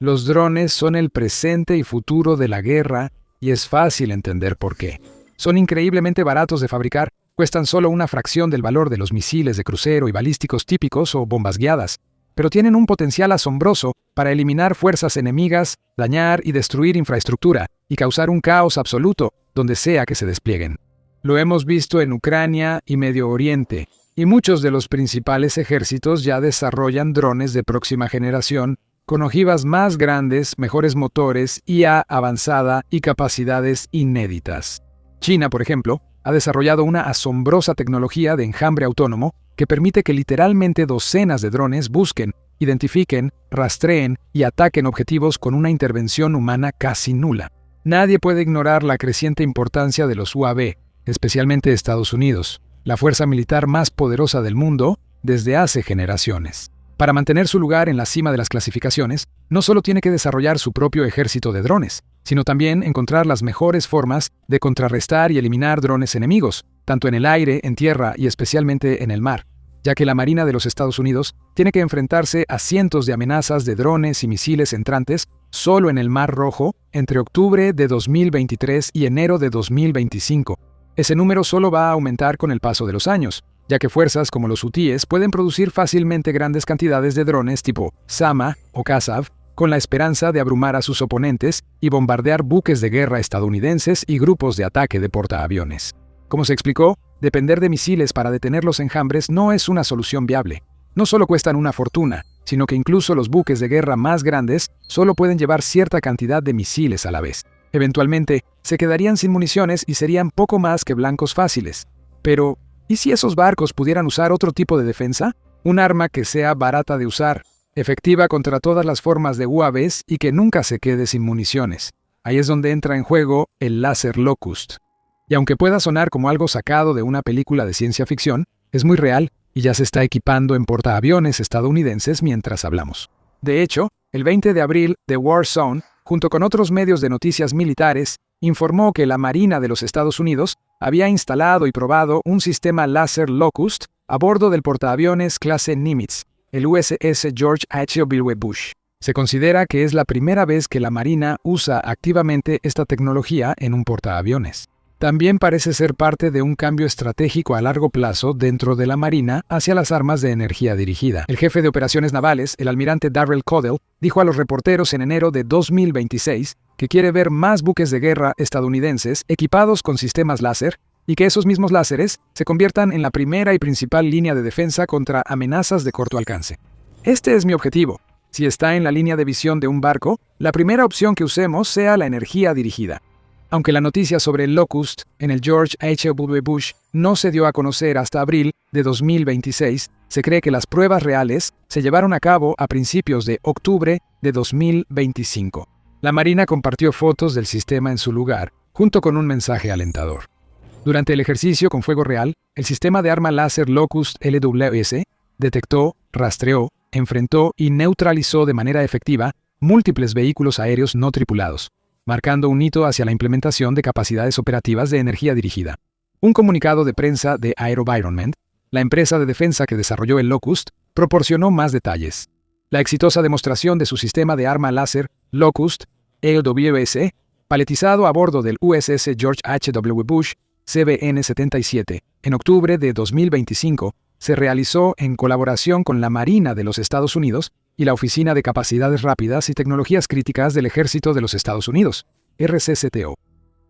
Los drones son el presente y futuro de la guerra y es fácil entender por qué. Son increíblemente baratos de fabricar, cuestan solo una fracción del valor de los misiles de crucero y balísticos típicos o bombas guiadas, pero tienen un potencial asombroso para eliminar fuerzas enemigas, dañar y destruir infraestructura y causar un caos absoluto donde sea que se desplieguen. Lo hemos visto en Ucrania y Medio Oriente, y muchos de los principales ejércitos ya desarrollan drones de próxima generación con ojivas más grandes, mejores motores, IA avanzada y capacidades inéditas. China, por ejemplo, ha desarrollado una asombrosa tecnología de enjambre autónomo que permite que literalmente docenas de drones busquen, identifiquen, rastreen y ataquen objetivos con una intervención humana casi nula. Nadie puede ignorar la creciente importancia de los UAV, especialmente Estados Unidos, la fuerza militar más poderosa del mundo desde hace generaciones. Para mantener su lugar en la cima de las clasificaciones, no solo tiene que desarrollar su propio ejército de drones, sino también encontrar las mejores formas de contrarrestar y eliminar drones enemigos, tanto en el aire, en tierra y especialmente en el mar, ya que la Marina de los Estados Unidos tiene que enfrentarse a cientos de amenazas de drones y misiles entrantes solo en el Mar Rojo entre octubre de 2023 y enero de 2025. Ese número solo va a aumentar con el paso de los años, ya que fuerzas como los hutíes pueden producir fácilmente grandes cantidades de drones tipo Sama o Kazav, con la esperanza de abrumar a sus oponentes y bombardear buques de guerra estadounidenses y grupos de ataque de portaaviones. Como se explicó, depender de misiles para detener los enjambres no es una solución viable. No solo cuestan una fortuna, sino que incluso los buques de guerra más grandes solo pueden llevar cierta cantidad de misiles a la vez. Eventualmente, se quedarían sin municiones y serían poco más que blancos fáciles. Pero, ¿y si esos barcos pudieran usar otro tipo de defensa? Un arma que sea barata de usar, efectiva contra todas las formas de UAVs y que nunca se quede sin municiones. Ahí es donde entra en juego el láser Locust. Y aunque pueda sonar como algo sacado de una película de ciencia ficción, es muy real y ya se está equipando en portaaviones estadounidenses mientras hablamos. De hecho, el 20 de abril, The War Zone, junto con otros medios de noticias militares, informó que la Marina de los Estados Unidos había instalado y probado un sistema láser Locust a bordo del portaaviones clase Nimitz, el USS George H.W. Bush. Se considera que es la primera vez que la Marina usa activamente esta tecnología en un portaaviones. También parece ser parte de un cambio estratégico a largo plazo dentro de la Marina hacia las armas de energía dirigida. El jefe de operaciones navales, el almirante Darrell Codell, dijo a los reporteros en enero de 2026 que quiere ver más buques de guerra estadounidenses equipados con sistemas láser y que esos mismos láseres se conviertan en la primera y principal línea de defensa contra amenazas de corto alcance. Este es mi objetivo. Si está en la línea de visión de un barco, la primera opción que usemos sea la energía dirigida. Aunque la noticia sobre el Locust en el George H.W. Bush no se dio a conocer hasta abril de 2026, se cree que las pruebas reales se llevaron a cabo a principios de octubre de 2025. La Marina compartió fotos del sistema en su lugar, junto con un mensaje alentador. Durante el ejercicio con fuego real, el sistema de arma láser Locust LWS detectó, rastreó, enfrentó y neutralizó de manera efectiva múltiples vehículos aéreos no tripulados, marcando un hito hacia la implementación de capacidades operativas de energía dirigida. Un comunicado de prensa de AeroVironment, la empresa de defensa que desarrolló el Locust, proporcionó más detalles. La exitosa demostración de su sistema de arma láser Locust LWS, paletizado a bordo del USS George H.W. Bush CVN-77 en octubre de 2025, se realizó en colaboración con la Marina de los Estados Unidos y la Oficina de Capacidades Rápidas y Tecnologías Críticas del Ejército de los Estados Unidos, RCCTO.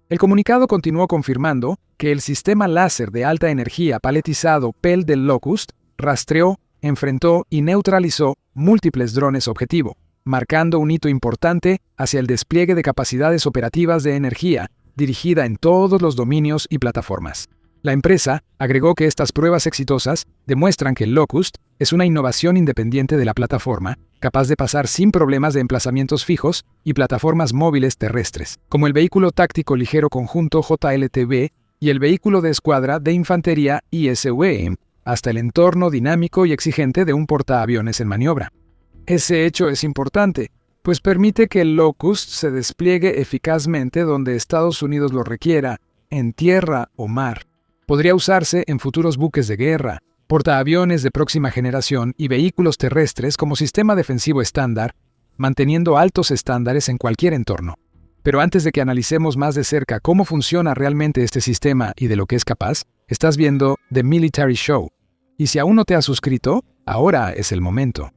El comunicado continuó confirmando que el sistema láser de alta energía paletizado PEL del Locust rastreó, enfrentó y neutralizó múltiples drones objetivo, marcando un hito importante hacia el despliegue de capacidades operativas de energía dirigida en todos los dominios y plataformas. La empresa agregó que estas pruebas exitosas demuestran que el Locust es una innovación independiente de la plataforma, capaz de pasar sin problemas de emplazamientos fijos y plataformas móviles terrestres, como el vehículo táctico ligero conjunto JLTV y el vehículo de escuadra de infantería ISW, hasta el entorno dinámico y exigente de un portaaviones en maniobra. Ese hecho es importante, pues permite que el Locust se despliegue eficazmente donde Estados Unidos lo requiera, en tierra o mar. Podría usarse en futuros buques de guerra, portaaviones de próxima generación y vehículos terrestres como sistema defensivo estándar, manteniendo altos estándares en cualquier entorno. Pero antes de que analicemos más de cerca cómo funciona realmente este sistema y de lo que es capaz, estás viendo The Military Show. Y si aún no te has suscrito, ahora es el momento.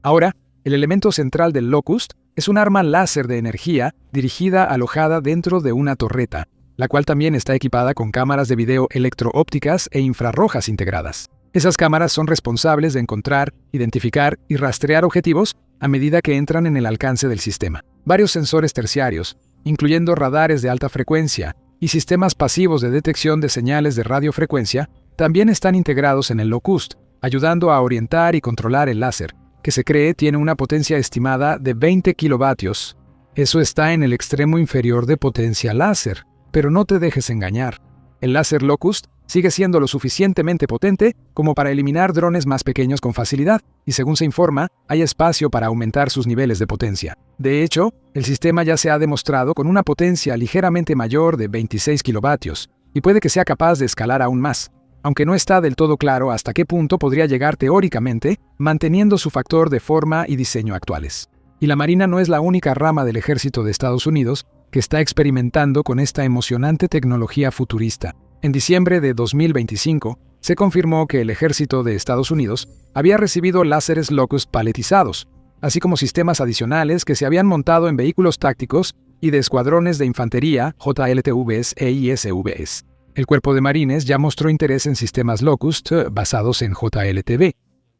Ahora, el elemento central del Locust es un arma láser de energía dirigida alojada dentro de una torreta, la cual también está equipada con cámaras de video electro-ópticas e infrarrojas integradas. Esas cámaras son responsables de encontrar, identificar y rastrear objetivos a medida que entran en el alcance del sistema. Varios sensores terciarios, incluyendo radares de alta frecuencia y sistemas pasivos de detección de señales de radiofrecuencia, también están integrados en el Locust, ayudando a orientar y controlar el láser, que se cree tiene una potencia estimada de 20 kilovatios. Eso está en el extremo inferior de potencia láser. Pero no te dejes engañar. El láser Locust sigue siendo lo suficientemente potente como para eliminar drones más pequeños con facilidad, y según se informa, hay espacio para aumentar sus niveles de potencia. De hecho, el sistema ya se ha demostrado con una potencia ligeramente mayor de 26 kilovatios, y puede que sea capaz de escalar aún más, aunque no está del todo claro hasta qué punto podría llegar teóricamente, manteniendo su factor de forma y diseño actuales. Y la Marina no es la única rama del Ejército de Estados Unidos que está experimentando con esta emocionante tecnología futurista. En diciembre de 2025, se confirmó que el Ejército de Estados Unidos había recibido láseres Locust paletizados, así como sistemas adicionales que se habían montado en vehículos tácticos y de escuadrones de infantería JLTVs e ISVs. El Cuerpo de Marines ya mostró interés en sistemas Locust basados en JLTV,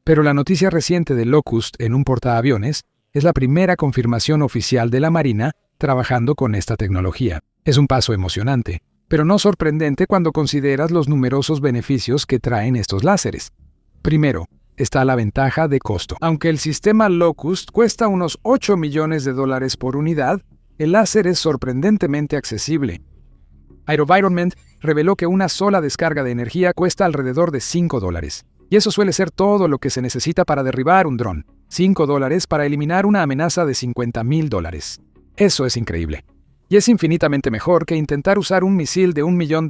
pero la noticia reciente de Locust en un portaaviones es la primera confirmación oficial de la Marina trabajando con esta tecnología. Es un paso emocionante, pero no sorprendente cuando consideras los numerosos beneficios que traen estos láseres. Primero, está la ventaja de costo. Aunque el sistema Locust cuesta unos $8 millones por unidad, el láser es sorprendentemente accesible. AeroVironment reveló que una sola descarga de energía cuesta alrededor de $5. Y eso suele ser todo lo que se necesita para derribar un dron. $5 para eliminar una amenaza de $50,000. Eso es increíble. Y es infinitamente mejor que intentar usar un misil de $1 millón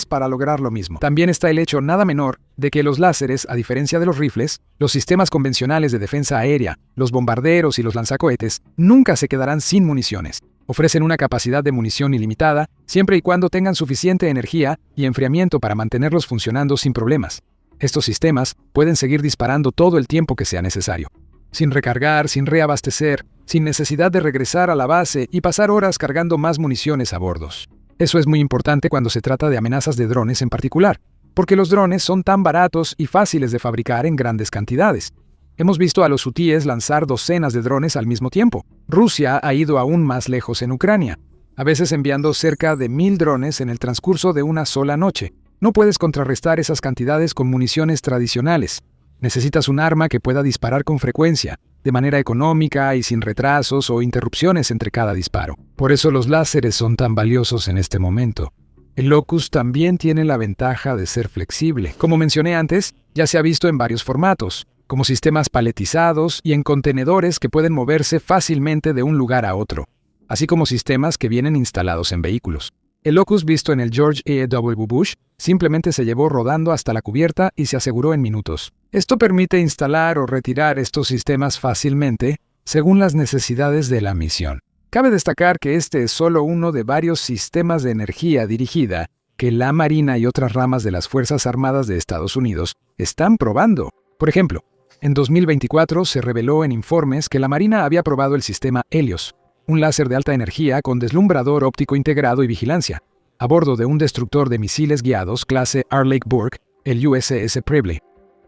para lograr lo mismo. También está el hecho nada menor de que los láseres, a diferencia de los rifles, los sistemas convencionales de defensa aérea, los bombarderos y los lanzacohetes, nunca se quedarán sin municiones. Ofrecen una capacidad de munición ilimitada, siempre y cuando tengan suficiente energía y enfriamiento para mantenerlos funcionando sin problemas. Estos sistemas pueden seguir disparando todo el tiempo que sea necesario, sin recargar, sin reabastecer, sin necesidad de regresar a la base y pasar horas cargando más municiones a bordos. Eso es muy importante cuando se trata de amenazas de drones en particular, porque los drones son tan baratos y fáciles de fabricar en grandes cantidades. Hemos visto a los hutíes lanzar docenas de drones al mismo tiempo. Rusia ha ido aún más lejos en Ucrania, a veces enviando cerca de 1,000 drones en el transcurso de una sola noche. No puedes contrarrestar esas cantidades con municiones tradicionales. Necesitas un arma que pueda disparar con frecuencia, de manera económica y sin retrasos o interrupciones entre cada disparo. Por eso los láseres son tan valiosos en este momento. El Locust también tiene la ventaja de ser flexible. Como mencioné antes, ya se ha visto en varios formatos, como sistemas paletizados y en contenedores que pueden moverse fácilmente de un lugar a otro, así como sistemas que vienen instalados en vehículos. El Locust visto en el George E.W. Bush simplemente se llevó rodando hasta la cubierta y se aseguró en minutos. Esto permite instalar o retirar estos sistemas fácilmente según las necesidades de la misión. Cabe destacar que este es solo uno de varios sistemas de energía dirigida que la Marina y otras ramas de las Fuerzas Armadas de Estados Unidos están probando. Por ejemplo, en 2024 se reveló en informes que la Marina había probado el sistema Helios, un láser de alta energía con deslumbrador óptico integrado y vigilancia, a bordo de un destructor de misiles guiados clase R. Lake Burke, el USS Preble.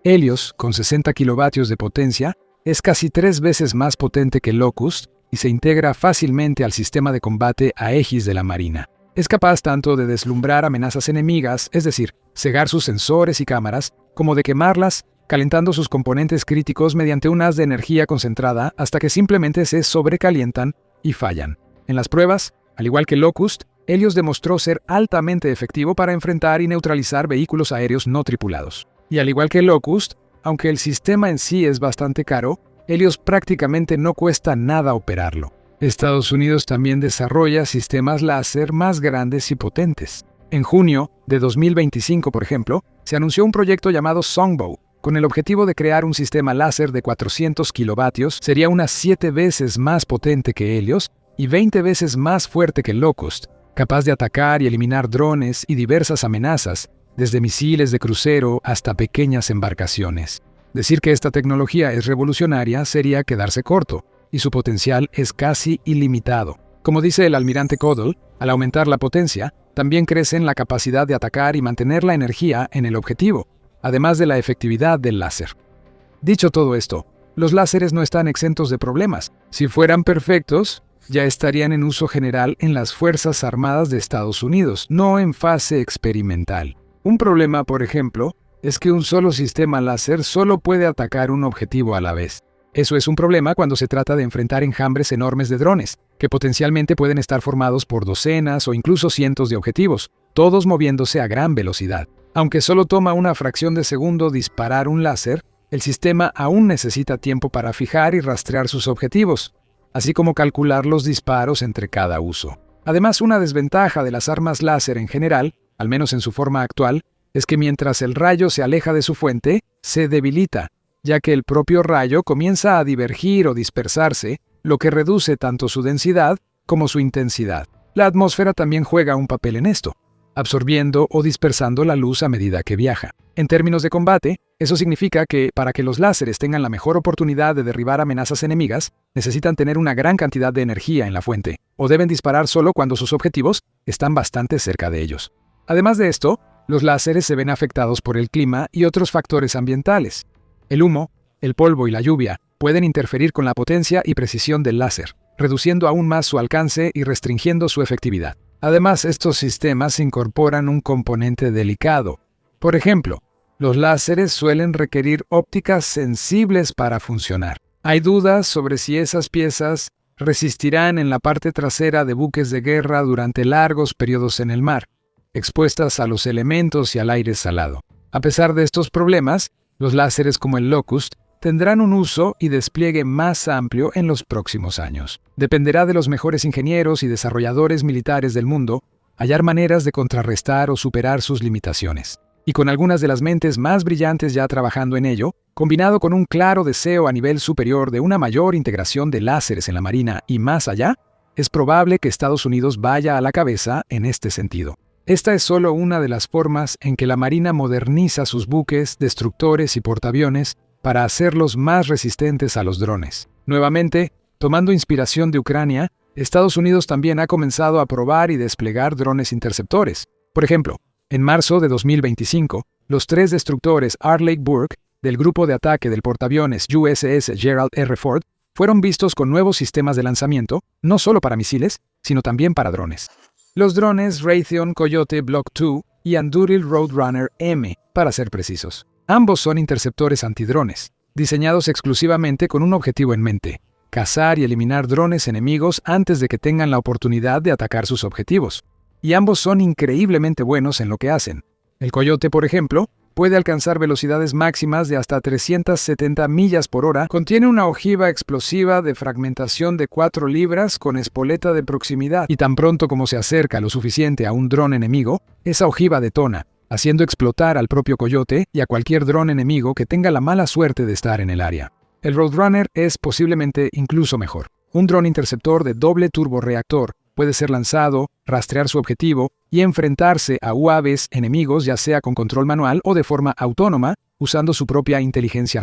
Helios, con 60 kilovatios de potencia, es casi 3 veces más potente que Locust y se integra fácilmente al sistema de combate Aegis de la Marina. Es capaz tanto de deslumbrar amenazas enemigas, es decir, cegar sus sensores y cámaras, como de quemarlas, calentando sus componentes críticos mediante un haz de energía concentrada hasta que simplemente se sobrecalientan y fallan. En las pruebas, al igual que Locust, Helios demostró ser altamente efectivo para enfrentar y neutralizar vehículos aéreos no tripulados. Y al igual que Locust, aunque el sistema en sí es bastante caro, Helios prácticamente no cuesta nada operarlo. Estados Unidos también desarrolla sistemas láser más grandes y potentes. En junio de 2025, por ejemplo, se anunció un proyecto llamado Songbow, con el objetivo de crear un sistema láser de 400 kilovatios. Sería unas 7 veces más potente que Helios y 20 veces más fuerte que Locust, capaz de atacar y eliminar drones y diversas amenazas, desde misiles de crucero hasta pequeñas embarcaciones. Decir que esta tecnología es revolucionaria sería quedarse corto, y su potencial es casi ilimitado. Como dice el almirante Codell, al aumentar la potencia, también crecen la capacidad de atacar y mantener la energía en el objetivo, además de la efectividad del láser. Dicho todo esto, los láseres no están exentos de problemas. Si fueran perfectos, ya estarían en uso general en las Fuerzas Armadas de Estados Unidos, no en fase experimental. Un problema, por ejemplo, es que un solo sistema láser solo puede atacar un objetivo a la vez. Eso es un problema cuando se trata de enfrentar enjambres enormes de drones, que potencialmente pueden estar formados por docenas o incluso cientos de objetivos, todos moviéndose a gran velocidad. Aunque solo toma una fracción de segundo disparar un láser, el sistema aún necesita tiempo para fijar y rastrear sus objetivos, así como calcular los disparos entre cada uso. Además, una desventaja de las armas láser en general, al menos en su forma actual, es que mientras el rayo se aleja de su fuente, se debilita, ya que el propio rayo comienza a divergir o dispersarse, lo que reduce tanto su densidad como su intensidad. La atmósfera también juega un papel en esto, absorbiendo o dispersando la luz a medida que viaja. En términos de combate, eso significa que, para que los láseres tengan la mejor oportunidad de derribar amenazas enemigas, necesitan tener una gran cantidad de energía en la fuente, o deben disparar solo cuando sus objetivos están bastante cerca de ellos. Además de esto, los láseres se ven afectados por el clima y otros factores ambientales. El humo, el polvo y la lluvia, pueden interferir con la potencia y precisión del láser, reduciendo aún más su alcance y restringiendo su efectividad. Además, estos sistemas incorporan un componente delicado. Por ejemplo, los láseres suelen requerir ópticas sensibles para funcionar. Hay dudas sobre si esas piezas resistirán en la parte trasera de buques de guerra durante largos periodos en el mar, expuestas a los elementos y al aire salado. A pesar de estos problemas, los láseres como el Locust tendrán un uso y despliegue más amplio en los próximos años. Dependerá de los mejores ingenieros y desarrolladores militares del mundo hallar maneras de contrarrestar o superar sus limitaciones. Y con algunas de las mentes más brillantes ya trabajando en ello, combinado con un claro deseo a nivel superior de una mayor integración de láseres en la Marina y más allá, es probable que Estados Unidos vaya a la cabeza en este sentido. Esta es solo una de las formas en que la Marina moderniza sus buques, destructores y portaaviones para hacerlos más resistentes a los drones. Nuevamente, tomando inspiración de Ucrania, Estados Unidos también ha comenzado a probar y desplegar drones interceptores. Por ejemplo, en marzo de 2025, los 3 destructores Arleigh Burke del grupo de ataque del portaaviones USS Gerald R. Ford fueron vistos con nuevos sistemas de lanzamiento, no solo para misiles, sino también para drones. Los drones Raytheon Coyote Block II y Anduril Roadrunner M, para ser precisos. Ambos son interceptores antidrones, diseñados exclusivamente con un objetivo en mente: cazar y eliminar drones enemigos antes de que tengan la oportunidad de atacar sus objetivos. Y ambos son increíblemente buenos en lo que hacen. El Coyote, por ejemplo, puede alcanzar velocidades máximas de hasta 370 millas por hora, contiene una ojiva explosiva de fragmentación de 4 libras con espoleta de proximidad, y tan pronto como se acerca lo suficiente a un dron enemigo, esa ojiva detona, haciendo explotar al propio Coyote y a cualquier dron enemigo que tenga la mala suerte de estar en el área. El Roadrunner es posiblemente incluso mejor. Un dron interceptor de doble turborreactor puede ser lanzado, rastrear su objetivo y enfrentarse a UAVs enemigos, ya sea con control manual o de forma autónoma, usando su propia inteligencia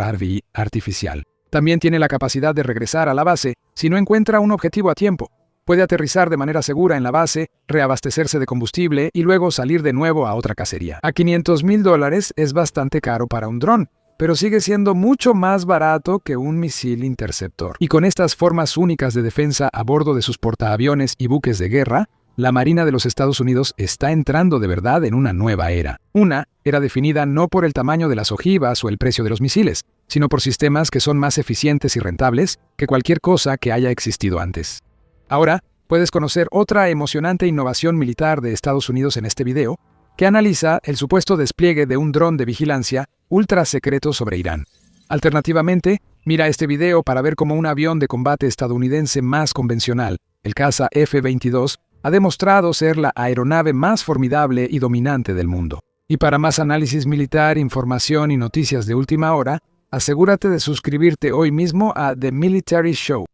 artificial. También tiene la capacidad de regresar a la base si no encuentra un objetivo a tiempo. Puede aterrizar de manera segura en la base, reabastecerse de combustible y luego salir de nuevo a otra cacería. A $500,000 es bastante caro para un dron, pero sigue siendo mucho más barato que un misil interceptor. Y con estas formas únicas de defensa a bordo de sus portaaviones y buques de guerra, la Marina de los Estados Unidos está entrando de verdad en una nueva era. Una era definida no por el tamaño de las ojivas o el precio de los misiles, sino por sistemas que son más eficientes y rentables que cualquier cosa que haya existido antes. Ahora, puedes conocer otra emocionante innovación militar de Estados Unidos en este video, que analiza el supuesto despliegue de un dron de vigilancia ultra secreto sobre Irán. Alternativamente, mira este video para ver cómo un avión de combate estadounidense más convencional, el caza F-22, ha demostrado ser la aeronave más formidable y dominante del mundo. Y para más análisis militar, información y noticias de última hora, asegúrate de suscribirte hoy mismo a The Military Show.